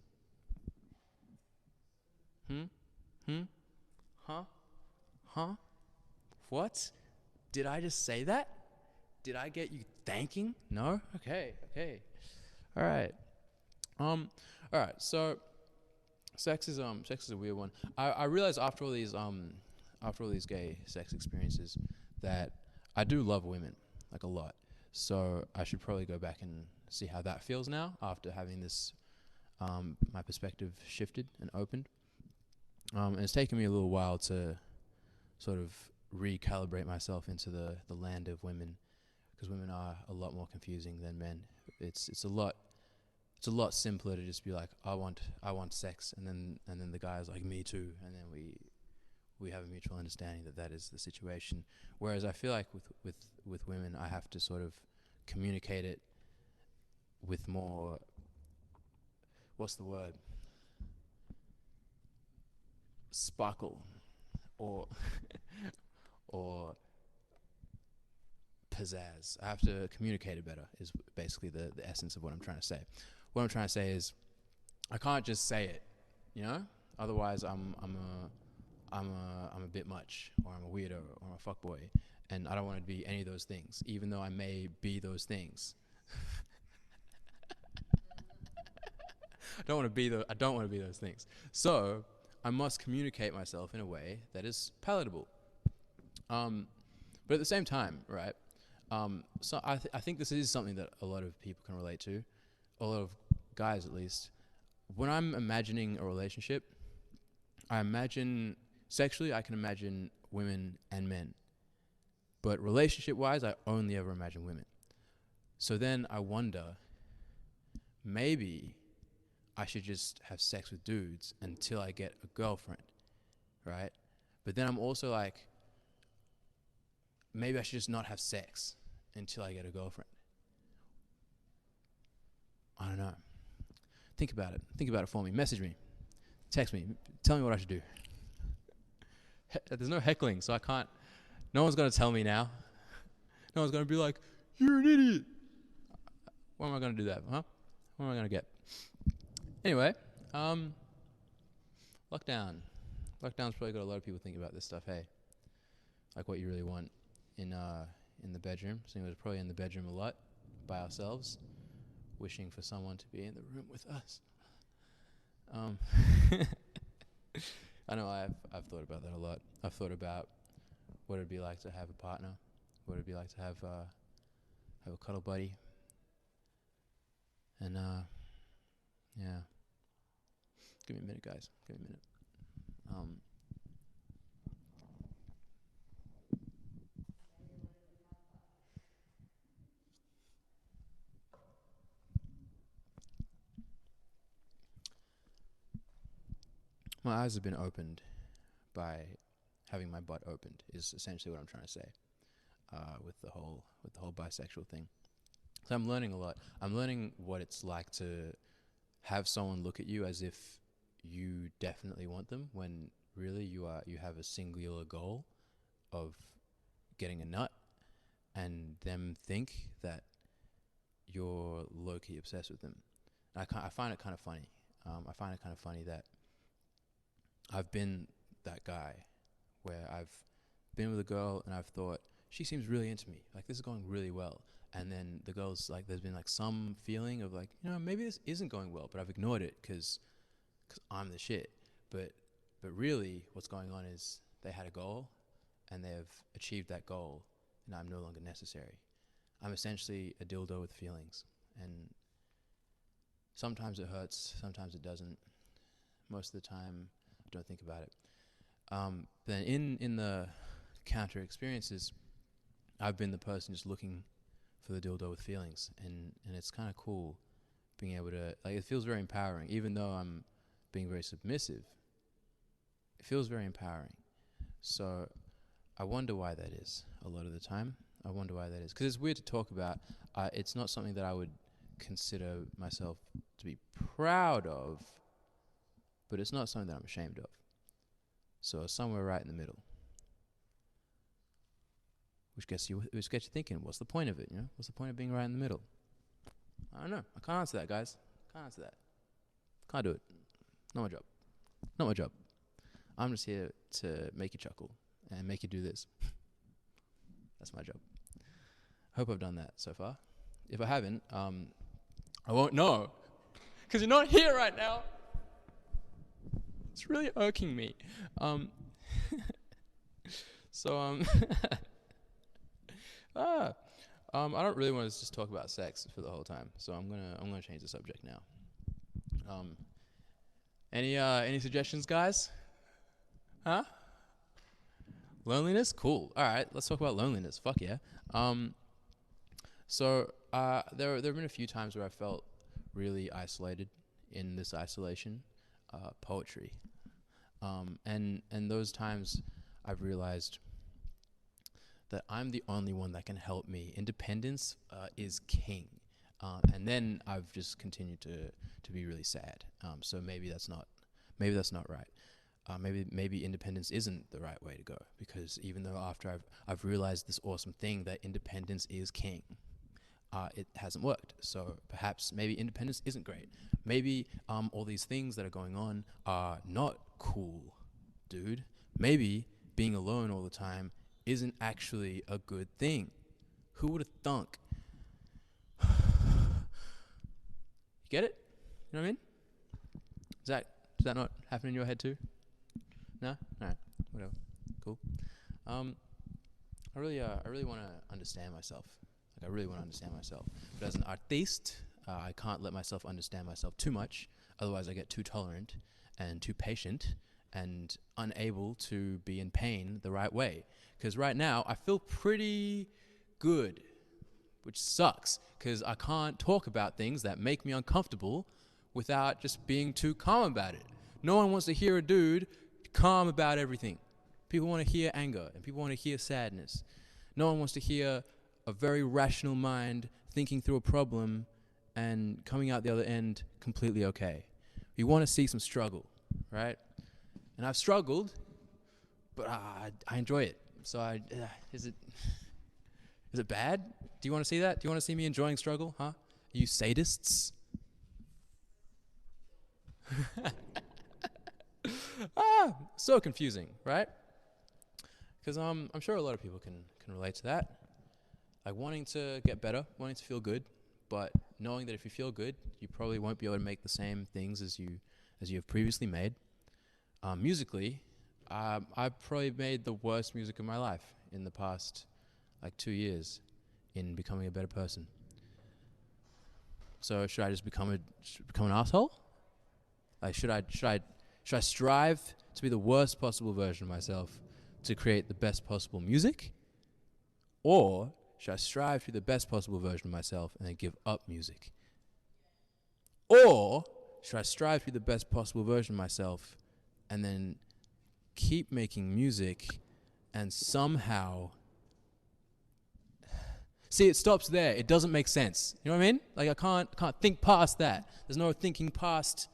Huh? What? Did I just say that? Did I get you thanking? No? Okay. All right. So sex is a weird one. I realized after all these gay sex experiences that I do love women like a lot. So I should probably go back and see how that feels now after having this my perspective shifted and opened. And it's taken me a little while to sort of recalibrate myself into the land of women, because women are a lot more confusing than men. It's a lot simpler to just be like, I want sex, and then the guy's like, me too, and then we have a mutual understanding that is the situation. Whereas I feel like with women, I have to sort of communicate it with more, what's the word, sparkle, or pizzazz. I have to communicate it better is basically the essence of what I'm trying to say. What I'm trying to say is I can't just say it, you know? Otherwise I'm a bit much, or I'm a weirdo, or I'm a fuckboy, and I don't want to be any of those things, even though I may be those things. I don't want to be those things. So I must communicate myself in a way that is palatable. But at the same time, right? So I think this is something that a lot of people can relate to, a lot of guys at least. When I'm imagining a relationship, I imagine sexually, I can imagine women and men. But relationship-wise, I only ever imagine women. So then I wonder, maybe I should just have sex with dudes until I get a girlfriend, right? But then I'm also like, maybe I should just not have sex until I get a girlfriend. I don't know. Think about it. Think about it for me. Message me. Text me. Tell me what I should do. There's no heckling, so I can't. No one's going to tell me now. No one's going to be like, you're an idiot. When am I going to do that, huh? What am I going to get? Anyway, lockdown. Lockdown's probably got a lot of people thinking about this stuff, hey? Like what you really want in the bedroom. So we're probably in the bedroom a lot by ourselves, wishing for someone to be in the room with us. I know I've thought about that a lot. I've thought about what it'd be like to have a partner, what it'd be like to have a cuddle buddy, and yeah. Give me a minute, guys. Give me a minute. My eyes have been opened by having my butt opened, is essentially what I'm trying to say with the whole bisexual thing. So I'm learning a lot. I'm learning what it's like to have someone look at you as if you definitely want them, when really you have a singular goal of getting a nut, and them think that you're low-key obsessed with them. And I find it kind of funny. I find it kind of funny that I've been that guy where I've been with a girl and I've thought, she seems really into me. Like, this is going really well. And then the girl's like, there's been like some feeling of like, you know, maybe this isn't going well, but I've ignored it because I'm the shit. But really what's going on is they had a goal and they've achieved that goal, and I'm no longer necessary. I'm essentially a dildo with feelings. And sometimes it hurts, sometimes it doesn't. Most of the time, I don't think about it. Then in the counter experiences, I've been the person just looking for the dildo with feelings, and it's kind of cool being able to, like, it feels very empowering. Even though I'm being very submissive, it feels very empowering. So I wonder why that is a lot of the time. I wonder why that is, because it's weird to talk about. It's not something that I would consider myself to be proud of, but it's not something that I'm ashamed of. So somewhere right in the middle, which gets you thinking, what's the point of it? You know, what's the point of being right in the middle? I don't know. I can't answer that, guys. Can't answer that. Can't do it. Not my job. Not my job. I'm just here to make you chuckle and make you do this. That's my job. I hope I've done that so far. If I haven't, I won't know, because you're not here right now. It's really irking me. So I don't really want to just talk about sex for the whole time, so I'm gonna change the subject now. Any suggestions, guys? Huh? Loneliness? Cool. All right, let's talk about loneliness. Fuck yeah. So there have been a few times where I felt really isolated. In this isolation, poetry, and those times I've realized that I'm the only one that can help me. Independence is king, and then I've just continued to be really sad. So maybe that's not right. Maybe independence isn't the right way to go, because even though after I've realized this awesome thing that independence is king, it hasn't worked. So perhaps maybe independence isn't great. Maybe all these things that are going on are not cool, dude. Maybe being alone all the time isn't actually a good thing. Who would have thunk? You get it? You know what I mean? Does that not happen in your head too? No? Alright, whatever. Cool. I really want to understand myself. Like, I really want to understand myself. But as an artiste, I can't let myself understand myself too much. Otherwise, I get too tolerant and too patient and unable to be in pain the right way. Because right now, I feel pretty good, which sucks, because I can't talk about things that make me uncomfortable without just being too calm about it. No one wants to hear a dude calm about everything. People want to hear anger, and people want to hear sadness. No one wants to hear a very rational mind thinking through a problem and coming out the other end completely okay. You want to see some struggle, right? And I've struggled, but I enjoy it. So is it bad? Do you want to see that? Do you want to see me enjoying struggle? Huh? Are you sadists? So confusing, right? Because I'm sure a lot of people can relate to that. Like wanting to get better, wanting to feel good, but knowing that if you feel good, you probably won't be able to make the same things as you have previously made. Musically, I've probably made the worst music of my life in the past 2 years in becoming a better person. So should I just become an asshole? Like should I strive to be the worst possible version of myself to create the best possible music? Or should I strive to be the best possible version of myself and then give up music? Or should I strive to be the best possible version of myself and then keep making music and somehow... See, it stops there. It doesn't make sense. You know what I mean? Like I can't think past that. There's no thinking past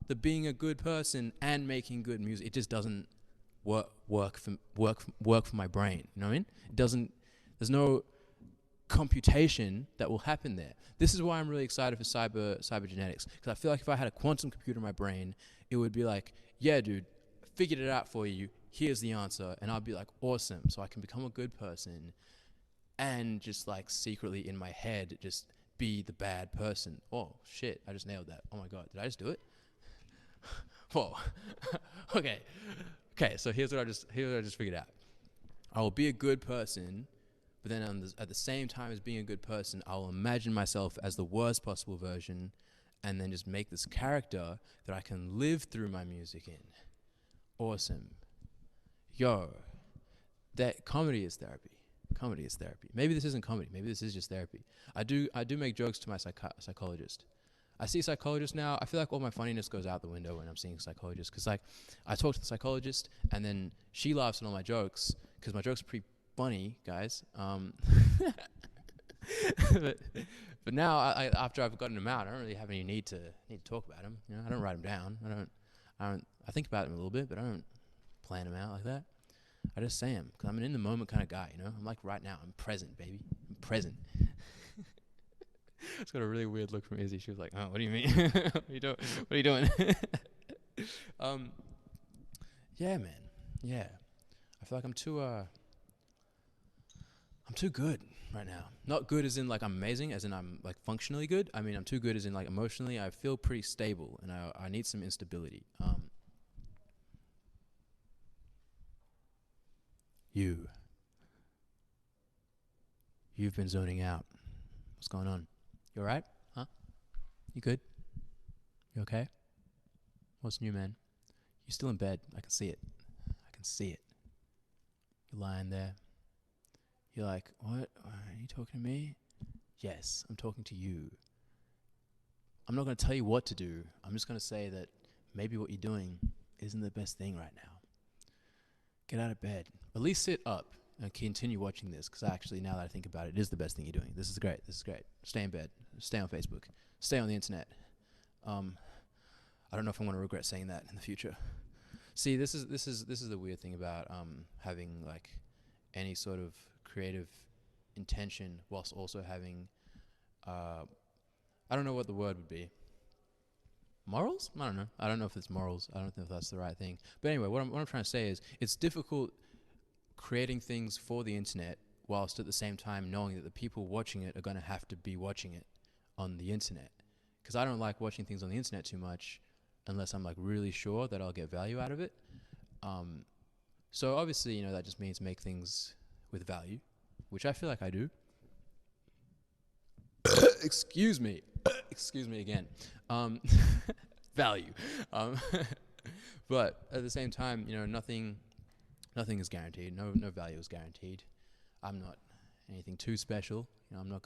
the being a good person and making good music. It just doesn't work for my brain. You know what I mean? It doesn't. There's no computation that will happen there. This is why I'm really excited for cybergenetics, because I feel like if I had a quantum computer in my brain, it would be like, yeah, dude, I figured it out for you. Here's the answer, and I'd be like, awesome. So I can become a good person, and just like secretly in my head, just be the bad person. Oh shit! I just nailed that. Oh my god, did I just do it? Whoa. Okay. So here's what I just figured out. I will be a good person. But then at the same time as being a good person, I'll imagine myself as the worst possible version and then just make this character that I can live through my music in. Awesome. Yo, that comedy is therapy. Comedy is therapy. Maybe this isn't comedy. Maybe this is just therapy. I do make jokes to my psychologist. I see a psychologist now. I feel like all my funniness goes out the window when I'm seeing a psychologist. Because I talk to the psychologist and then she laughs at all my jokes because my jokes are pretty funny, guys. But now, after I've gotten them out, I don't really have any need to talk about them. You know, I don't write them down. I think about them a little bit, but I don't plan them out like that. I just say them because I'm an in the moment kind of guy. You know, I'm like right now. I'm present, baby. I'm present. It's got a really weird look from Izzy. She was like, "Oh, what do you mean? What are you doing? What are you doing?" Yeah, man. Yeah, I feel like I'm too good right now. Not good as in like I'm amazing, as in I'm like functionally good. I mean, I'm too good as in like emotionally I feel pretty stable and I need some instability. You. You've been zoning out. What's going on? You alright? Huh? You good? You okay? What's new, man? You're still in bed. I can see it. I can see it. You're lying there. You're like, what? Are you talking to me? Yes, I'm talking to you. I'm not going to tell you what to do. I'm just going to say that maybe what you're doing isn't the best thing right now. Get out of bed. At least sit up and continue watching this, because actually, now that I think about it, it is the best thing you're doing. This is great. This is great. Stay in bed. Stay on Facebook. Stay on the internet. I don't know if I'm going to regret saying that in the future. See, this is the weird thing about having like any sort of creative intention whilst also having I don't know what the word would be. Morals? I don't know. I don't know if it's morals. I don't know if that's the right thing. But anyway, what I'm trying to say is it's difficult creating things for the internet whilst at the same time knowing that the people watching it are going to have to be watching it on the internet. Because I don't like watching things on the internet too much unless I'm like really sure that I'll get value out of it. So obviously, you know, that just means make things with value, which I feel like I do. Excuse me. Excuse me again. Value. But at the same time, you know, nothing is guaranteed. No value is guaranteed. I'm not anything too special. You know,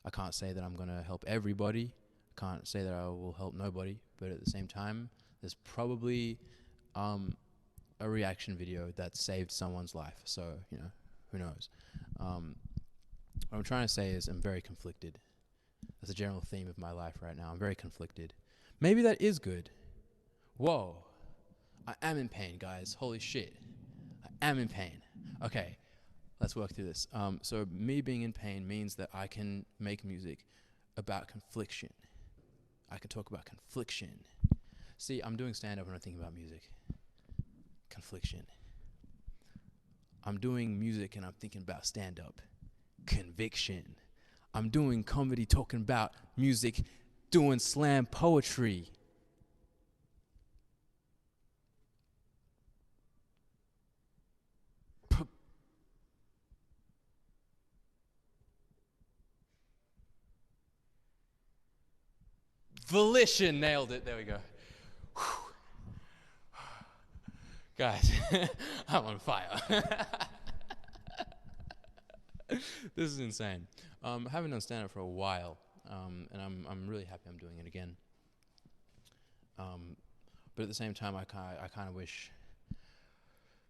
I can't say that I'm gonna help everybody. I can't say that I will help nobody. But at the same time, there's probably a reaction video that saved someone's life. So, you know, who knows? What I'm trying to say is I'm very conflicted. That's a general theme of my life right now. I'm very conflicted. Maybe that is good. Whoa. I am in pain, guys. Holy shit. I am in pain. Okay, let's work through this. So me being in pain means that I can make music about confliction. I can talk about confliction. See, I'm doing stand-up when I think about music. Confliction. I'm doing music and I'm thinking about stand-up. Conviction. I'm doing comedy talking about music, doing slam poetry. Volition, nailed it. There we go. Whew. Guys, I'm on fire. This is insane. I haven't done stand-up for a while, and I'm really happy I'm doing it again. But at the same time, I kind of wish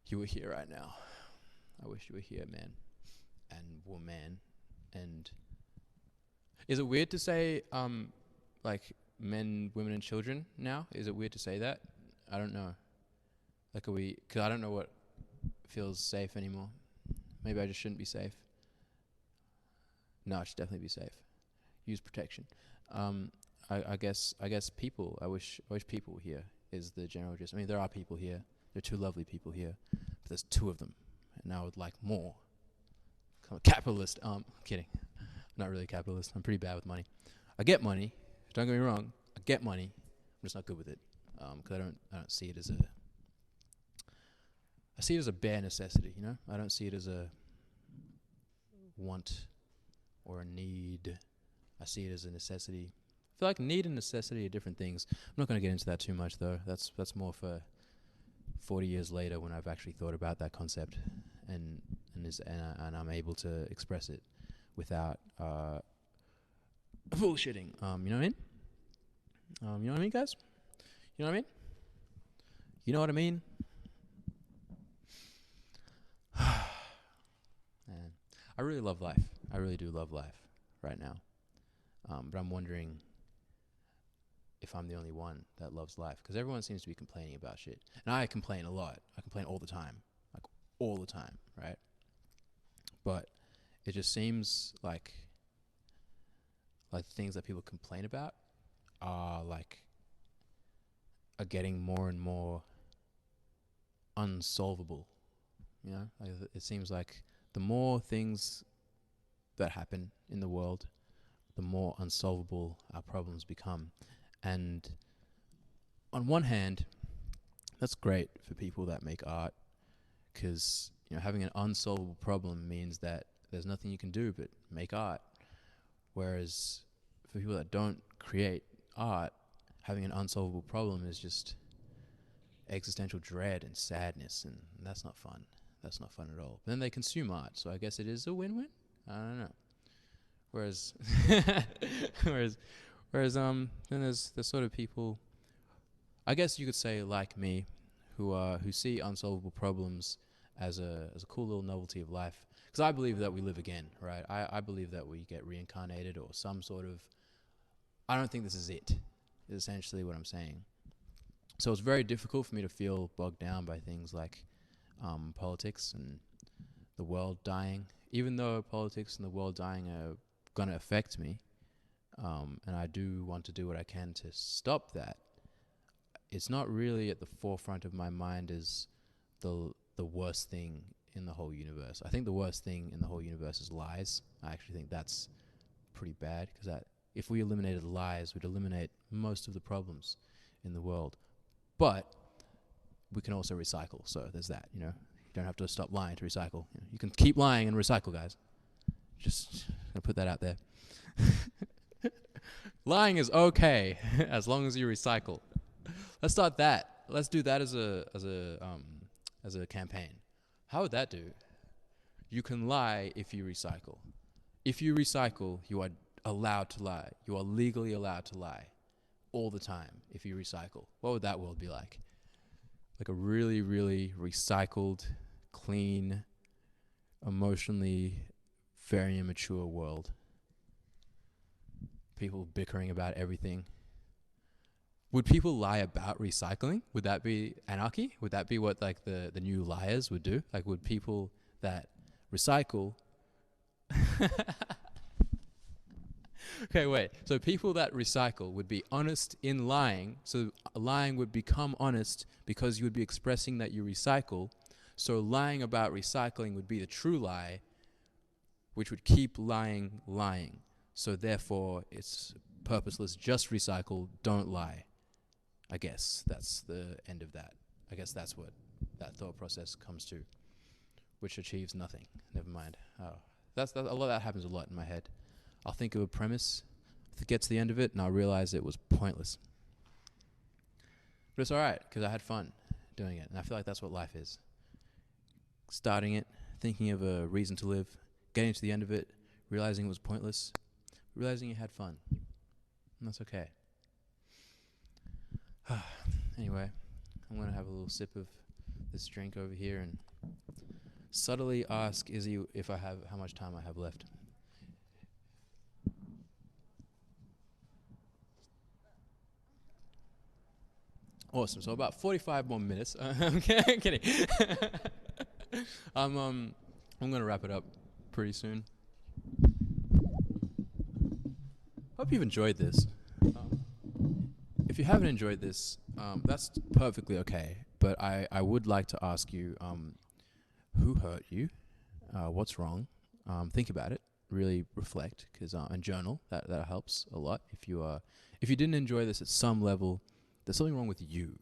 you were here right now. I wish you were here, man, and woman. And is it weird to say like men, women, and children now? Is it weird to say that? I don't know. Like, because I don't know what feels safe anymore. Maybe I just shouldn't be safe. No, I should definitely be safe. Use protection. I guess people. I wish people were here. Is the general gist. I mean, there are people here. There are two lovely people here, but there's two of them, and I would like more. I'm a capitalist. Kidding. I'm not really a capitalist. I'm pretty bad with money. I get money. Don't get me wrong. I get money. I'm just not good with it. Because I don't see it as I see it as a bare necessity. You know. I don't see it as a want or a need. I see it as a necessity. I feel like need and necessity are different things. I'm not going to get into that too much, though. That's more for 40 years later when I've actually thought about that concept and I'm able to express it without bullshitting. You know what I mean? You know what I mean, guys? You know what I mean? You know what I mean? Man, I really love life. I really do love life right now. But I'm wondering if I'm the only one that loves life, because everyone seems to be complaining about shit. And I complain a lot. I complain all the time. Like, all the time, right? But it just seems like things that people complain about are getting more and more unsolvable. You know? Like, it seems like the more things that happen in the world, the more unsolvable our problems become. And on one hand, that's great for people that make art, because having an unsolvable problem means that there's nothing you can do but make art. Whereas for people that don't create art, having an unsolvable problem is just existential dread and sadness, and that's not fun. That's not fun at all. Then they consume art, so I guess it is a win-win. I don't know. Whereas, then there's sort of people, I guess you could say like me, who see unsolvable problems as a cool little novelty of life. Because I believe that we live again, right? I believe that we get reincarnated or some sort of. I don't think this is it. Is essentially what I'm saying. So it's very difficult for me to feel bogged down by things like politics and the world dying. Even though politics and the world dying are going to affect me, and I do want to do what I can to stop that, it's not really at the forefront of my mind as the worst thing in the whole universe. I think the worst thing in the whole universe is lies. I actually think that's pretty bad, because if we eliminated lies, we'd eliminate most of the problems in the world. But we can also recycle, so there's that, You don't have to stop lying to recycle. You can keep lying and recycle, guys. Just gonna put that out there. Lying is okay as long as you recycle. Let's start that. Let's do that as a campaign. How would that do? You can lie if you recycle. If you recycle, you are allowed to lie. You are legally allowed to lie all the time if you recycle. What would that world be like? Like a really, really recycled, clean, emotionally very immature world. People bickering about everything. Would people lie about recycling? Would that be anarchy? Would that be what like the new liars would do? Like would people that recycle Okay, wait. So people that recycle would be honest in lying. So lying would become honest because you would be expressing that you recycle. So lying about recycling would be the true lie, which would keep lying lying. So therefore, it's purposeless. Just recycle. Don't lie. I guess that's the end of that. I guess that's what that thought process comes to, which achieves nothing. Never mind. Oh, that's a lot. That happens a lot in my head. I'll think of a premise, get to the end of it, and I'll realize it was pointless. But it's all right, because I had fun doing it, and I feel like that's what life is. Starting it, thinking of a reason to live, getting to the end of it, realizing it was pointless, realizing you had fun. And that's okay. Anyway, I'm going to have a little sip of this drink over here and subtly ask Izzy if I have how much time I have left. Awesome. So about 45 more minutes. I'm kidding. I'm gonna wrap it up pretty soon. Hope you've enjoyed this. If you haven't enjoyed this, that's perfectly okay. But I would like to ask you, who hurt you? What's wrong? Think about it. Really reflect, and journal. That helps a lot. If you didn't enjoy this at some level, there's something wrong with you,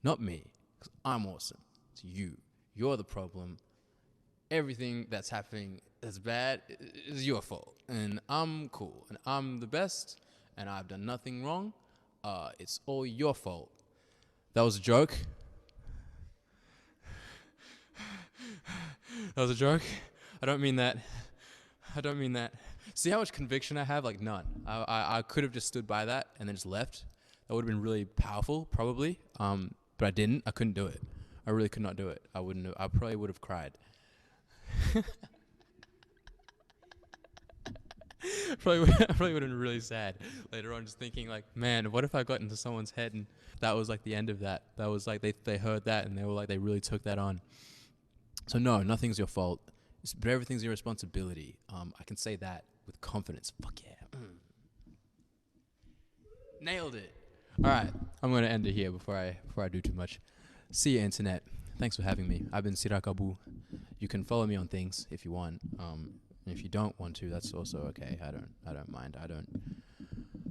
not me, because I'm awesome. It's you. You're the problem. Everything that's happening that's bad is your fault. And I'm cool. And I'm the best. And I've done nothing wrong. It's all your fault. That was a joke. That was a joke. I don't mean that. See how much conviction I have? Like none. I could have just stood by that and then just left. That would have been really powerful, probably. But I didn't. I couldn't do it. I really could not do it. I probably would have cried. probably would have been really sad later on, just thinking like, man, what if I got into someone's head and that was like the end of that? That was like they heard that and they were like, they really took that on. So no, nothing's your fault, but everything's your responsibility. I can say that with confidence. Fuck yeah. Nailed it. All right, I'm going to end it here before I do too much. See you, internet. Thanks for having me. I've been Sirak. You can follow me on things if you want. And if you don't want to, that's also okay. I don't mind. I'm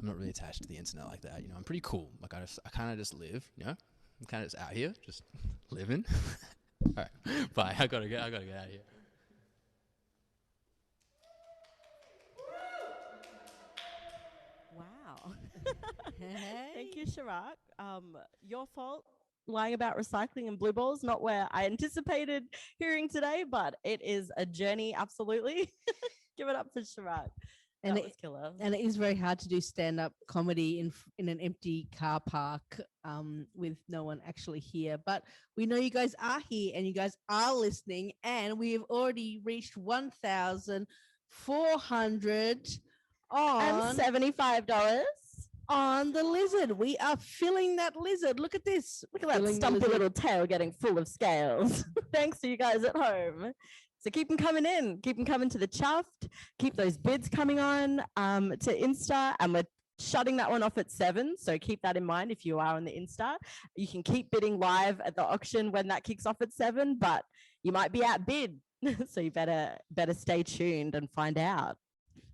not really attached to the internet like that. I'm pretty cool. Like I kind of just live. I'm kind of just out here, just living. All right, bye. I gotta get out of here. Wow. Thank you, Sirak. Your fault lying about recycling and blue balls, not where I anticipated hearing today, but it is a journey, absolutely. Give it up for Sirak. And That was killer. And it is very hard to do stand-up comedy in an empty car park with no one actually here. But we know you guys are here and you guys are listening, and we have already reached 1,400 on $75 on the lizard. We are filling that lizard. Look at this. Look at that Filling the stumpy lizard. little tail getting full of scales. Thanks to you guys at home. So keep them coming in. Keep them coming to the chuffed. Keep those bids coming on to Insta. And we're shutting that one off at 7. So keep that in mind if you are on the Insta. You can keep bidding live at the auction when that kicks off at 7, but you might be outbid. So you better stay tuned and find out.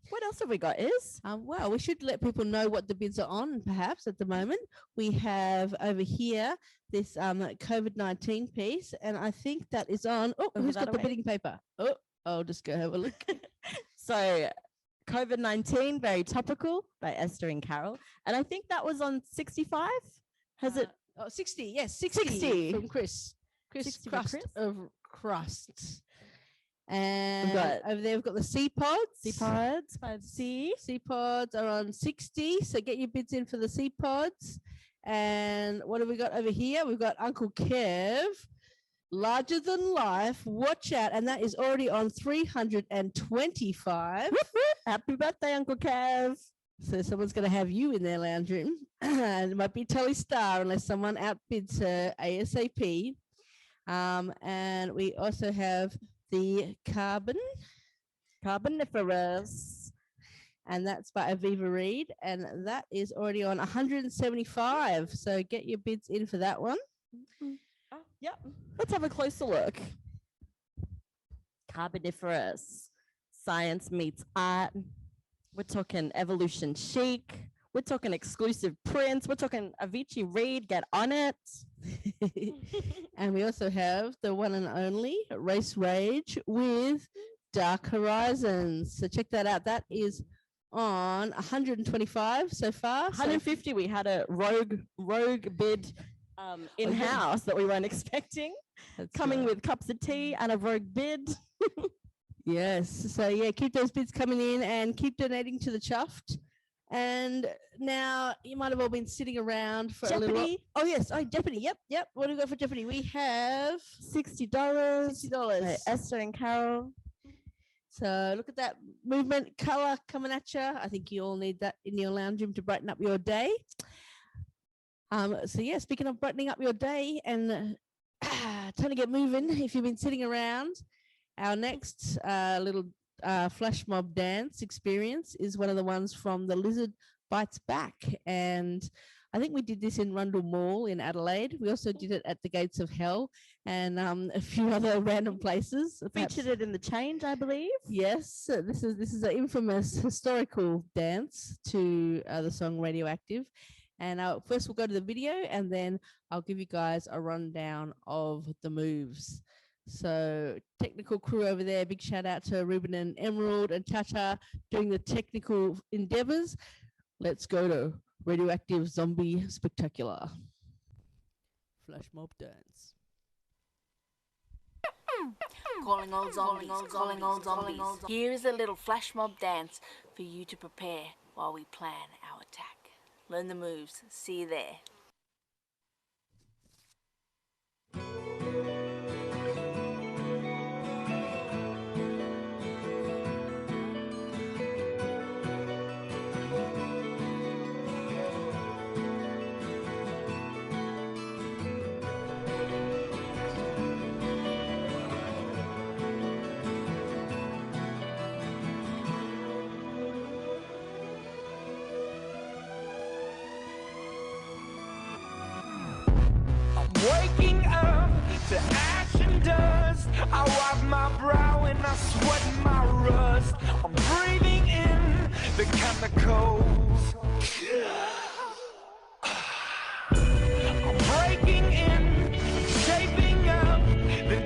What else have we got, Is? Well, we should let people know what the bids are on, perhaps, at the moment. We have over here this COVID-19 piece, and I think that is on. Oh, who's got the bidding paper? Oh, I'll just go have a look. So COVID-19, very topical by Esther and Carol. And I think that was on 65. Has it? Oh, 60. Yes, 60 from Chris. 60 from Crust Chris? of Crusts. And got- over there, we've got the sea pods. Sea pods by the sea. Sea pods are on 60. So get your bids in for the sea pods. And what have we got over here? We've got Uncle Kev, larger than life. Watch out. And that is already on 325. Happy birthday, Uncle Kev. So someone's going to have you in their lounge room. And it might be Telly Star unless someone outbids her ASAP. And we also have the Carboniferous, and that's by Aviva Reed, and that is already on 175. So get your bids in for that one. Yep. Let's have a closer look. Carboniferous. Science meets art. We're talking evolution chic. We're talking exclusive prints. We're talking Avicii Reed. Get on it. And we also have the one and only Racerage with Dark Horizons. So check that out. That is on 125 so far. 150. We had a rogue bid in-house that we weren't expecting. Coming with cups of tea and a rogue bid. Yes. So yeah, keep those bids coming in and keep donating to the Chuffed. And now you might have all been sitting around for a little while. Jeopardy. Oh yes, Jeopardy. Yep. What do we got for Jeopardy? We have $60. $60. Esther and Carol. So look at that movement, color coming at you. I think you all need that in your lounge room to brighten up your day. So yeah, speaking of brightening up your day and time to get moving. If you've been sitting around, our next little flash mob dance experience is one of the ones from the Lizard Bites Back, and I think we did this in Rundle Mall in Adelaide. We also did it at the Gates of Hell and a few other random places. Featured it in The Change, I believe. Yes, this is an infamous historical dance to the song Radioactive. And first we'll go to the video, and then I'll give you guys a rundown of the moves. So technical crew over there, big shout out to Ruben and Emerald and Tata doing the technical endeavors. Let's go to Radioactive Zombie Spectacular. Flash mob dance. Calling all zombies, calling all zombies. Here is a little flash mob dance for you to prepare while we plan our attack. Learn the moves. See you there. Waking up to ash and dust, I wipe my brow and I sweat my rust. I'm breathing in the chemicals. I'm breaking in, shaping up, then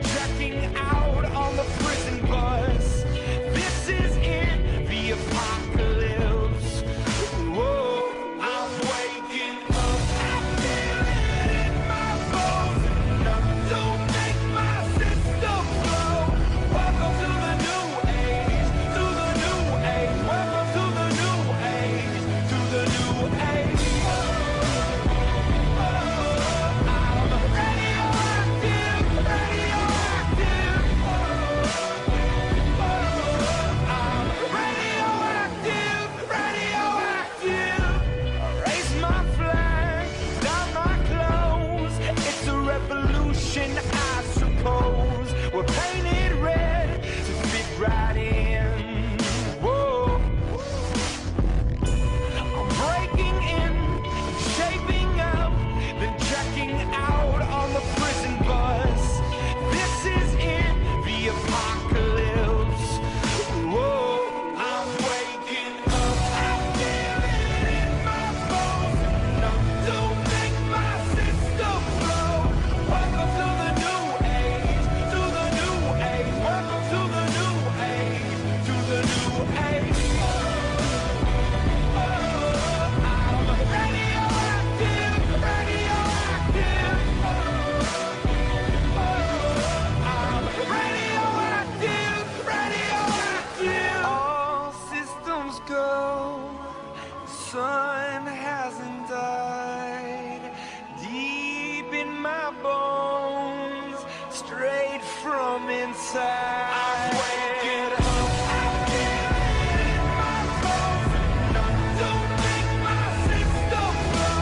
inside. I'm waking up. I feel it in my bones. Enough to make my system blow.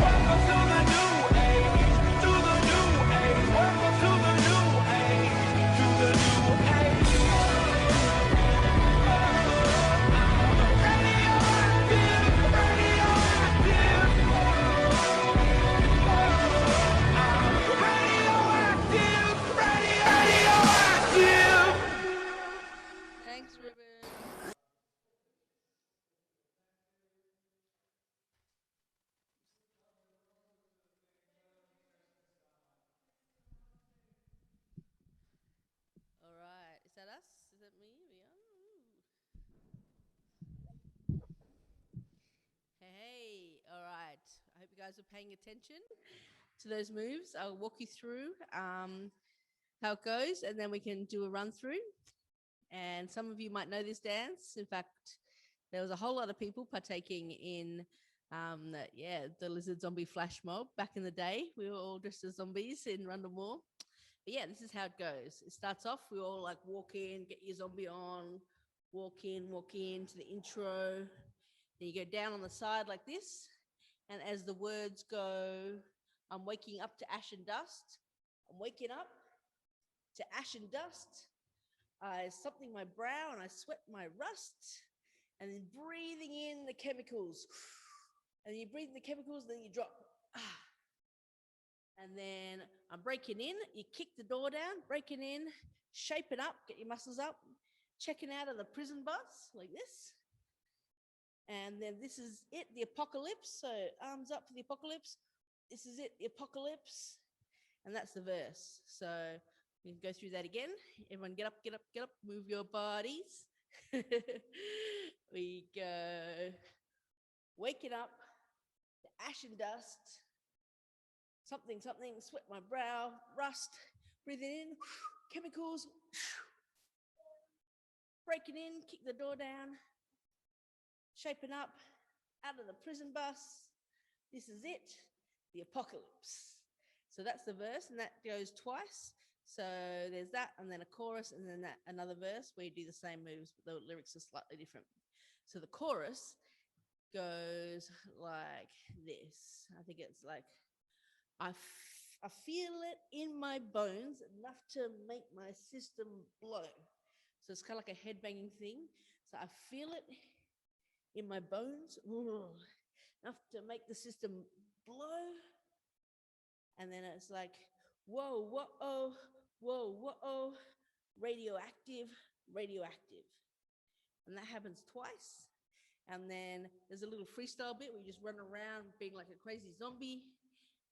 Welcome to the new age. To the new age. Welcome to the new age. To the new age. Thanks, Ruben. All right, is that us? Is that me? We are. Hey, all right. I hope you guys are paying attention to those moves. I'll walk you through how it goes, and then we can do a run through. And some of you might know this dance. In fact, there was a whole lot of people partaking in the lizard zombie flash mob back in the day. We were all dressed as zombies in Rundle Mall. But yeah, this is how it goes. It starts off, we all like walk in, get your zombie on, walk in to the intro. Then you go down on the side like this. And as the words go, I'm waking up to ash and dust. I'm waking up to ash and dust. I something my brow and I sweat my rust. And then breathing in the chemicals. And then you breathe in the chemicals, then you drop. And then I'm breaking in. You kick the door down, breaking in, shaping up, get your muscles up, checking out of the prison bus like this. And then this is it, the apocalypse. So arms up for the apocalypse. This is it, the apocalypse. And that's the verse. So we can go through that again. Everyone get up, get up, get up, move your bodies. We go waking up to ash and dust. Something, sweat my brow, rust, breathing in, chemicals, breaking in, kick the door down, shaping up, out of the prison bus. This is it, the apocalypse. So that's the verse, and that goes twice. So there's that, and then a chorus, and then that another verse where you do the same moves, but the lyrics are slightly different. So the chorus goes like this. I think it's like, I feel it in my bones enough to make my system blow. So it's kind of like a headbanging thing. So I feel it in my bones enough to make the system blow. And then it's like, whoa, whoa, whoa, whoa, radioactive, radioactive. And that happens twice. And then there's a little freestyle bit where you just run around being like a crazy zombie.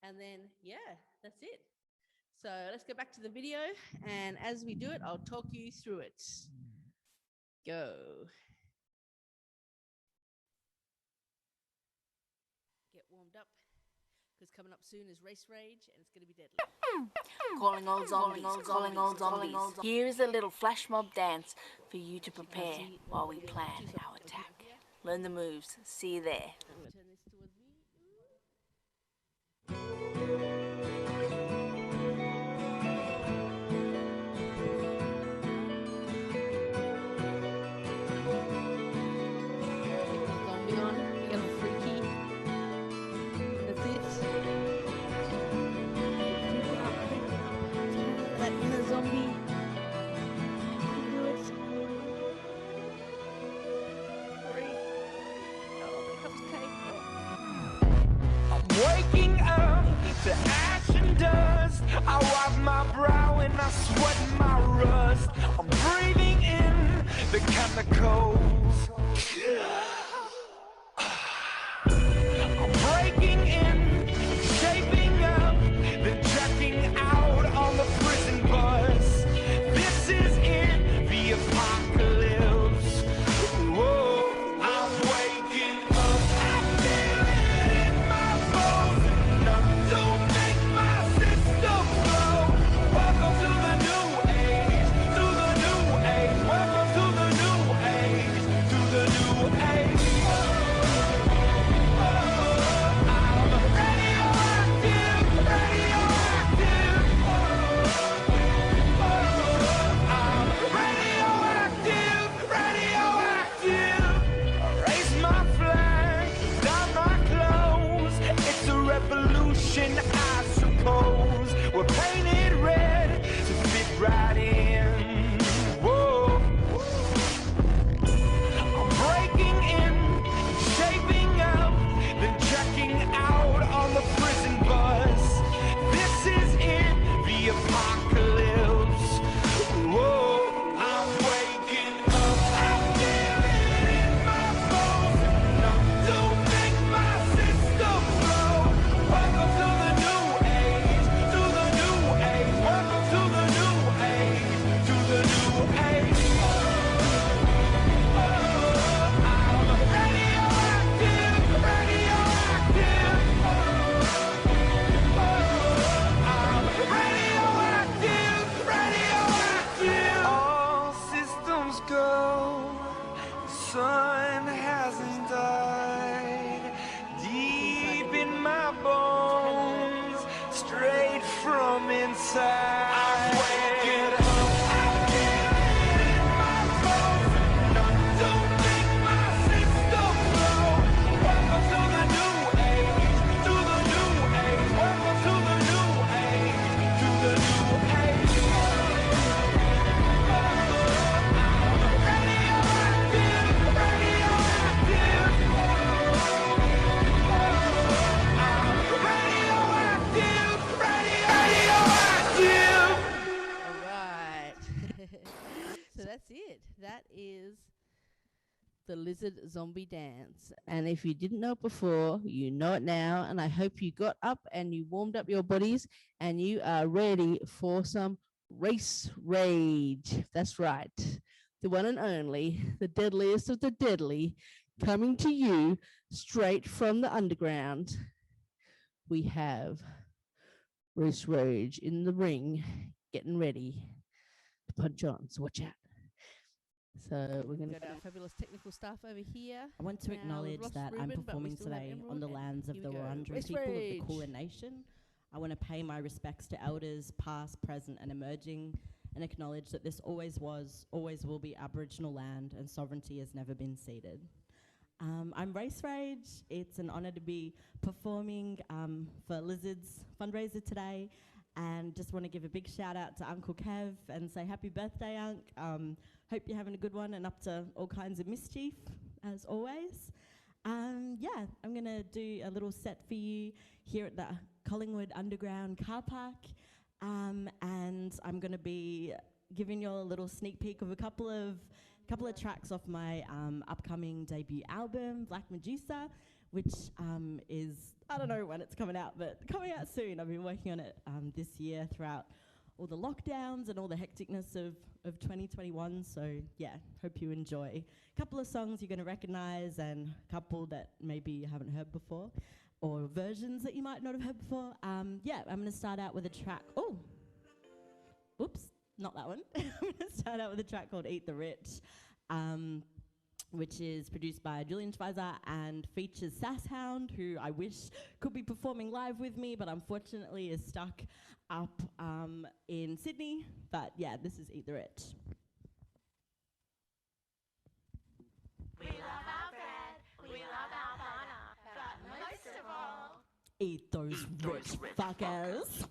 And then, yeah, that's it. So let's go back to the video. And as we do it, I'll talk you through it. Go. Get warmed up. Because coming up soon is Racerage, and it's going to be deadly. Calling all zombies, calling all zombies. Here is a little flash mob dance for you to prepare while we plan our attack. Learn the moves. See you there. Turn this towards me. Zombie on. You got a freaky. That's it. That inner zombie. Do it. 3. Oh, here comes Kate. I'm waking up to ash and dust. I wipe my brow and I sweat my rust. I'm breathing in the chemicals. I'm breaking in, shaping up, then checking out on the prison bus. This is it, the apocalypse. Whoa, I'm waking up. I feel it in my bones. Enough to make my system blow. Welcome to the new age. To the new age. Welcome to the new age. that's it. That is the lizard zombie dance. And if you didn't know it before, you know it now. And I hope you got up and you warmed up your bodies and you are ready for some race rage. That's right. The one and only, the deadliest of the deadly, coming to you straight from the underground. We have Race Rage in the ring, getting ready to punch on. So watch out. So we're going to go to our fabulous technical staff over here. I want to Now, acknowledge Ross that I'm Rubin, but we performing still have today Emerald, on the and lands of here the we go. Wurundjeri Race people of the Rage. Kulin Nation. I want to pay my respects to elders past, present and emerging and acknowledge that this always was, always will be Aboriginal land and sovereignty has never been ceded. I'm Race Rage. It's an honour to be performing for Lizards Fundraiser today, and just want to give a big shout out to Uncle Kev and say happy birthday, Unc. Hope you're having a good one and up to all kinds of mischief, as always. Yeah, I'm going to do a little set for you here at the Collingwood Underground Carpark, and I'm going to be giving you a little sneak peek of a couple of tracks off my upcoming debut album, Black Medusa, which is, I don't know when it's coming out, but coming out soon. I've been working on it this year throughout all the lockdowns and all the hecticness of 2021. So yeah, hope you enjoy. A couple of songs you're going to recognize and a couple that maybe you haven't heard before or versions that you might not have heard before. Yeah, I'm going to start out with a track. Oh, oops. Not that one. I'm going to start out with a track called Eat the Rich, which is produced by Julian Schweizer and features Sasshound, who I wish could be performing live with me, but unfortunately is stuck up in Sydney. But yeah, this is Eat the Rich. We love our bread, we love our butter, but most of all, Eat those rich fuckers.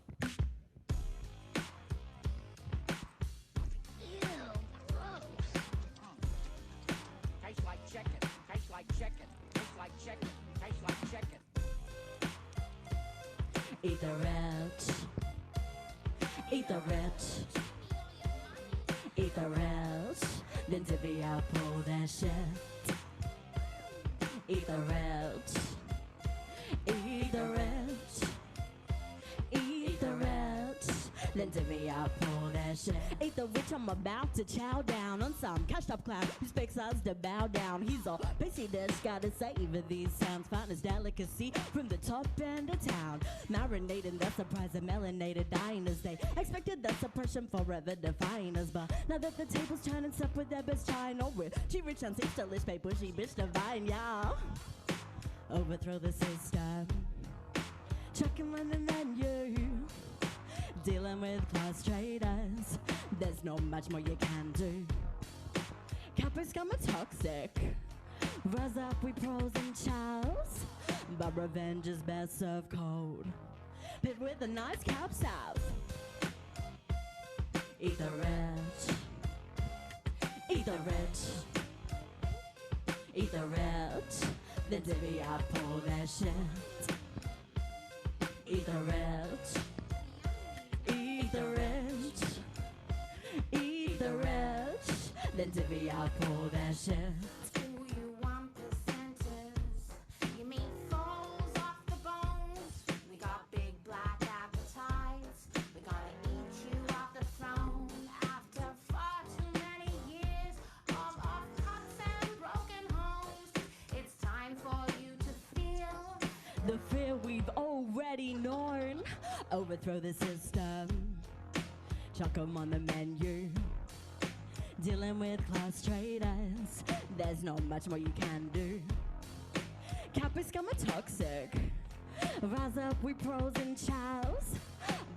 Tastes like chicken, tastes like chicken, tastes like chicken, tastes like chicken. Eat the rich. Eat the rich. Eat the rich. Then divvy up all that shit. Eat the rich. Eat the rich. Eat the rich. Then divvy up all that shit. Eat the rich, I'm about to chow down on some cashed up clown who expects us to bow down. He's all busy dish, gotta savor these sounds. Finest delicacy from the top end of town. Marinating the surprise of melanated diners. They expected the suppression forever define us. But now that the table's turning, sup with their best china. We're rich and safe, delish, pay bushy, bitch divine, y'all. Overthrow the system. Chucking on the menu. Dealing with class traders, there's not much more you can do. Cappers come a toxic. Rise up, we pros and chows. But revenge is best served cold. But with a nice cap south. Eat the rich. Eat the rich. Eat the rich. Then divvy up all that shit. Eat the rich. Eat the rich, eat the rich, then divvy up all that shit. do you want percenters? You mean falls off the bones? We got big black appetites. We gotta eat you off the throne. After far too many years of off cuts and broken homes, it's time for you to feel The fear we've already known. Overthrow the system. Chuck 'em on the menu. Dealing with class traders. There's not much more you can do. Cappers come a toxic. Rise up, we pros and chows.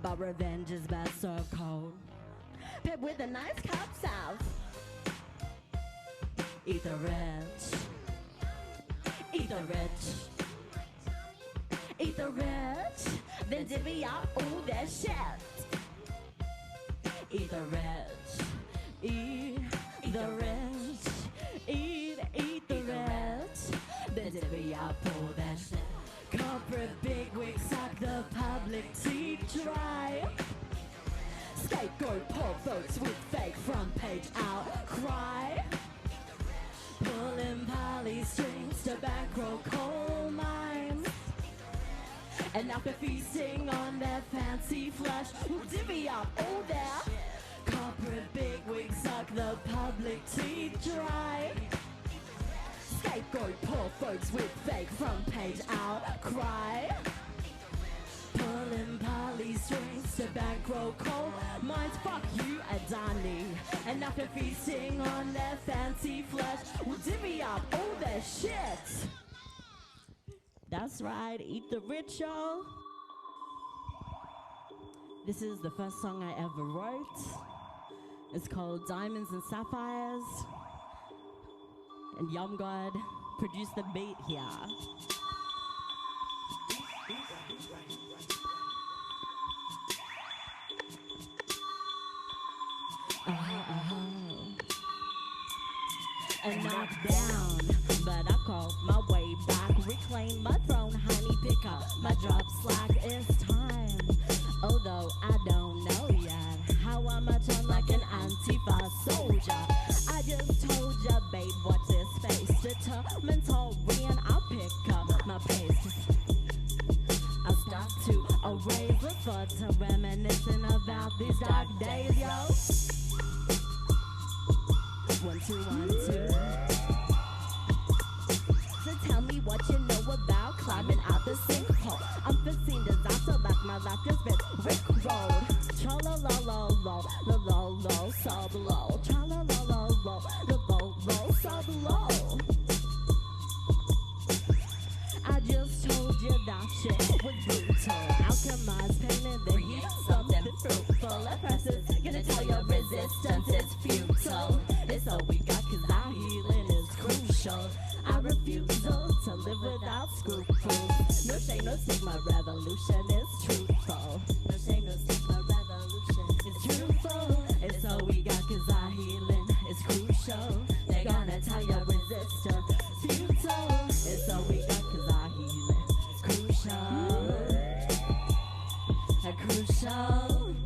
But revenge is best served cold. Pip with a nice cup south. Eat the rich. Eat the rich. Eat the rich, then divvy up all that shit. Eat the rich, eat the rich, eat the rich, then divvy up all that shit. Corporate bigwigs suck the public teeth dry. Scapegoat poor folks with fake front page outcry. And after feasting on their fancy flesh, we'll divvy up all their corporate bigwigs, suck the public teeth dry. Scapegoat poor folks with fake front page outcry. Pulling poly strings to bankroll coal mines, fuck you Adani. And after feasting on their fancy flesh, we'll divvy up all their shit. That's right, eat the rich, y'all. This is the first song I ever wrote. It's called Diamonds and Sapphires. And Yum God produced the beat here. And knocked down, but I called my way back. Reclaim my throne, honey, pick up my drop slack. It's time, although I don't know yet how I march on like an Antifa soldier. I just told ya, babe, watch this face. Determined Taurian, I'll pick up my pace. I'll start to erase the thoughts of reminiscing about these dark days, yo. 1, 2, 1, 2. So tell me what you know about climbing out the sinkhole. Unforeseen disaster like my life just been rickrolled. Tra-la-la-la-la, so below. Tra-la-la-la-la, so below. I just told you that shit was brutal. Alchemized pain in the heat, something fruitful. A person's gonna tell your resistance is futile. It's all we got, cause our healing is crucial. Our refusal to live without scruples. No shame, no stigma, revolution is truthful. No shame, no stigma, revolution is truthful. It's all we got, cause our healing is crucial. They're gonna tell your resistance is futile. It's all we got, cause our healing is crucial. Crucial.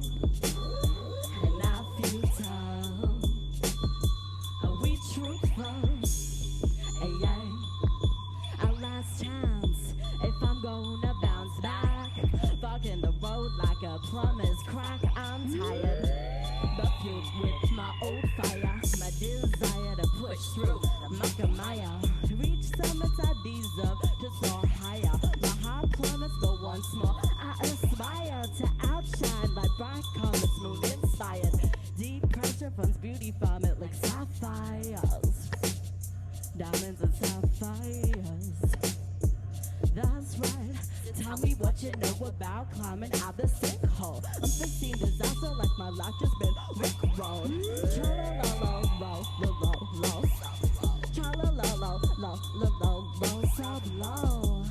And not futile. Are we truthful? Hey, yeah. Our last chance, if I'm gonna bounce back. Fucking the road like a plumber's crack. I'm tired, but fueled with my old fire. My desire to push through Makamaya. Reach summits I deserve to soar higher. My heart plummets, but once more I aspire to outshine like bright colors, moon inspired. Deep pressure funds beauty from it like sapphires. Diamonds and sapphires. That's right. Tell me what you know about climbing out the sinkhole. Unforeseen disaster like my life just been rickrolled. Tra-la-la-la-la-la-la-la. Tra-la-la-la-la-la-la-la-la.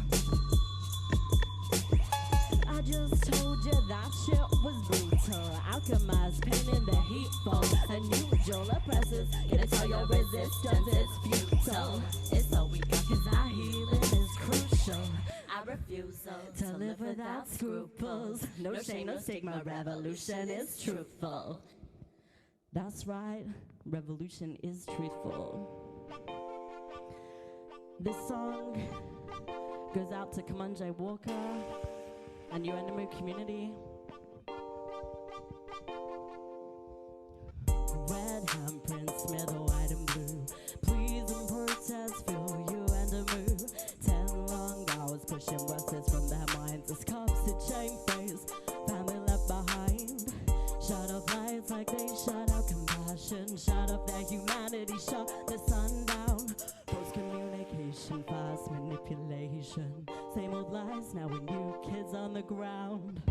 I just told you that shit was brutal. Alchemized pain in the heat for unusual oppressors. Gonna tell your resistance is futile. It's all we got, cause our healing is crucial. Our refusal to live without scruples. No shame, no stigma, revolution is truthful. That's right, revolution is truthful. This song goes out to Kamanje Walker and your enemy community. Red handprints, smell white and blue. Please and protest, feel you and a move. 10 long hours pushing voices from their minds. As cops to chain face, family left behind. Shut off lights like they shut out compassion. Shut off their humanity, shut the sun down. Post communication, fast manipulation. Same old lies, now we new kids on the ground.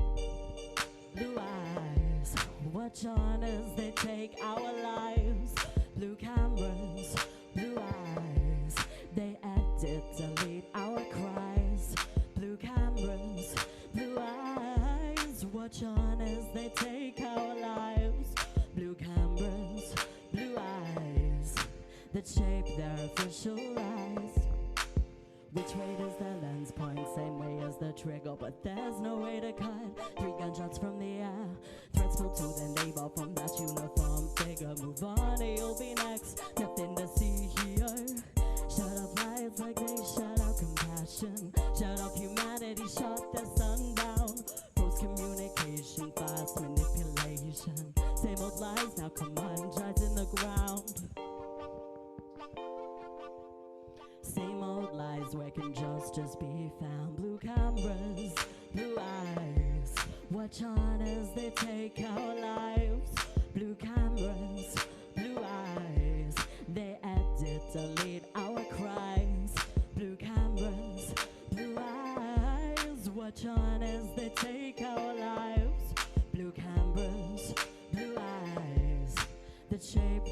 Blue eyes, watch on as they take our lives. Blue cameras, blue eyes, they edit, delete our cries. Blue cameras, blue eyes, watch on as they take our lives. Blue cameras, blue eyes, that shape their official lies. Which way does the lens point? Same way as the trigger, but there's no way to cut. 3 gunshots from the air, threats pulled to the neighbor from that uniform figure. Move on, you'll be next. Nothing to see here. Shut off lights like they shut out compassion. Shut off humanity, shut the sun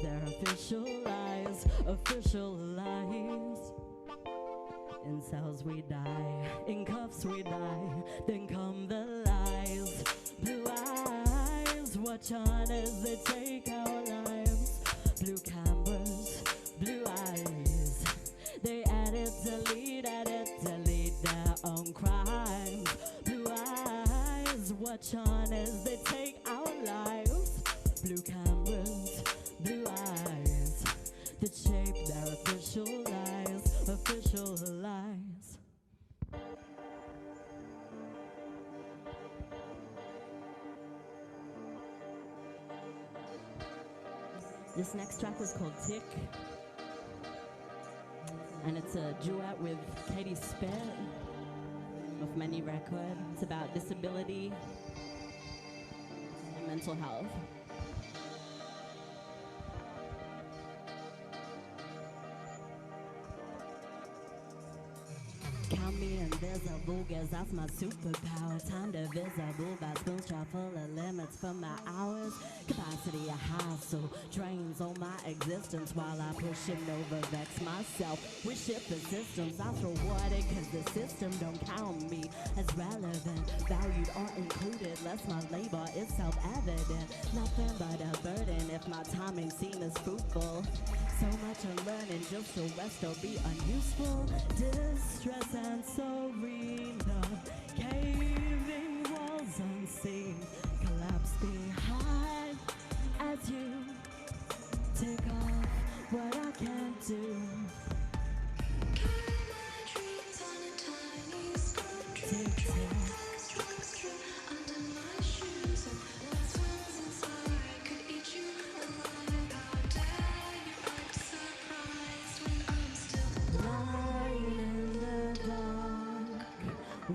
their official lies, official lies. In cells we die, in cuffs we die, then come the lies. Blue eyes, watch on as they take our lives. Blue cameras, blue eyes, they edit, delete their own crimes. Blue eyes, watch on as they take our lives. Blue cameras, blue eyes, that shape their official lies, official lies. This next track was called Tick, and it's a duet with Katie Spett of Many Record. It's about disability and mental health. Count me invisible, guess that's my superpower. Time divisible, by spoons chock full of limits for my hours. Capacity a hassle, drains on my existence while I push and over vex myself. With shit persistence, I throw water cause the system don't count me as relevant, valued or included, lest my labor is self-evident. Nothing but a burden if my time ain't seen as fruitful. So much unlearning just to rest or be unuseful. Distress and serena, caving walls unseen, collapse behind as you take off what I can't do. Tick, tick.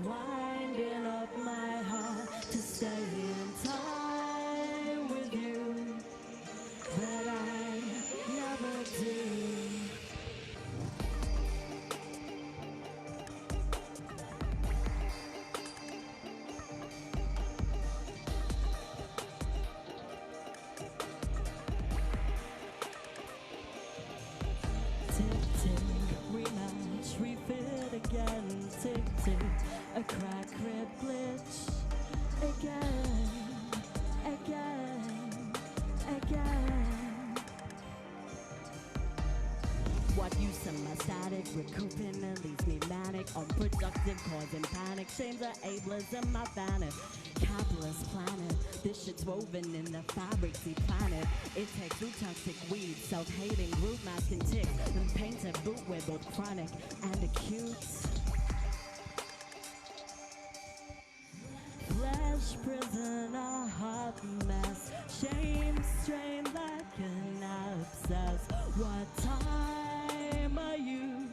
Winding up my heart to stay in time with you, but I never do. Tick, tick, rematch, refit again, tick, tick. A crack, rib, glitch, again, again, again. What use am I static, recouping and leaves me manic, unproductive, causing panic, shames are ableism, my vanish. Capitalist planet, this shit's woven in the fabric, see planet. It takes root toxic weed, self-hating, group masking ticks, and paint a boot with both chronic and acute. Flesh, prison, a hot mess. Shame strained like an abscess. What time are you?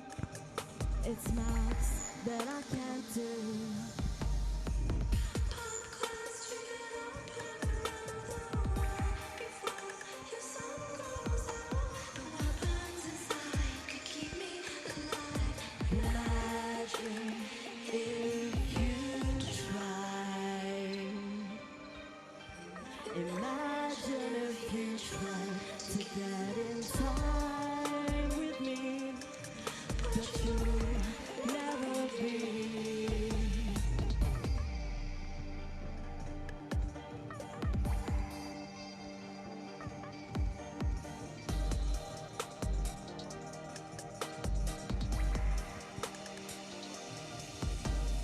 It's maths that I can't do. Imagine if you try. Imagine if you try to get in time with me, but you'll never be.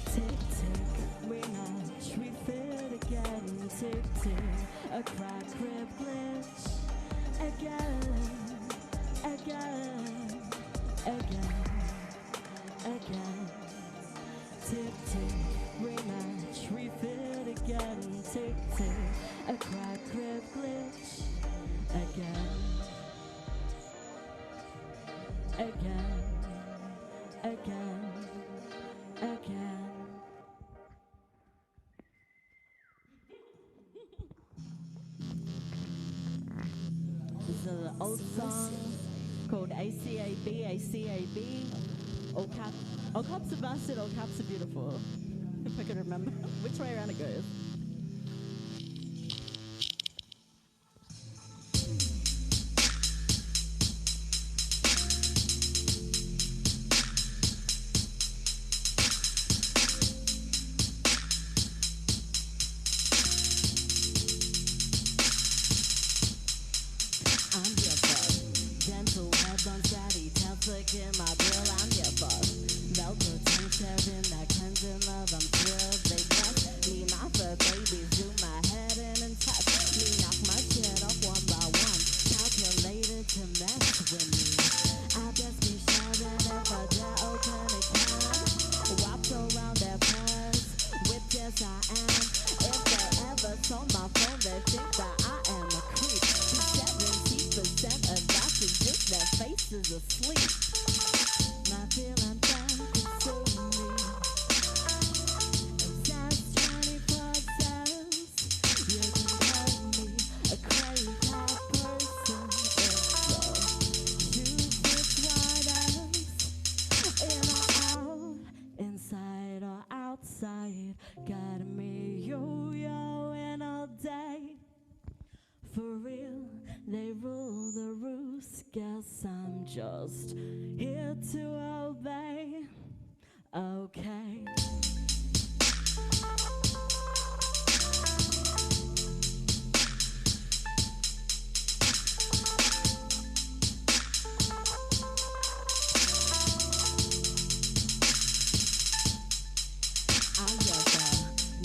Tick, tick, we match, we fit again. Tick, tick, a crack, rib, glitch. Again, again, again, again. Tick, tick, rematch, refit again. Tick, tick, a crack, rib, glitch. Again, again, again, again. This is an old song called ACAB, ACAB. All cops are busted, all cops are beautiful. If I could remember which way around it goes. face is asleep. My feeling down consume me. Obsessed 24/7. You can call me a crazy type person. It's in or out, inside or outside. Got me yo-yoing all day. For real, they rule the roost. Guess I'm just here to obey. Okay. I'm your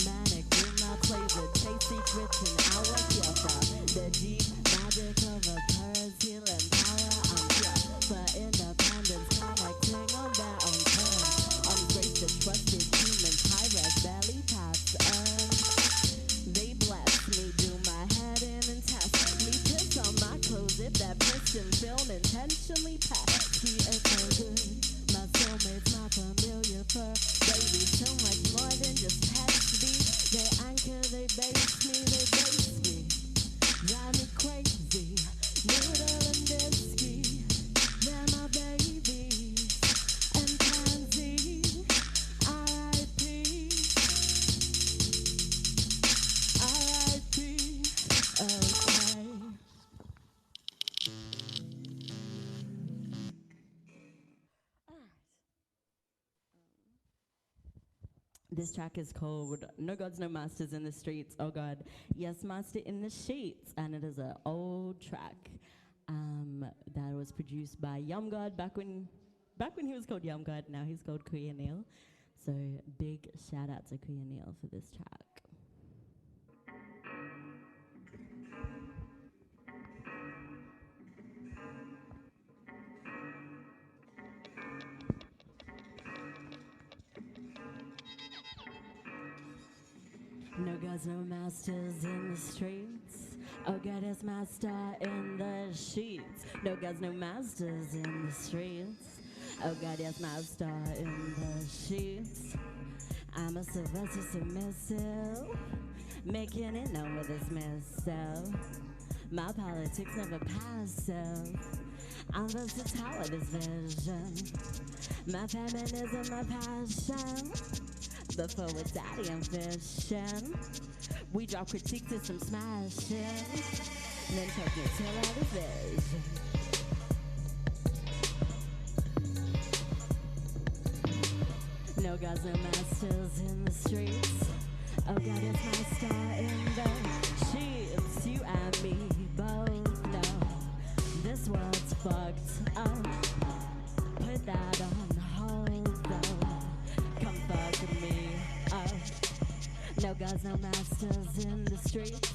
manic, do not play with chase secrets and our yoga. The deep magic of a curse, healing power. I'm here for independence, connecting on their own terms. Ungrace the trusted humans, high res belly paths earn. They bless me, do my head in and test me. Piss on my clothes if that piston film intentionally passed. See, it's so good. My soulmate's my familiar fur. Baby, so much more than just pets me. They anchor, they base me, they base me. Drive me crazy, noodle and whiskey. They're my babies and pansy. R.I.P. R.I.P. Okay. This track is called No Gods, No Masters in the Streets. Oh God, yes, Master in the Sheets. And it is an old track that was produced by Yum God back when he was called Yum God. Now he's called Kuya Neil. So big shout out to Kuya Neil for this track. No gods, no masters in the streets. Oh God, is master in the sheets. No gods, no masters in the streets. Oh God, yes, master in the sheets. I'm a Sylvester submissive, making it known with this missile. My politics never passive. I'm versatile with this vision. My feminism, my passion. The forward daddy I'm fishing. We drop critiques to some smashing. Then choke me till out of vision. No gods, no masters in the streets. Oh God, is my star in the sheets. You and me both know this world's fucked up. Put that on hold though. Come fuck me up. No gods, no masters in the streets.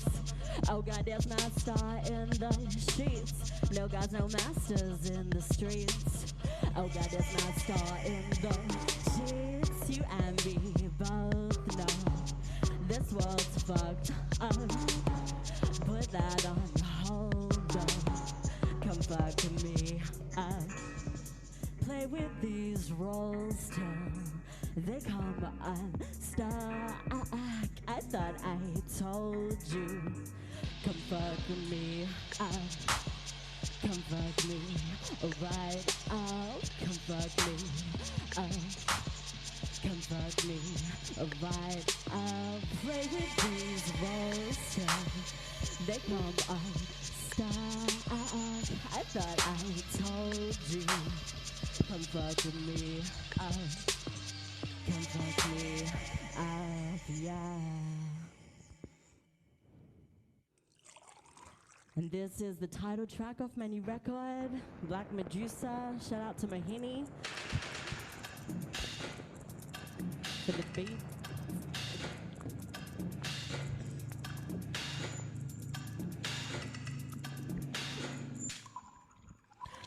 Oh God, there's my star in the sheets. No gods, no masters in the streets. Oh God, there's my star in the sheets. You and me both know this world's fucked up. Put that on hold though. Come fuck me up. Play with these roles till they come unstuck. I thought I told you. Come fuck me up. Come fuck me right up. Come fuck me up. Come fuck me right up. Play with these roles till they come unstuck. I thought I told you. Come fuck me up. Come fuck me up, yeah. And this is the title track off my new record, Black Medusa. Shout out to Mahini for the beat.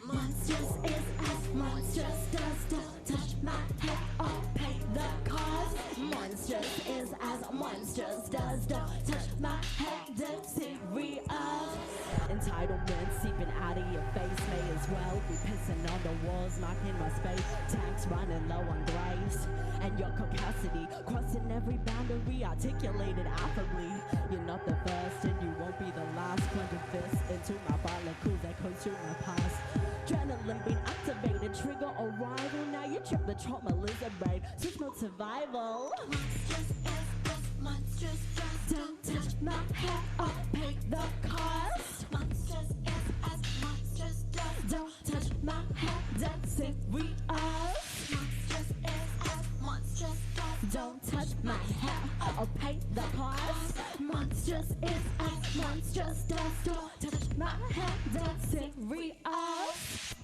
Monsters is us, monsters does don't touch my head or pay the cost. Monsters is as monsters does don't touch my head, that's serious. Entitlement seeping out of your face, may as as well. Be pissing on the walls, knocking my space. Tanks running low on grace. And your capacity, crossing every boundary, articulated affably. You're not the first and you won't be the last. Plunging fists into my follicles that consume my past. Adrenaline being activated, trigger arrival. Now you trip the trauma lizard brain. Switch mode survival. Monstrous SS, monstrous just don't touch my head or pay the cost. Monstrous SS, monstrous just don't touch my head. That's serious. Monstrous SS, monstrous just don't touch my head or pay the cost. Monstrous SS, monstrous just don't touch my head. That's serious.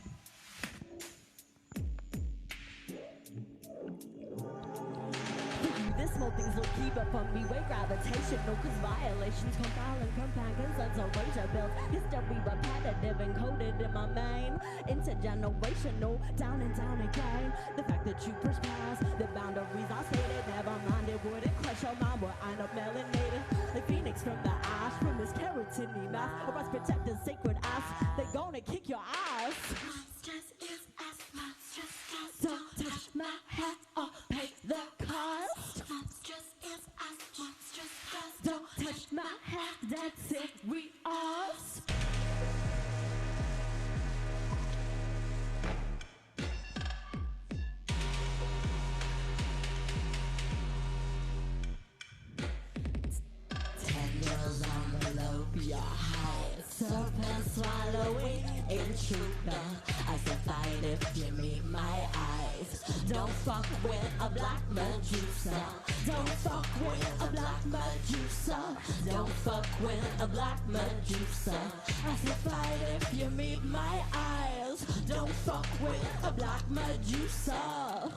This small things will keep up on me, way gravitational, cause violations compile and compound concerns of racial bills. History repetitive encoded in my mind, intergenerational, down and down again. The fact that you push past the boundaries I stated, never mind, it wouldn't crush your mind, where I'm up melanated. The phoenix from the ash, from this keratiny mass, or us protect the sacred ass, they gonna kick your ass. Monstrous is ass, monstrous just don't touch my head or pay the cost. Monstrous is ass, monstrous just don't touch my head, that's serious. Envelope, your high serpent swallowing intruder. I survive if you meet my eyes. Don't fuck with a black Medusa. Don't fuck with a black Medusa. Don't fuck with a black Medusa. I survive if you meet my eyes. Don't fuck with a black Medusa.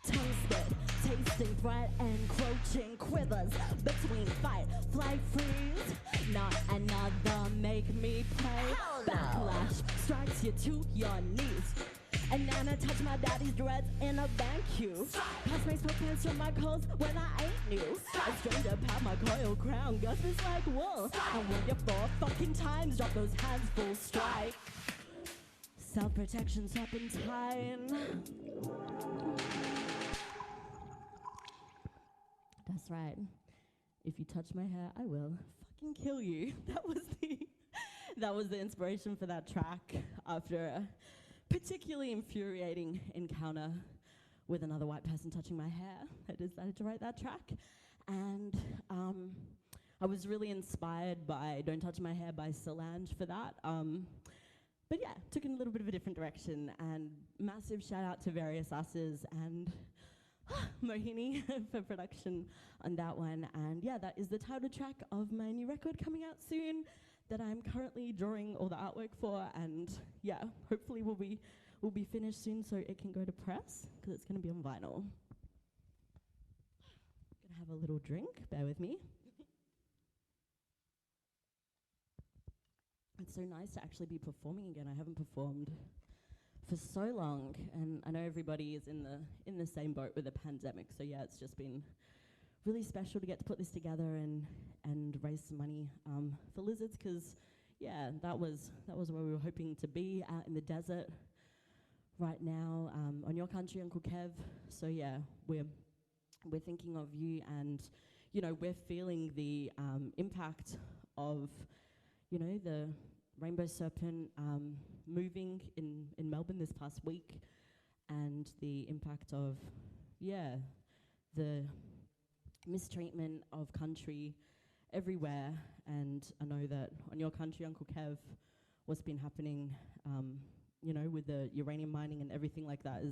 Toasted, tasting fried, encroaching quivers between fight, flight, freeze. Not another make me play. Backlash strikes you to your knees. And Nana touched my daddy's dreads in a bank queue. Classmates put pants from my clothes when I ain't new. A stranger pat my coil crown, gusts like wool. And when you 4 fucking times, drop those hands full strike. Self-protection serpentine. That's right. If you touch my hair, I will fucking kill you. That was the inspiration for that track after a particularly infuriating encounter with another white person touching my hair. I decided to write that track. And I was really inspired by Don't Touch My Hair by Solange for that. But yeah, took it in a little bit of a different direction, and massive shout out to Various Us's and Mohini for production on that one. And yeah, that is the title track of my new record coming out soon that I'm currently drawing all the artwork for, and yeah, hopefully will be finished soon so it can go to press, because it's going to be on vinyl. Gonna have a little drink, bear with me. It's so nice to actually be performing again. I haven't performed for so long, and I know everybody is in the same boat with the pandemic, so yeah, it's just been really special to get to put this together and raise some money for Lizards, because yeah, that was where we were hoping to be, out in the desert right now, on your country, Uncle Kev. So yeah, we're thinking of you, and you know, we're feeling the impact of, you know, the rainbow serpent moving in Melbourne this past week, and the impact of, yeah, the mistreatment of country everywhere. And I know that on your country, Uncle Kev, what's been happening, you know, with the uranium mining and everything like that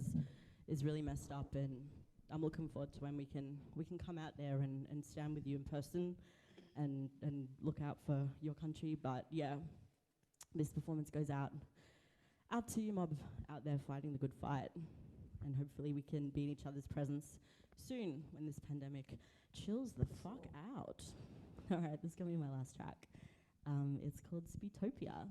is really messed up, and I'm looking forward to when we can come out there and stand with you in person and look out for your country. But yeah, this performance goes out to you mob out there fighting the good fight, and hopefully we can be in each other's presence soon when this pandemic chills the fuck out. All right, this is gonna be my last track. It's called Sputopia.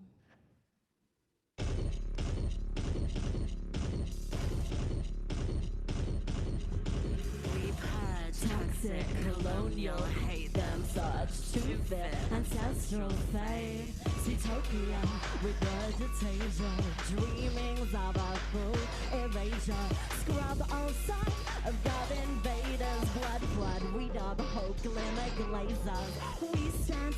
We've heard talks Toxic, colonial, hate them such too fit, ancestral fate, Utopia, regurgitation, dreamings of a full erasure, scrub all sight of God invaders, blood flood, we dub hope, glimmer glazers, we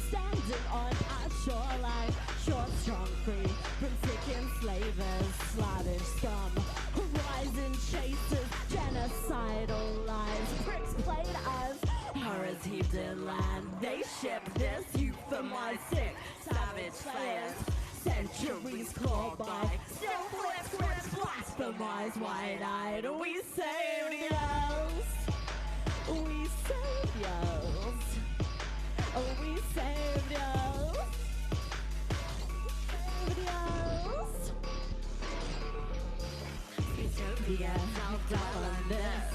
standing on our shoreline, short, strong, free, from sick enslavers, slavish scum, horizon chasers, genocidal lies, pricks played us, horrors heaped in land, they ship this euphemized sick, savage slayers, centuries clawed by, still flips, grips, blasphemized, wide-eyed, we saved yours, we saved yours, oh, we saved yours, saved yours. Utopia, self-dominance,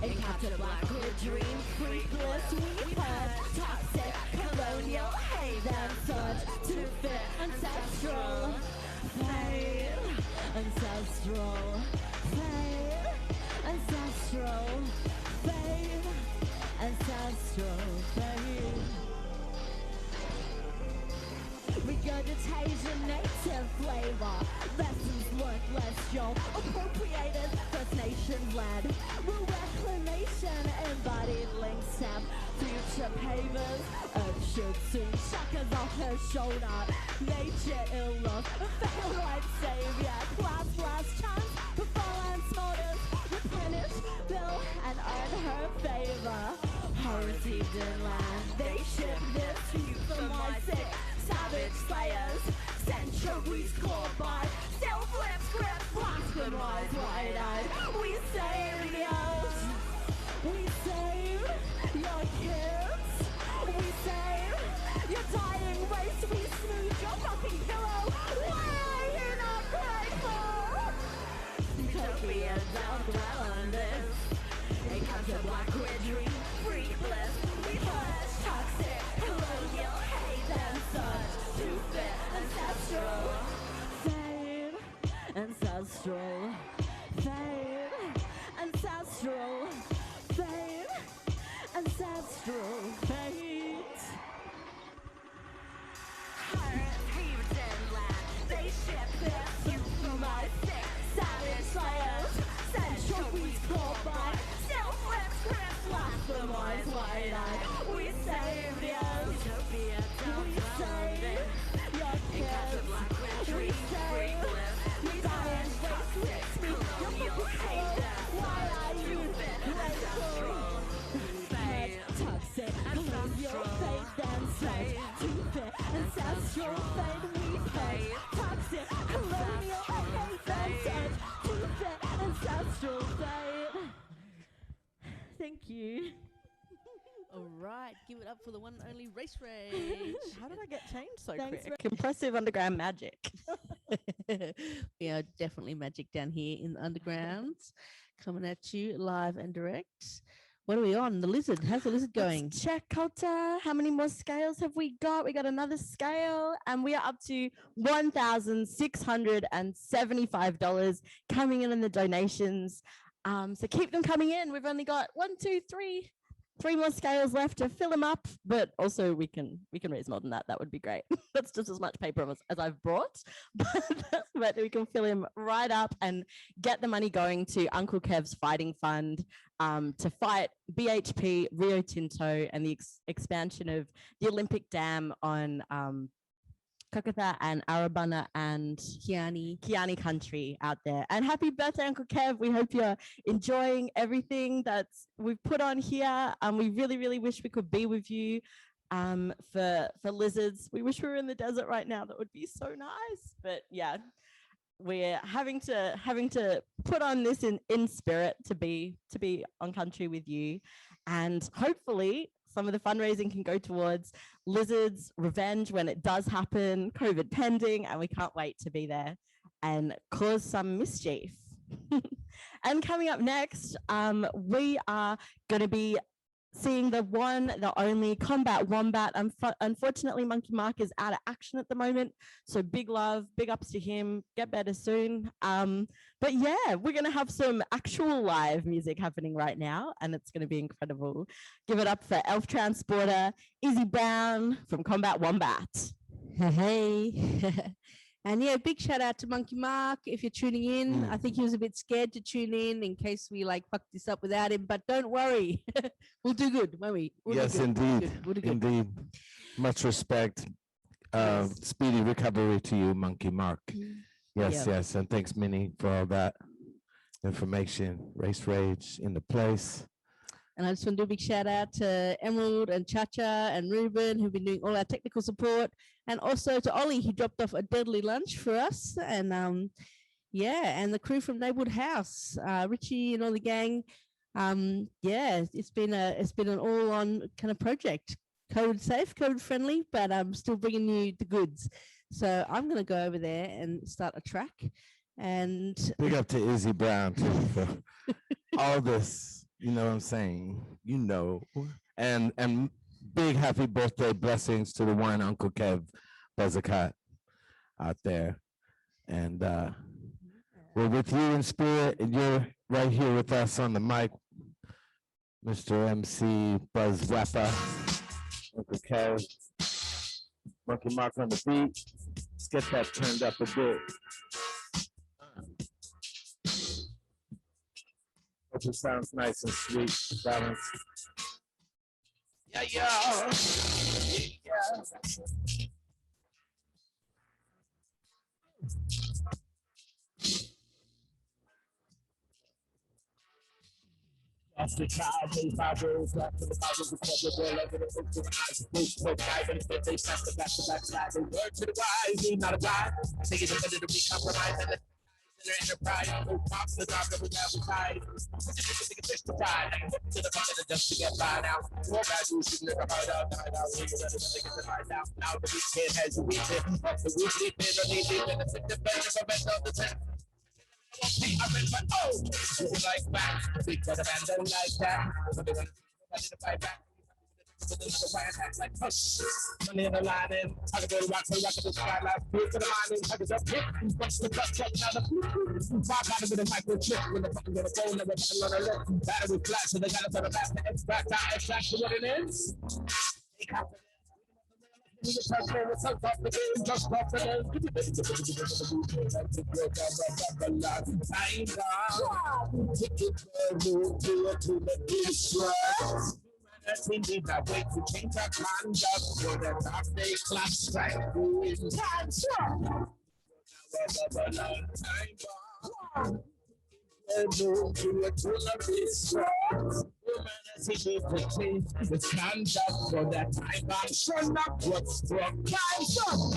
encounter blackwood dream, free bliss, we purge, toxic, colonial, hate and such, to fit, ancestral, fade, ancestral, fade, ancestral, fade, ancestral, fade. Regurgitation, native flavor, lessons learned, less job, appropriated, First Nations led, real reclamation, embodied link stamp, future pavers, earth should soon chuck us off her shoulder, nature ill luck, fatal life savior, class last chance, performance motives, replenish, bill, and earn her favor, horrors heaved in land, they ship this euphemized sick, savage slayers, centuries clawed by, still flips, grips, blasphemized, wide-eyed, we saved yours, we saved your kids, we saved your dying race, we smoothed your fucking pillow, why are you not grateful? Utopia, don't dwell on this, it comes to black dream, free bliss, we push toxic, colonial, hate and such, to fit, ancestral, fade, ancestral, fade, ancestral, fade, ancestral, fade. Hearts heaved in land, they ship this, you from my sick, savage slayers, centuries clawed by, still flips, grips, blasphemized, wide-eyed, we saved yours, Utopia, we saved your kids, we saved, we dying race, colonial, hate them, why are you grateful? Fade, toxic, colonial, fade them such, to fit, ancestral, fade, we pay, toxic, colonial, hate them such, to fit, ancestral, fade. Thank you. All right, give it up for the one and only Racerage. How did I get changed so quick? Impressive underground magic. We are definitely magic down here in the undergrounds, coming at you live and direct. What are we on? The Lizard. How's the Lizard going? Let's check, Coulter. How many more scales have we got? We got another scale, and we are up to $1,675 coming in the donations. So keep them coming in. We've only got 3 more scales left to fill them up, but also we can raise more than that. That would be great. That's just as much paper as I've brought, but we can fill him right up and get the money going to Uncle Kev's fighting fund to fight BHP, Rio Tinto, and the expansion of the Olympic Dam on Kokatha and Arabana and Kiani country out there. And happy birthday, Uncle Kev. We hope you're enjoying everything that we've put on here. We really, really wish we could be with you for Lizards. We wish we were in the desert right now. That would be so nice. But yeah, we're having to put on this in spirit to be on country with you. And hopefully some of the fundraising can go towards Lizards revenge when it does happen, COVID pending, and we can't wait to be there and cause some mischief. And coming up next, we are going to be seeing the one, the only Combat Wombat. Unfortunately, Monkey Mark is out of action at the moment. So big love, big ups to him. Get better soon. But yeah, we're going to have some actual live music happening right now, and it's going to be incredible. Give it up for Elf Transporter, Izzy Brown from Combat Wombat. Hey. And yeah, big shout out to Monkey Mark if you're tuning in. I think he was a bit scared to tune in case we like fucked this up without him, but don't worry. We'll do good, won't we? We'll Yes, do good. indeed. We'll do good. Indeed. Much respect. Speedy recovery to you, Monkey Mark. Yes, Yeah. yes. And thanks, Minnie, for all that information. Racerage in the place. And I just want to do a big shout out to Emerald and Chacha and Ruben, who've been doing all our technical support, and also to Ollie, who dropped off a deadly lunch for us. And yeah, and the crew from Neighborhood House, Richie and all the gang. Yeah, it's been an all-on kind of project. COVID safe, COVID friendly, but I'm still bringing you the goods. So I'm going to go over there and start a track. And Big up to Izzy Brown too for all this. You know what I'm saying? You know. And big happy birthday blessings to the one Uncle Kev Buzzercat out there. And we're with you in spirit, and you're right here with us on the mic. Mr. MC Buzz Wapper, Uncle Kev, Monkey Mark on the beat. Let's get that turned up a bit. Hope it sounds nice and sweet, balanced. Yeah, yeah. Yeah. That's the child, they fibers, back to the fibers, the corporate world, over the folks to the eyes, the boots, no dive, and if they pass the back to back side, they word to the wise, need not a guy. Take it better to be compromised and their enterprise, no props, the dog that was advertised. Fish to fry, and hook to the bucket just to get by now. More bad news, you never heard of, died out, we were ready to take it right now. Now the weekend has you weeping, off the week sleeping, or need sleeping, it's a defense of a of the tent. I mean, but oh, you like back, we got a man don't like that. So they want to fight back. Like push, money in the line in. I can go to rock the sky like food to the mining. I can just hit, bust the cut, check now the five out of the microchip when the fucking gonna phone never button on the lip. Battery flat, so they got us on the back to extract out exactly what it is. Take out we just have to what's up the game, just off the game. We need that way to change our conduct for the dark day clock strike. Time short. It's conduct for that time. I'm sure not what's struck. Time short.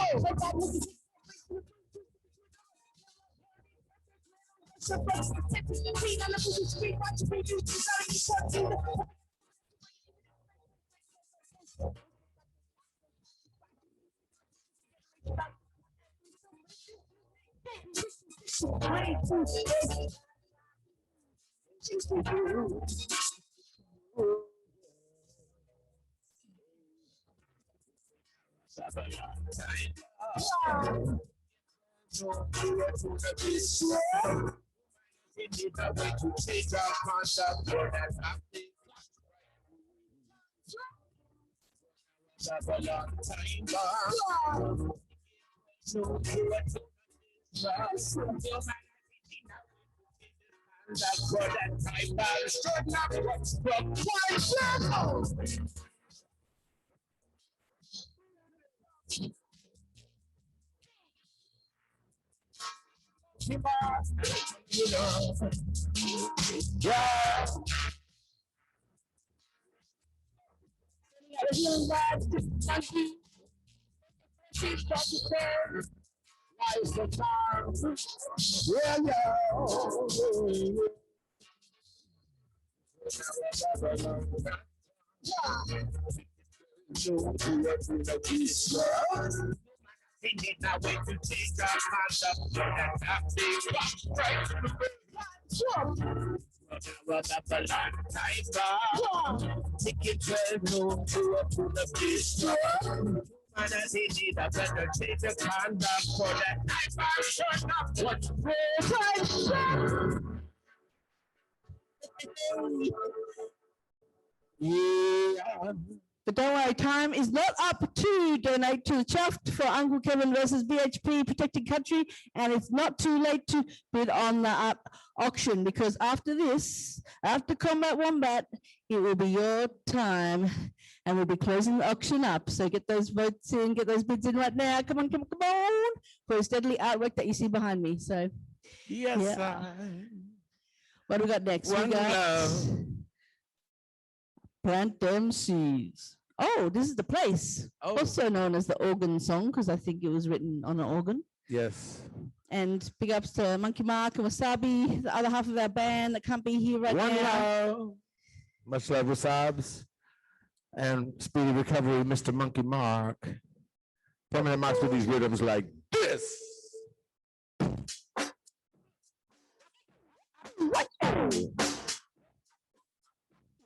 We need that way to change our concept for that happening. That's a long time bomb. So that's for that time bomb. Straight now, what's from one circle? You know, yeah. Life's a time. Yeah, he did not wait to take our concept for that happy rock right. Ticket 12 noon to a full of bistro. Man, I see need a better change the conduct for that night. I'm shut up. What's Yeah. But don't worry, time is not up to donate to the Chuffed for Uncle Kevin versus BHP Protecting Country, and it's not too late to bid on the auction, because after this, after Combat Wombat, it will be your time, and we'll be closing the auction up. So get those votes in, get those bids in right now. Come on, come on, come on, for his deadly artwork that you see behind me. So yes, what do we got next? One We got love. Plant Them Seeds. Oh, this is the place. Also known as the organ song, because I think it was written on an organ. Yes. And big ups to Monkey Mark and Wasabi, the other half of our band that can't be here right One now. love. Much love, Wasabs. And speedy recovery, Mr. Monkey Mark. Permanent marks with these rhythms like this.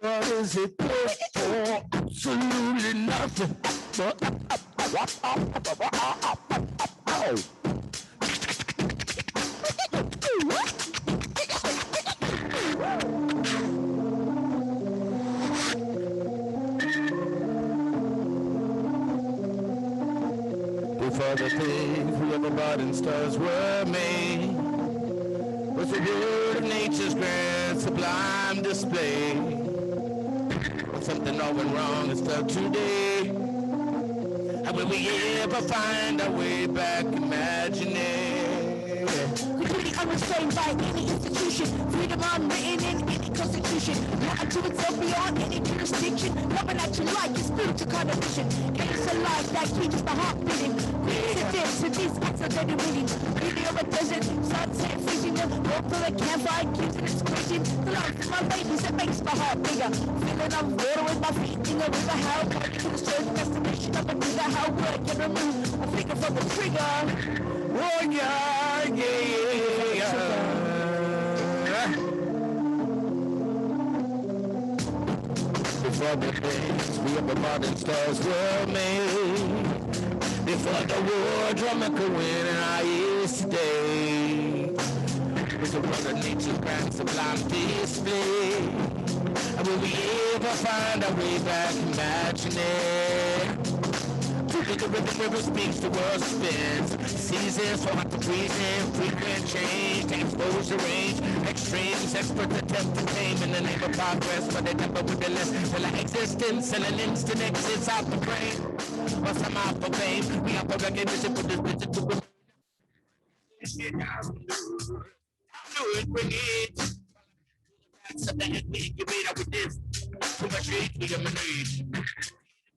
What is it good for? Absolutely nothing. Before the things we ever bought in stores were made, was the word of nature's grand sublime display. When something all went wrong and stuck today, and will we ever find our way back imagining? Completely unrestrained by any institution, freedom unwritten in any constitution, not unto itself beyond any jurisdiction, coming at you like your spiritual condition. It's a life that keeps the heart beating. Coincidence with these accidental meetings. Beauty of a desert, sunset freezing, the rope of the campfire keeps it squeezing. The life of my ladies that makes my heart bigger. Feeling of water with my feet in the river, how coming to the certain destination of a nigger, how would I can remove a finger from the trigger? Oh yeah, yeah, yeah. Before the days we ever bought in stores were made, before the war drummer could win in our ears today, with the world of nature's grand sublime display, and will we ever find our way back imagining? The river speaks, the world spins. Seasons for hot to freezing, frequent change, to expose the range. Extremes, experts attempt to tame in the name of progress, but they never with the less till our existence and an instant exits out the brain. Or some out for fame, we have a recognition for this visit to the do it, bring it. Something that we can beat up with this. Too much hate, we eliminate.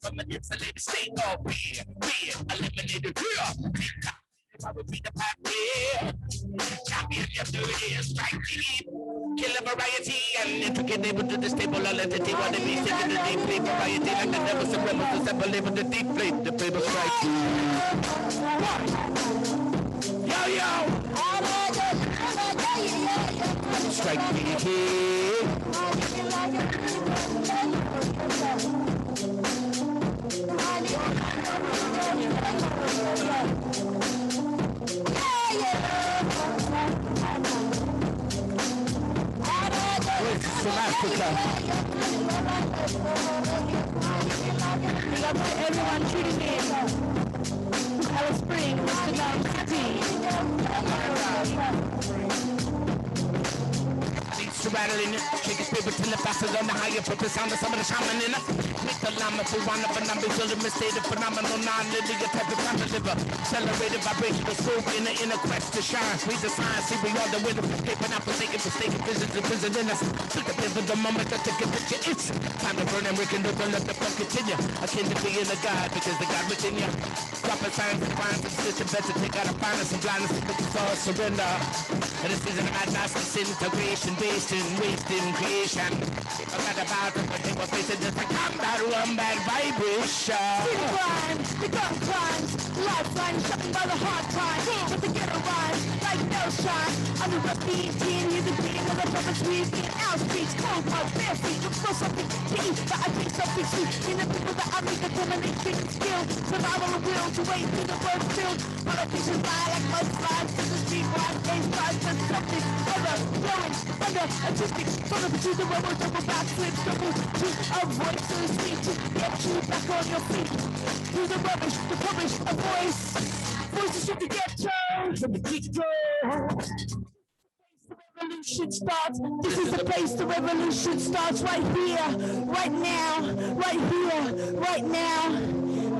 From an insulated state of being eliminated here. I would be the pop here. Champion, you do it, strike deep. Kill a variety and intricate able to the stable entity while they be taking the deep play variety like the devils and rebels assemble able to deep play the paper strike. Yo, yo! Strike deep here. From Africa. Everyone tuning in. Alice Springs, Mr. Young To rattle in it, shake his paper till the faster on the higher purpose sound of some of the shaman in it. Make the llama for one of an ambiguous state of phenomenal non-linear type of time to live. Accelerated vibration of scope in the inner quest to shine. Read the signs, see we are the winner. Paper not forsaken, forsaken visions and prison in us. Look at the moment that take a picture. It's time to burn and rekindle, don't let the fun continue. Akin to being a god because the God within you. Dropping signs and finds and system better take out a fineness and blindness and put all surrender. And this is an madness, disintegration based in wasting creation. Forgot about it, but they were facing just a combat wombat vibration. See the crimes, the gun crimes, lifeline shut by the hard times. But the ghetto rhymes, like no time. Under a beam, can't hear the beat of the puppets we've been out streets. Cold hard, bare feet, look for something to eat, but I think something sweet. In the people that I meet, determination and skill, survival and will to wade through the road filled. Politicians lie like mudslides to the street, wide games, tries to something ever flowing under artistic. From the pursuit of rebel, double backflips, double to avoid so sweet to get you back on your feet. Through the rubbish, to publish a voice. Voices from the ghetto, from the get-go. Revolution starts. This is the place the revolution starts right here, right now, right here, right now.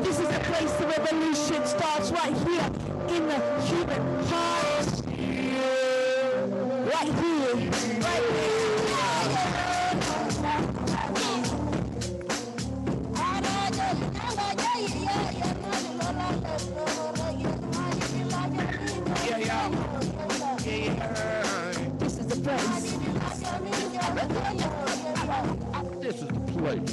This is the place the revolution starts right here in the human heart. Right here, right here. Yeah, yeah. Yeah. This is the place. This is the place.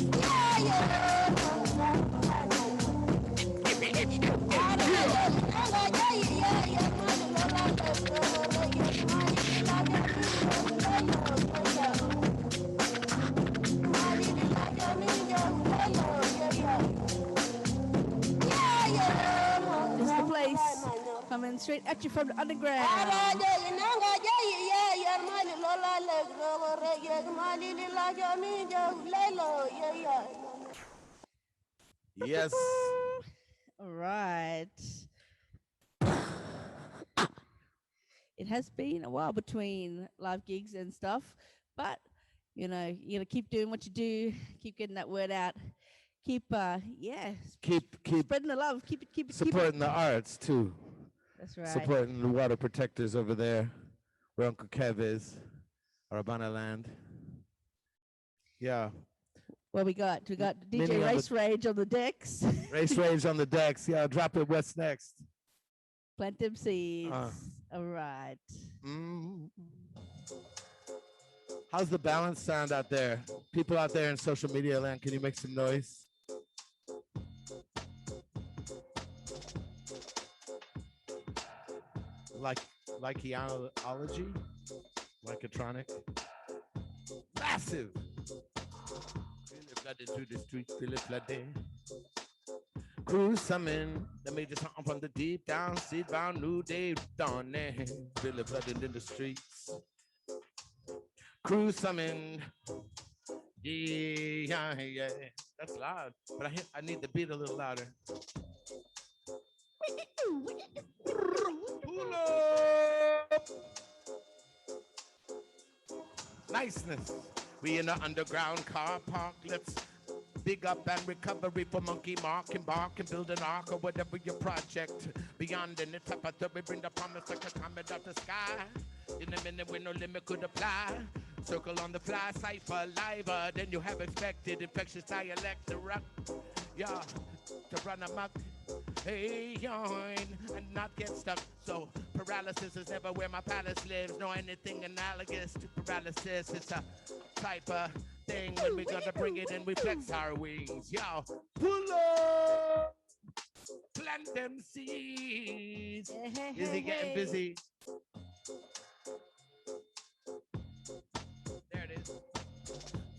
This is the place. Coming straight at you from the underground. Yes. All right. It has been a while between live gigs and stuff, but you know, you gotta keep doing what you do, keep getting that word out, keep Keep spreading the love, keep it supporting the arts too. That's right. Supporting the water protectors over there, where Uncle Kev is, Arabana land. Yeah. Well, we got DJ Many other- Racerage on the decks. Racerage on the decks. Yeah, drop it. What's next? Plant them seeds. All right. How's the balance sound out there? People out there in social media land, can you make some noise? Likeology? Lycotronic? Massive! Feel it flooding through the streets, feel it flooding. Cruise summon, let me just hop from the deep down, seed bound, new day dawning. Feel it flooding in the streets. Cruise summon. Yeah, yeah. That's loud, but I need the beat a little louder. Pull up. Niceness. We in the underground car park. Let's big up and recovery for Monkey Mark, embark and build an ark or whatever your project. Beyond in the top of the we bring the promise like a comet of the sky. In a minute when no limit could apply. Circle on the fly, cipher liver. Then you have expected infectious dialect to rock. Yeah, to run amok. Hey, yoin, and not get stuck. So paralysis is never where my palace lives. Nor anything analogous to paralysis. It's a type of thing when we gonna bring it and we flex our wings. Yo, pull up, plant them seeds. Is he getting busy? There it is.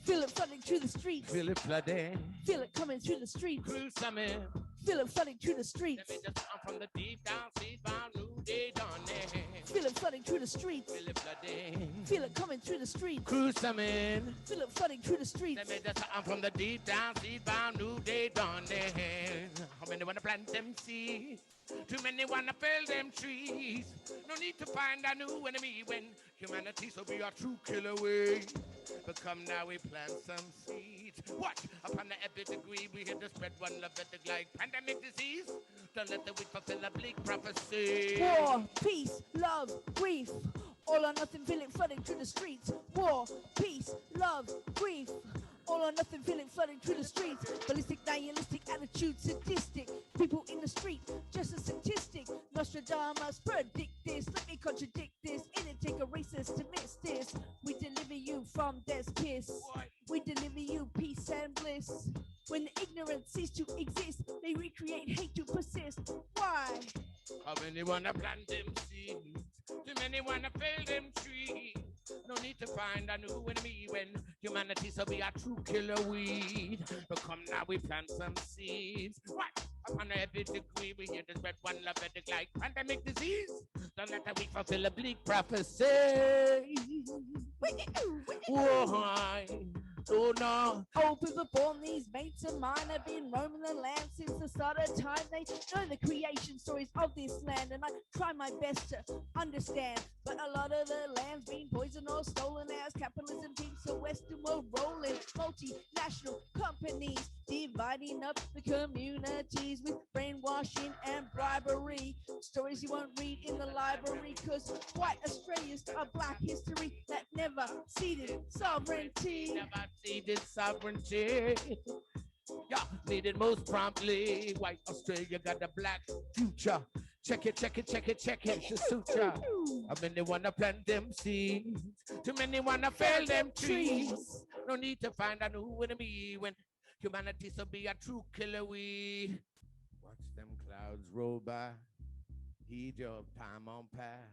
Feel it flooding through the streets. Feel it flooding. Feel it coming through the streets. Cruise summit. Feel it flooding through the streets. Let me just come from the deep down, seed bound, new day dawning. Feel it flooding through the streets. Feel it flooding. Feel it coming through the streets. Cruise summit. Feel it flooding through the streets. Let me just come from the deep down, seed bound, new day dawning. How many wanna plant them seeds? Too many wanna fell them trees. No need to find a new enemy when humanity so be our true killer way. But come now we plant some seeds. Watch upon the epic degree we here to spread one love ethic like pandemic disease. Don't let the weak fulfill a bleak prophecy. War, peace, love, grief. All or nothing, feel it flooding through the streets. War, peace, love, grief. All or nothing, feeling flooding through the streets. Ballistic, nihilistic attitude, sadistic. People in the street, just a statistic. Nostradamus predict this. Let me contradict this. It'd take a racist to miss this. We deliver you from death's kiss. We deliver you peace and bliss. When the ignorance cease to exist, they recreate hate to persist. Why? How many wanna plant them seeds? Too many many wanna fell them trees. No need to find a new enemy when humanity so be a true killer weed. But come now we plant some seeds. What? Upon a heavy degree, we hear the spread one levitic like pandemic disease. Don't let that we fulfill a bleak prophecy. Why? Oh no. Oh, people born, these mates of mine have been roaming the land since the start of time. They know the creation stories of this land, and I try my best to understand. But a lot of the land's been poisoned or stolen as capitalism keeps the Western world rolling. Multinational companies dividing up the communities with brainwashing and bribery. Stories you won't read in the library, cause white Australia's a black history that never ceded sovereignty. Never ceded sovereignty. Yeah, needed most promptly. White Australia got a black future. Check it, check it, check it, check it. The suture. How many wanna plant them seeds? Too many wanna fell them trees. No need to find a new enemy when humanity so be a true killer we. Watch them clouds roll by. Heed your time on path.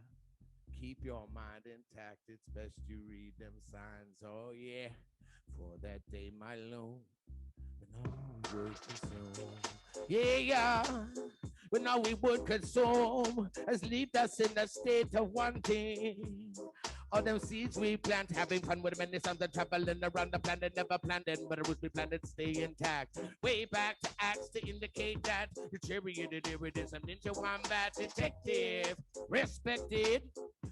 Keep your mind intact. It's best you read them signs. Oh yeah, for that day my loan. And all would consume. Yeah, yeah. But now we would consume has left us in a state of wanting. All them seeds we plant, having fun with many sons and traveling around the planet, never planned it, but the roots we planted stay intact. Way back to acts to indicate that the charioted here it is a ninja wombat detective, respected.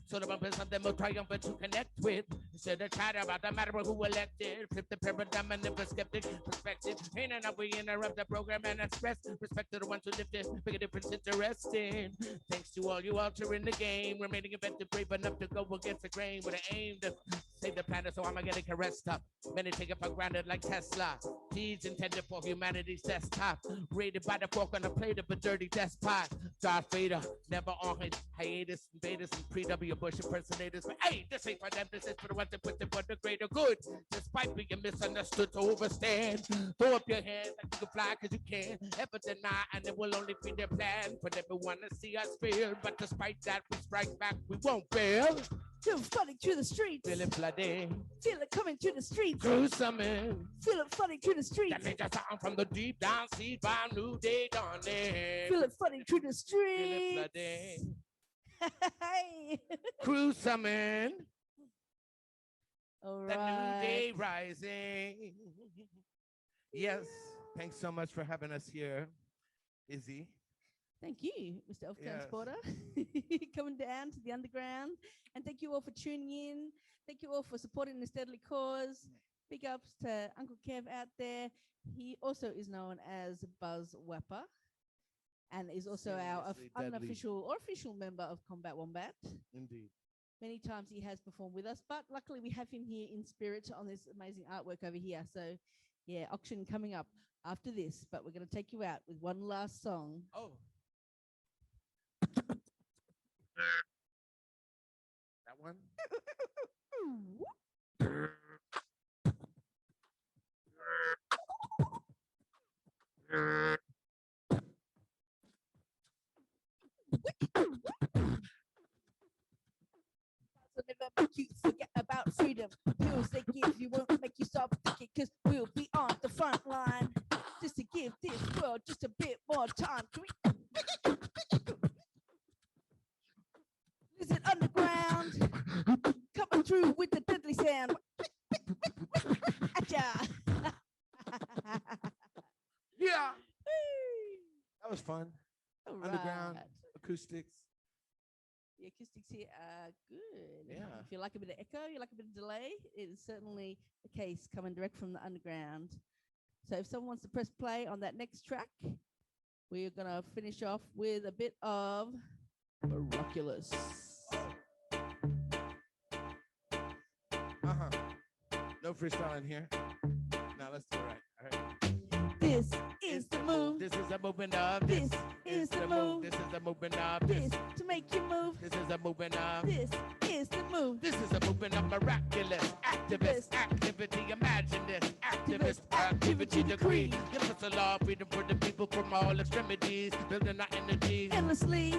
So the bumpers of them will triumphant to connect with. Instead of chatter about the matter of who elected, flip the paradigm and never skeptic perspective. Ain't enough we interrupt the program and express respect to the ones who live this, make a difference interesting. Thanks to all you altering the game, remaining effective, brave enough to go against the grain. With an aim to save the planet, so I'm getting caressed up. Many take it for granted like Tesla. Seeds intended for humanity's desktop. Rated by the fork on the plate of a dirty despot. Darth Vader, never on his hiatus. Invaders and pre-W Bush impersonators. But hey, this ain't for them, this is for the ones that put them for the greater good. Despite being misunderstood to overstand. Throw up your hands like you can fly cause you can. Ever deny and it will only be their plan. For them to want to see us fail. But despite that, we strike back, we won't fail. Feel it flooding through the streets. Feel it flooding. Feel it coming through the streets. Gruesome. Feel it flooding through the streets. That ninja sound from the deep down sea by new day dawning. Feel it flooding through the streets. Feel it flooding. Hey. Gruesome. All The right. new day rising. Yes. Thanks so much for having us here, Izzy. Thank you, Mr. Elf Yes. Transporter, coming down to the underground. And thank you all for tuning in. Thank you all for supporting this deadly cause. Big ups to Uncle Kev out there. He also is known as Buzz Wapper and is also our Seriously deadly. unofficial or official member of Combat Wombat. Indeed. Many times he has performed with us, but luckily we have him here in spirit on this amazing artwork over here. So yeah, auction coming up after this, but we're going to take you out with one last song. Oh. That one? So never make you forget about freedom. Pills they give you won't make you stop thinking, cause we'll be on the front line. Just to give this world just a bit more time. Can we Lizards Underground coming through with the deadly sound. Acha. Yeah. That was fun. All Underground right. acoustics. The acoustics here are good. Yeah. If you like a bit of echo, you like a bit of delay, it is certainly the case coming direct from the underground. So if someone wants to press play on that next track, we're going to finish off with a bit of Miraculous. No freestyling here. Now let's do it right. All right. This is the move. This is a movement of. This is the move. This is a movement of. This to make you move. This is a movement of. This is the move. This is a movement of miraculous activist activity. Imagine this activist activity degree. Give us a law, freedom for the people from from all extremities, building our energy endlessly.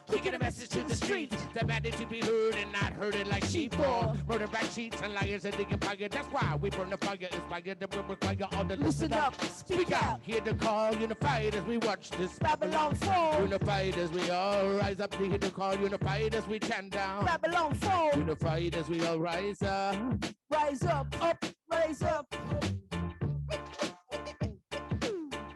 We get a message to the street, demanding to be heard and not herded like sheep or murder by cheats and liars and digging fire. That's why we burn the fire, inspire that we require all the Listen up, speak out. Hear the call, unified as we watch this Babylon fall. Unified as we all rise up to hear the call, unified as we chant down. Babylon fall. Unified as we all rise up. Rise up, rise up.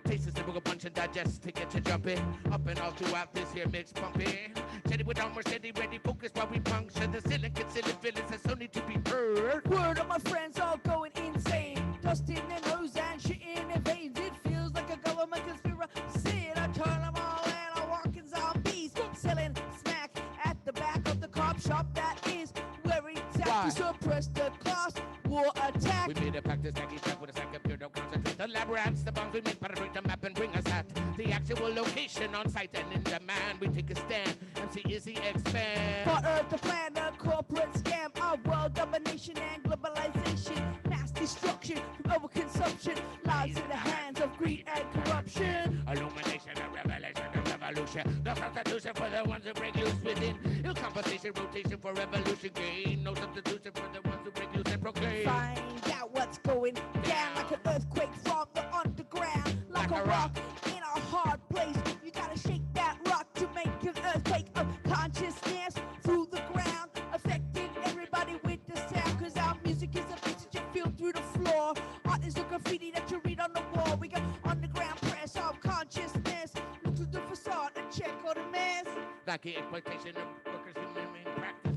Taste the simple punch and digest to get you jumping. Up and all throughout this here mix pumping. Steady with armor, steady, ready, focus while we puncture the silicon, silly feelings that still need to be heard. Word of my friends all going insane. Dusting their nose and shitting their veins. It feels like a government conspiracy. I turn them all and I walk in zombies. Selling smack at the back of the cop shop. That is where it's at to suppress the class war attack. We made a practice tacky track with a sack of pure, don't concentrate. The labyrinths, the bombs we make, penetrate the map and bring us at the actual location on site and in demand. We take a stand. MC Izzy expand. For Earth to plan a corporate scam of world domination and globalization. Mass destruction from overconsumption lies in the hands of greed and corruption. Illumination, a revelation, a revolution. The substitution for the ones who break loose within. Ill compensation, rotation for revolution gain. No substitution for the ones who break loose and proclaim. Find out what's going down like an earthquake from the underground. Like a rock in a hard place. You gotta shake that rock to make an earthquake of consciousness through the ground. Affecting everybody with the sound. Cause our music is a message you feel through the floor. Art is the graffiti that you read on the wall. We got underground press of consciousness. Look through the facade and check all the mess. Like the exploitation of workers, human being practice.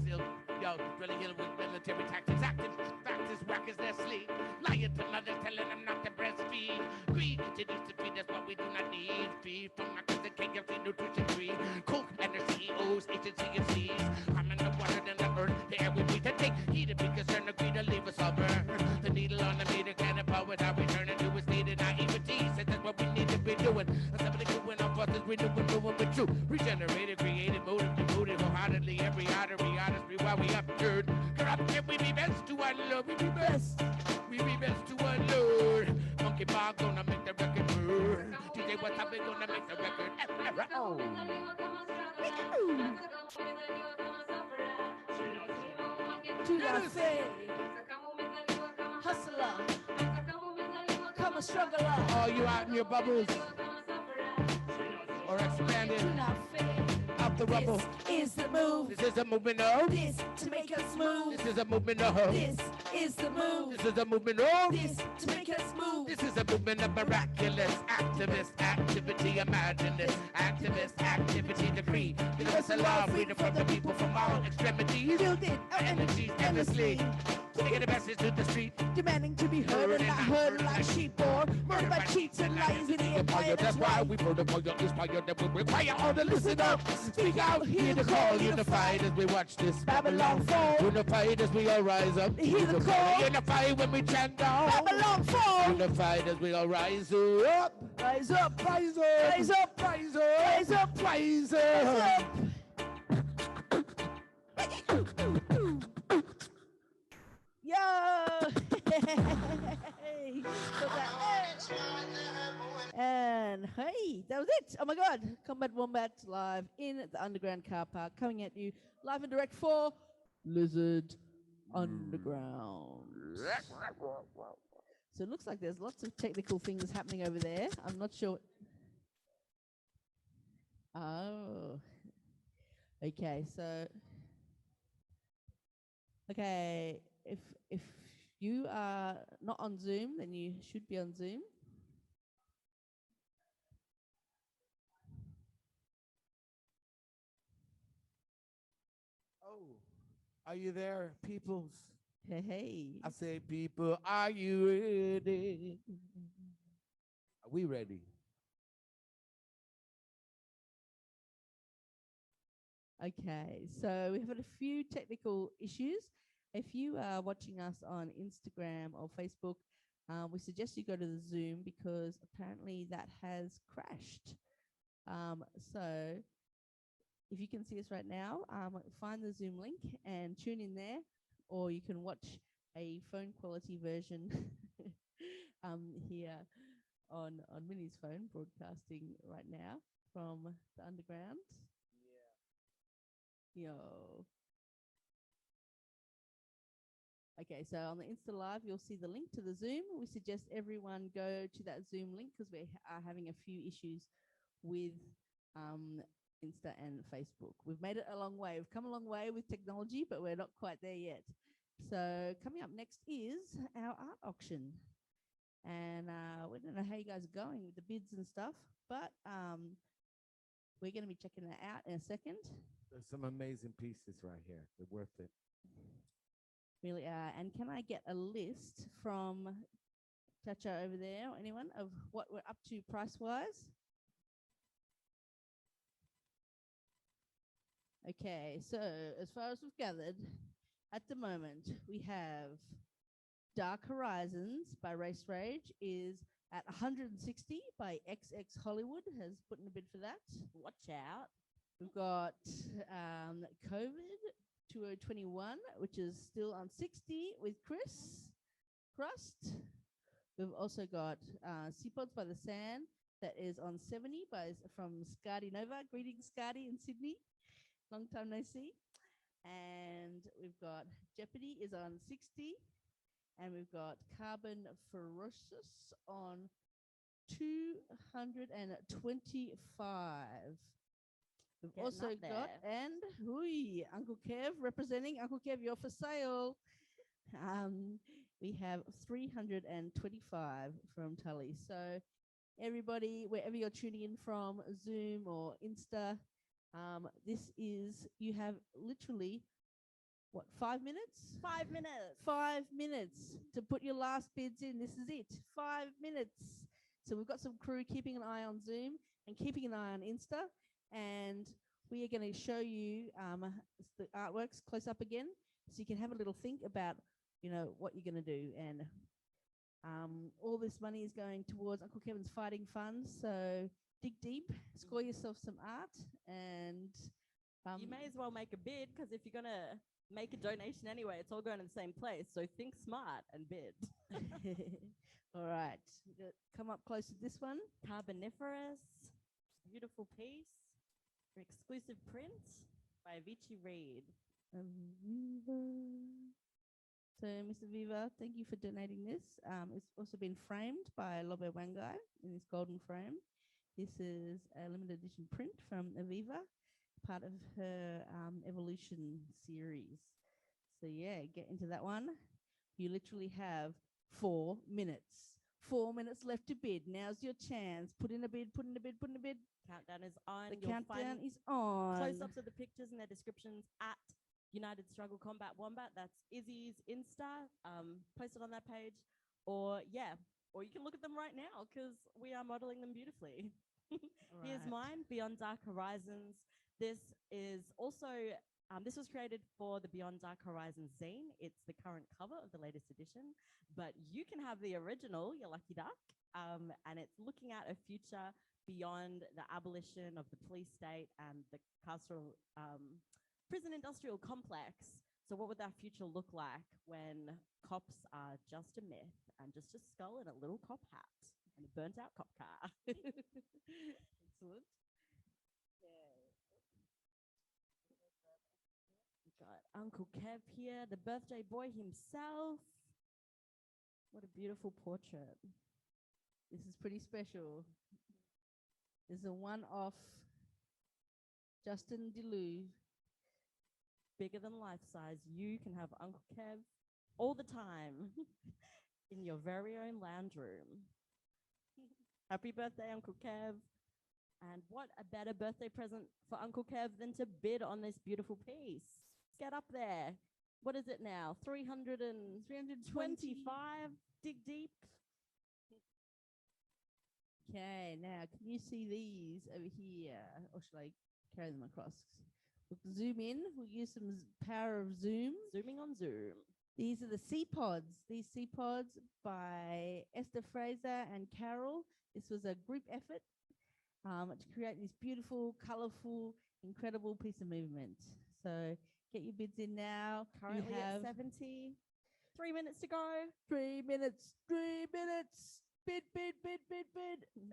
Yo, really ill with military tactics. Active factors, whack as their sleep. Lying to mothers, telling them not to breastfeed. Greed continues to feed us what we do not need. Feed from my cousin KFC nutrition free. Coke and their CEOs, HNCFCs. Harming the water and the earth, the air we breathe. To take heed and be concerned, agree to leave us all burn. The needle on the meter can't empower our return and do is needed. Naivety said that's what we need to be doing. And somebody doing our forces, renewing, moving with truth. Regenerated, created, motive, devoted wholeheartedly. Every artery, artistry, while we upturn. Corruption, we be best to our Lord. We be best. We be best to our Lord. Monkey Bar gonna make the record burn. DJ what's up, gonna make the record. Oh. To la fe. Hustler. Come a struggler. Oh, you out in your bubbles. Or expanding. To la fe. Out the rubble. This is the move. This is a movement of. This to make us move. This is a movement of. This is the move. This is a movement of. This to make us move. This is a movement of miraculous activist activity. Imagine this activist activity decree. Universal law, freedom from the people from all extremities. Building our energies endlessly. Taking the message to the street. Demanding to be heard and not heard like sheep or murdered by cheats and liars in the empire. That's why we burn the fire, inspire that we require all to listen up. Speak out, hear the call, unified as we watch this Babylon fall. Unified as we all rise up. Hear the call. Unified when we chant down. Babylon fall. Unified as we all rise up. Rise up, rise up, rise up, rise up, rise up, rise up. Yo! And hey, that was it. Oh my God. Combat Wombat live in the Underground Carpark, coming at you live and direct for Lizards Underground. So it looks like there's lots of technical things happening over there. I'm not sure. Oh. Okay, so okay, if you are not on Zoom, then you should be on Zoom. Oh, are you there, peoples? Hey, hey. I say, people, are you ready? Are we ready? Okay, so we've had a few technical issues. If you are watching us on Instagram or Facebook, we suggest you go to the Zoom because apparently that has crashed. So if you can see us right now, find the Zoom link and tune in there, or you can watch a phone quality version here on Minnie's phone, broadcasting right now from the underground. Yeah. Yo. Okay, so on the Insta Live, you'll see the link to the Zoom. We suggest everyone go to that Zoom link because we are having a few issues with Insta and Facebook. We've made it a long way. We've come a long way with technology, but we're not quite there yet. So coming up next is our art auction. And we don't know how you guys are going with the bids and stuff, but we're going to be checking that out in a second. There's some amazing pieces right here. They're worth it. Really are. And can I get a list from Chacha over there or anyone of what we're up to price-wise? Okay, so as far as we've gathered, at the moment we have Dark Horizons by Racerage is at 160 by XX Hollywood, has put in a bid for that. Watch out. We've got COVID 2021, which is still on 60 with Chris Crust. We've also got Seapods by the Sand that is on 70 from Scardy Nova. Greetings, Scardy in Sydney. Long time no see. And we've got Jeopardy is on 60. And we've got Carbon Ferocious on 225. We've Getting also up got, there. and Uncle Kev representing. Uncle Kev, you're for sale. We have 325 from Tully. So everybody, wherever you're tuning in from, Zoom or Insta, this is, you have literally, what, 5 minutes? 5 minutes. 5 minutes to put your last bids in. This is it. 5 minutes. So we've got some crew keeping an eye on Zoom and keeping an eye on Insta. And we are going to show you the artworks close up again, so you can have a little think about, you know, what you're going to do. And all this money is going towards Uncle Kevin's fighting fund. So dig deep, score yourself some art, and you may as well make a bid, because if you're going to make a donation anyway, it's all going in the same place. So think smart and bid. All right, come up close to this one. Carboniferous, beautiful piece. Exclusive print by Avicii Reed. So, Mr. Viva, thank you for donating this. It's also been framed by Lobe Wangai in this golden frame. This is a limited edition print from Aviva, part of her Evolution series. So, yeah, get into that one. You literally have 4 minutes. 4 minutes left to bid. Now's your chance. Put in a bid, put in a bid, put in a bid. Countdown is on. The You'll countdown find is on. close-ups of the pictures and their descriptions at United Struggle Combat Wombat. That's Izzy's Insta. Post it on that page. Or you can look at them right now, because we are modeling them beautifully. Here's Right. mine, Beyond Dark Horizons. This is also, this was created for the Beyond Dark Horizons zine. It's the current cover of the latest edition, but you can have the original, you lucky duck, and it's looking at a future beyond the abolition of the police state and the carceral prison industrial complex. So what would that future look like when cops are just a myth and just a skull and a little cop hat and a burnt out cop car? Excellent. We've got Uncle Kev here, the birthday boy himself. What a beautiful portrait. This is pretty special. This is a one-off Justin DeLue. Bigger than life size. You can have Uncle Kev all the time in your very own lounge room. Happy birthday, Uncle Kev. And what a better birthday present for Uncle Kev than to bid on this beautiful piece. Get up there. What is it now? 325? Dig deep. Okay, now can you see these over here? Or should I carry them across? We'll zoom in. We'll use some power of Zoom. Zooming on Zoom. These are the Seapods. These Seapods by Esther Fraser and Carol. This was a group effort to create this beautiful, colorful, incredible piece of movement. So get your bids in now. Currently you have at 70. 3 minutes to go. 3 minutes. 3 minutes. bid.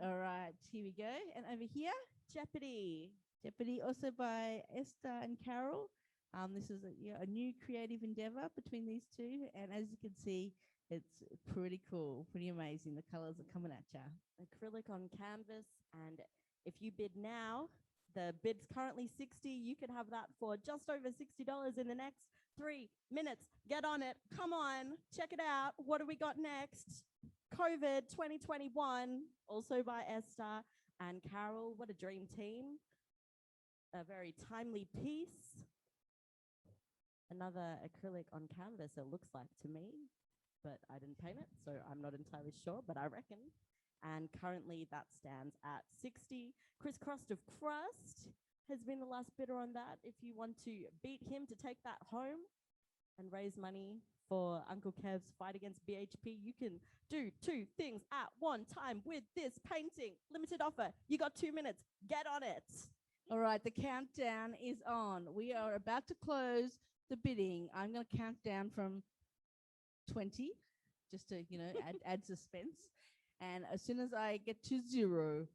All right, here we go. And over here, Jeopardy. Jeopardy, also by Esther and Carol. This is a new creative endeavor between these two. And as you can see, it's pretty cool, pretty amazing. The colors are coming at you. Acrylic on canvas. And if you bid now, the bid's currently 60. You can have that for just over $60 in the next 3 minutes. Get on it. Come on. Check it out. What do we got next? COVID 2021, also by Esther and Carol. What a dream team. A very timely piece. Another acrylic on canvas, it looks like to me, but I didn't paint it, so I'm not entirely sure, but I reckon. And currently that stands at 60. Crisscrossed of Crust has been the last bidder on that. If you want to beat him to take that home and raise money for Uncle Kev's fight against BHP, you can do 2 things at one time with this painting. Limited offer. You got 2 minutes. Get on it. All right, the countdown is on. We are about to close the bidding. I'm going to count down from 20, just to, add suspense. And as soon as I get to 0,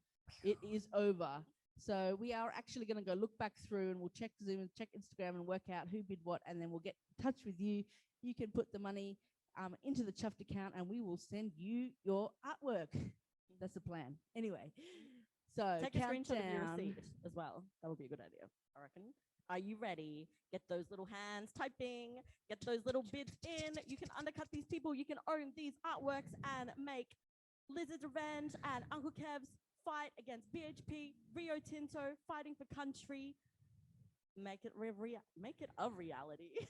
it is over. So we are actually going to go look back through and we'll check Zoom and check Instagram and work out who bid what, and then we'll get in touch with you. You can put the money into the Chuffed account and we will send you your artwork. That's the plan. Anyway, so take a screenshot of your receipt as well. That would be a good idea, I reckon. Are you ready? Get those little hands typing. Get those little bids in. You can undercut these people. You can own these artworks and make Lizards Revenge and Uncle Kev's fight against BHP, Rio Tinto, fighting for country. Make it a reality.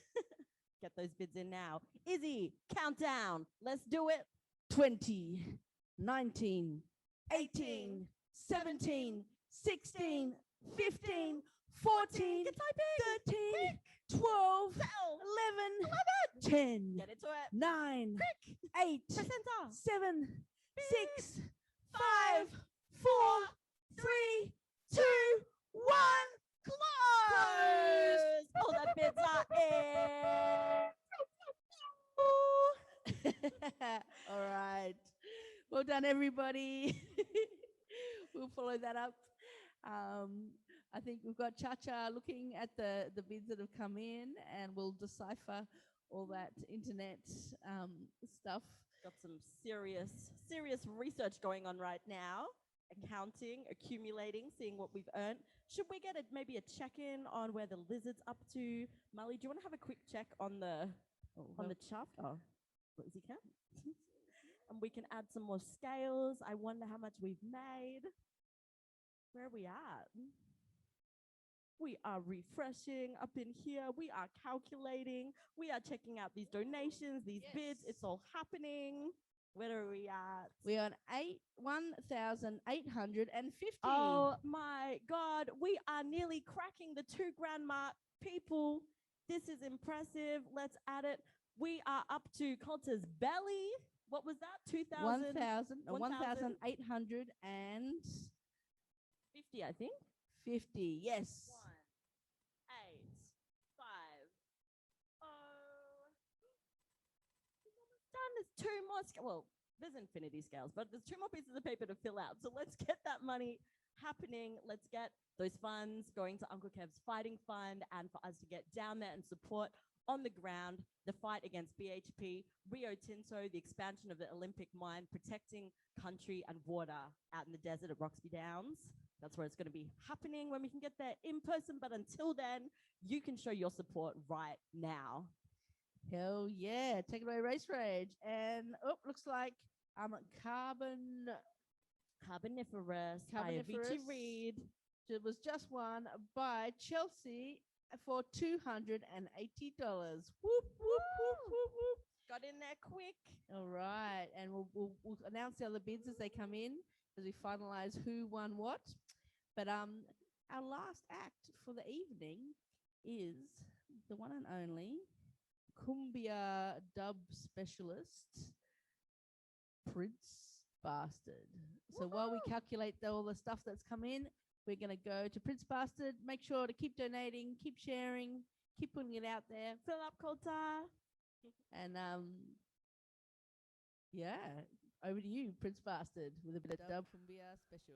Get those bids in now. Izzy, countdown. Let's do it. 20, 19, 18, 17, 16, 15, 14, 13, 12, 11, 10, Get into it. 9, Quick. 8, Presenter. 7, 6, 5, 4, 3, 2, 1. Close. All the bids are in. All right. Well done, everybody. We'll follow that up. I think we've got Cha-Cha looking at the bids that have come in, and we'll decipher all that internet stuff. Got some serious research going on right now. Accounting, accumulating, seeing what we've earned. Should we get maybe a check-in on where the Lizard's up to? Marley, do you want to have a quick check on the chuff? Oh, what does he count? And we can add some more scales. I wonder how much we've made. Where are we at? We are refreshing up in here. We are calculating. We are checking out these donations, these bids. It's all happening. Where are we at? We're on 1,850. Oh my God. We are nearly cracking the 2 grand mark. People, this is impressive. Let's add it. We are up to Coulter's Belly. What was that? 1,850, I think. 50, yes. 1, 8, 5. Done. There's 2 more. Well, there's infinity scales, but there's 2 more pieces of paper to fill out. So let's get that money happening. Let's get those funds going to Uncle Kev's fighting fund, and for us to get down there and support on the ground the fight against BHP, Rio Tinto, the expansion of the Olympic mine, protecting country and water out in the desert at Roxby Downs. That's where it's going to be happening when we can get there in person. But until then, you can show your support right now. Hell yeah. Take it away, Racerage. And looks like Carboniferous by Avicii Reed. It was just won by Chelsea for $280. Whoop, whoop, whoop, whoop, whoop. Got in there quick. All right. And we'll announce the other bids as they come in, as we finalize who won what. But our last act for the evening is the one and only Cumbia dub specialist, Prince Bastard. So while we calculate all the stuff that's come in, we're going to go to Prince Bastard. Make sure to keep donating, keep sharing, keep putting it out there. Fill up, Coulter. And yeah, Over to you, Prince Bastard, with a bit of dub from BR Special.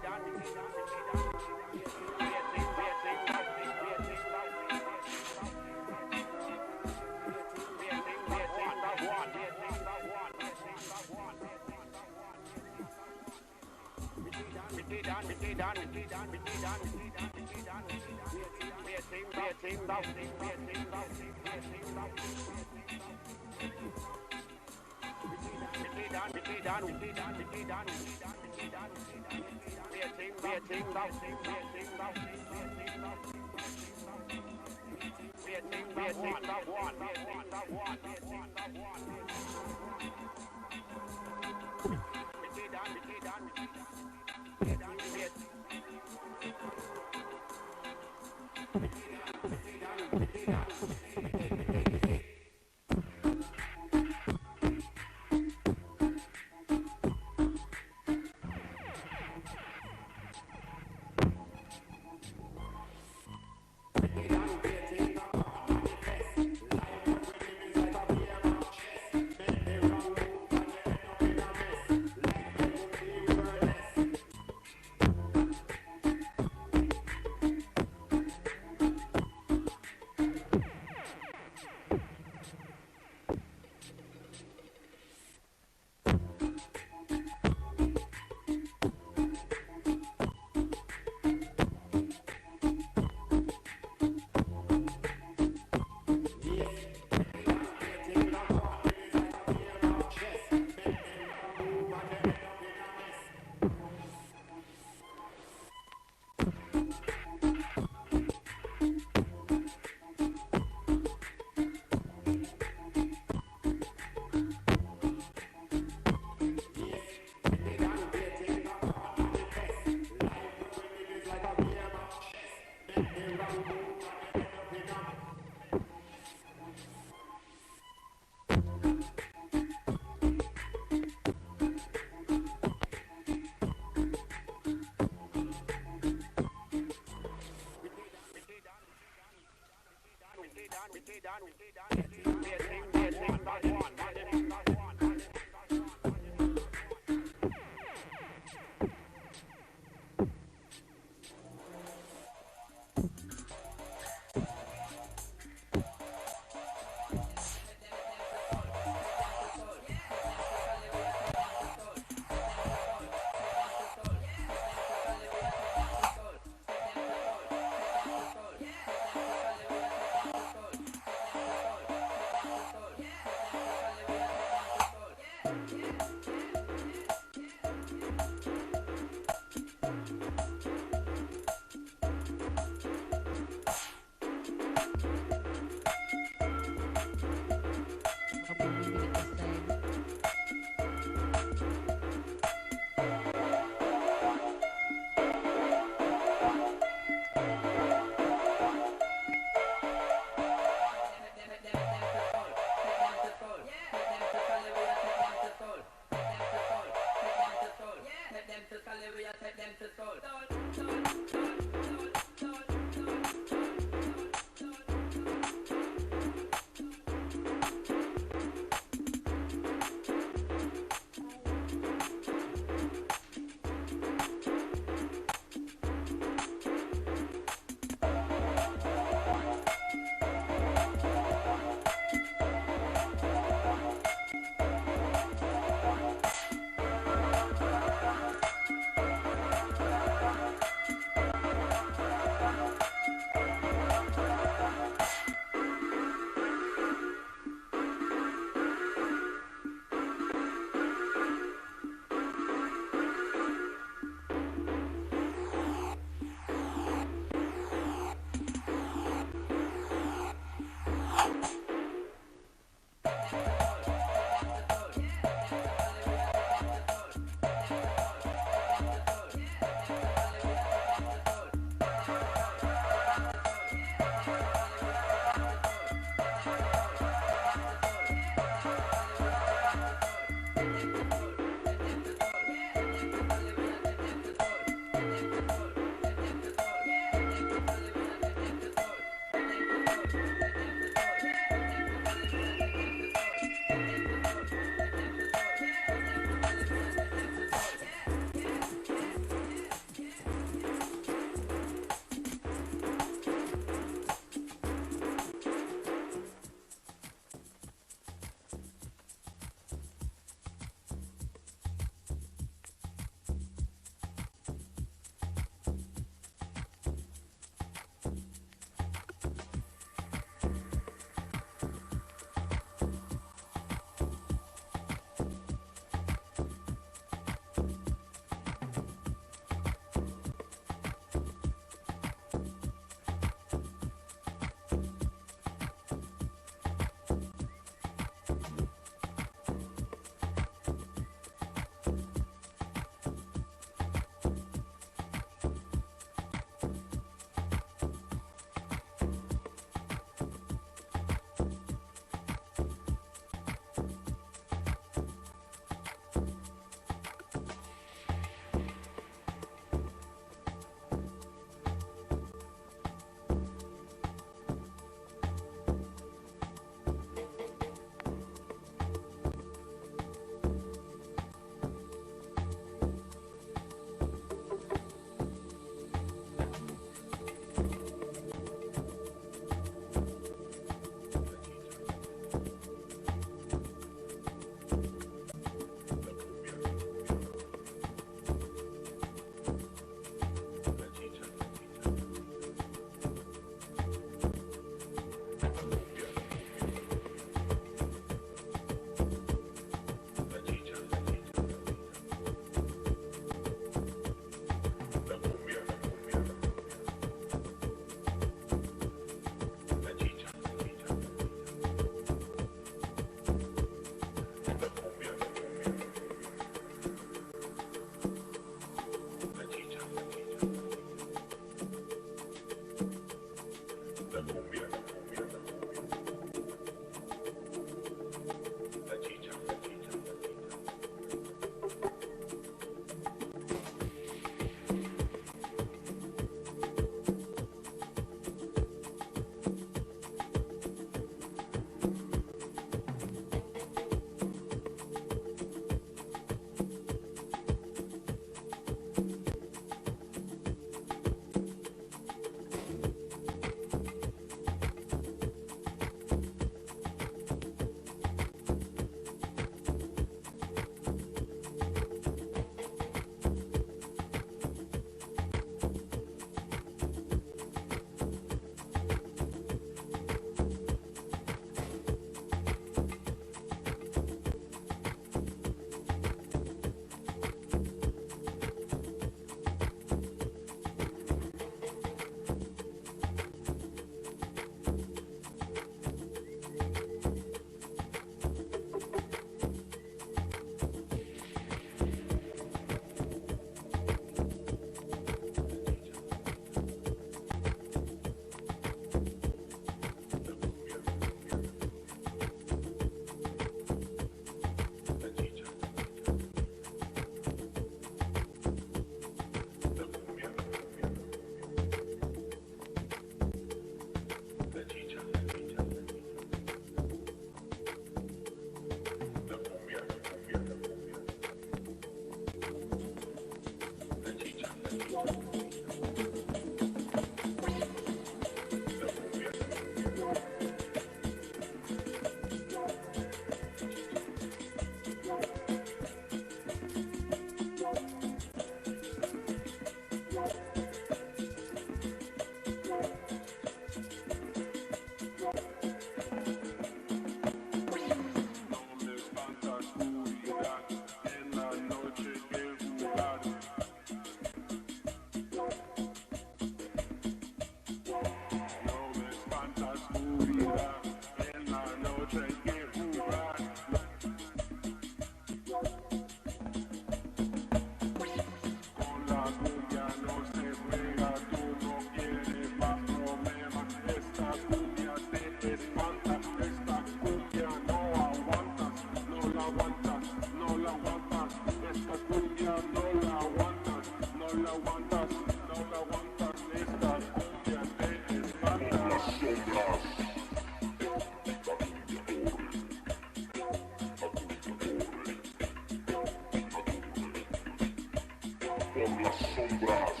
Sombras.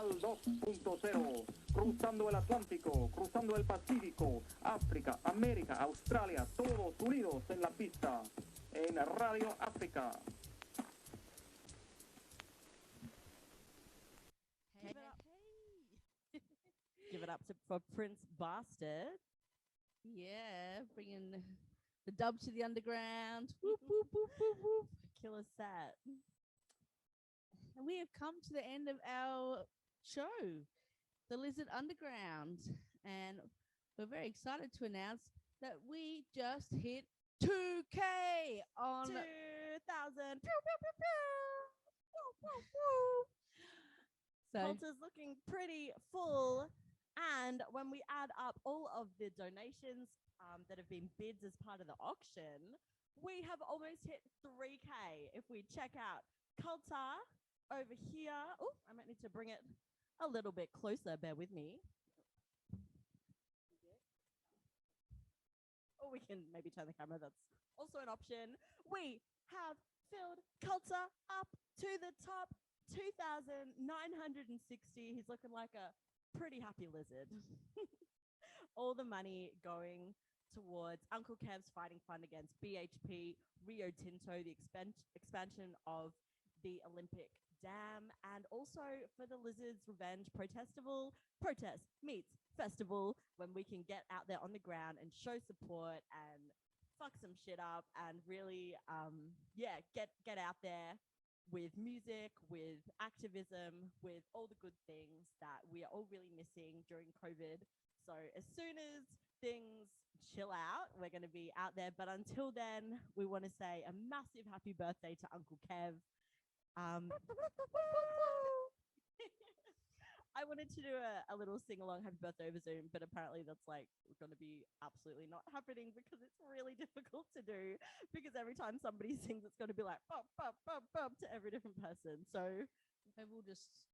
Digital 2.0, cruzando el Atlántico, cruzando el Pacífico, África, América, Australia, todos unidos en la pista, en Radio África. Give it up for Prince Bastard. Yeah, bringing the dub to the underground. Whoop, whoop, whoop, whoop, whoop. Killer set. And we have come to the end of our show, the Lizard Underground. And we're very excited to announce that we just hit 2K on 2,000. Pew, pew, pew, pew. Woo, woo, woo. So Culture's looking pretty full. And when we add up all of the donations that have been bids as part of the auction, we have almost hit 3K. If we check out Culture over here. Oh, I might need to bring it a little bit closer. Bear with me. Or we can maybe turn the camera. That's also an option. We have filled Culture up to the top, 2,960. He's looking like a pretty happy lizard. All the money going towards Uncle Kev's Fighting Fund against BHP, Rio Tinto, the expansion of the Olympic Dam, and also for the Lizards Revenge Protestival. Protest meets festival, when we can get out there on the ground and show support and fuck some shit up and really, get out there with music, with activism, with all the good things that we are all really missing during COVID. So as soon as things chill out, we're going to be out there. But until then, we want to say a massive happy birthday to Uncle Kev. I wanted to do a little sing-along happy birthday over Zoom, but apparently that's like going to be absolutely not happening because it's really difficult to do, because every time somebody sings, it's going to be like bump, bump, bump, bump to every different person. So maybe we'll just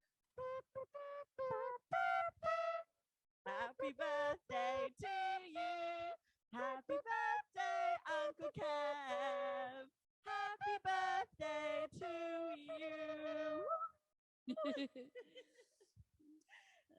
happy birthday to you. Happy birthday, Uncle Kev. Happy birthday to you.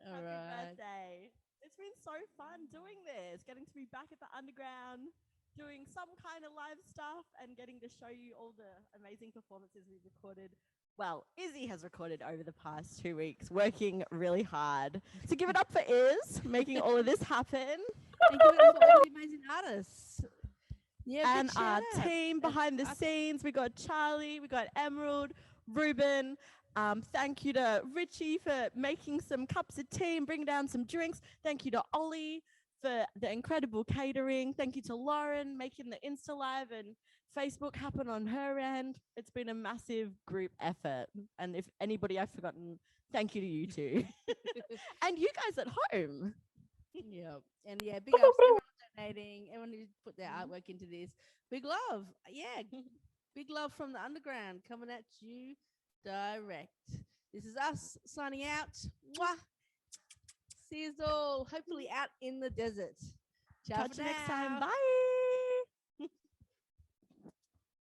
All Happy right. birthday. It's been so fun doing this, getting to be back at the underground, doing some kind of live stuff and getting to show you all the amazing performances we've recorded. Well, Izzy has recorded over the past 2 weeks, working really hard. So give it up for Iz, making all of this happen. Thank you for all the amazing artists. Yeah, And big our shout out. team behind the scenes, we got Charlie, we got Emerald, Ruben. Thank you to Richie for making some cups of tea and bringing down some drinks. Thank you to Ollie for the incredible catering. Thank you to Lauren making the Insta Live and Facebook happen on her end. It's been a massive group effort. And if anybody I've forgotten, thank you to you too. And you guys at home. Yeah, and yeah, big ups to everyone donating, everyone who put their artwork into this. Big love, yeah, big love from the underground coming at you direct. This is us signing out. Mwah. See you all, hopefully out in the desert. Ciao Catch for you next now. time. Bye.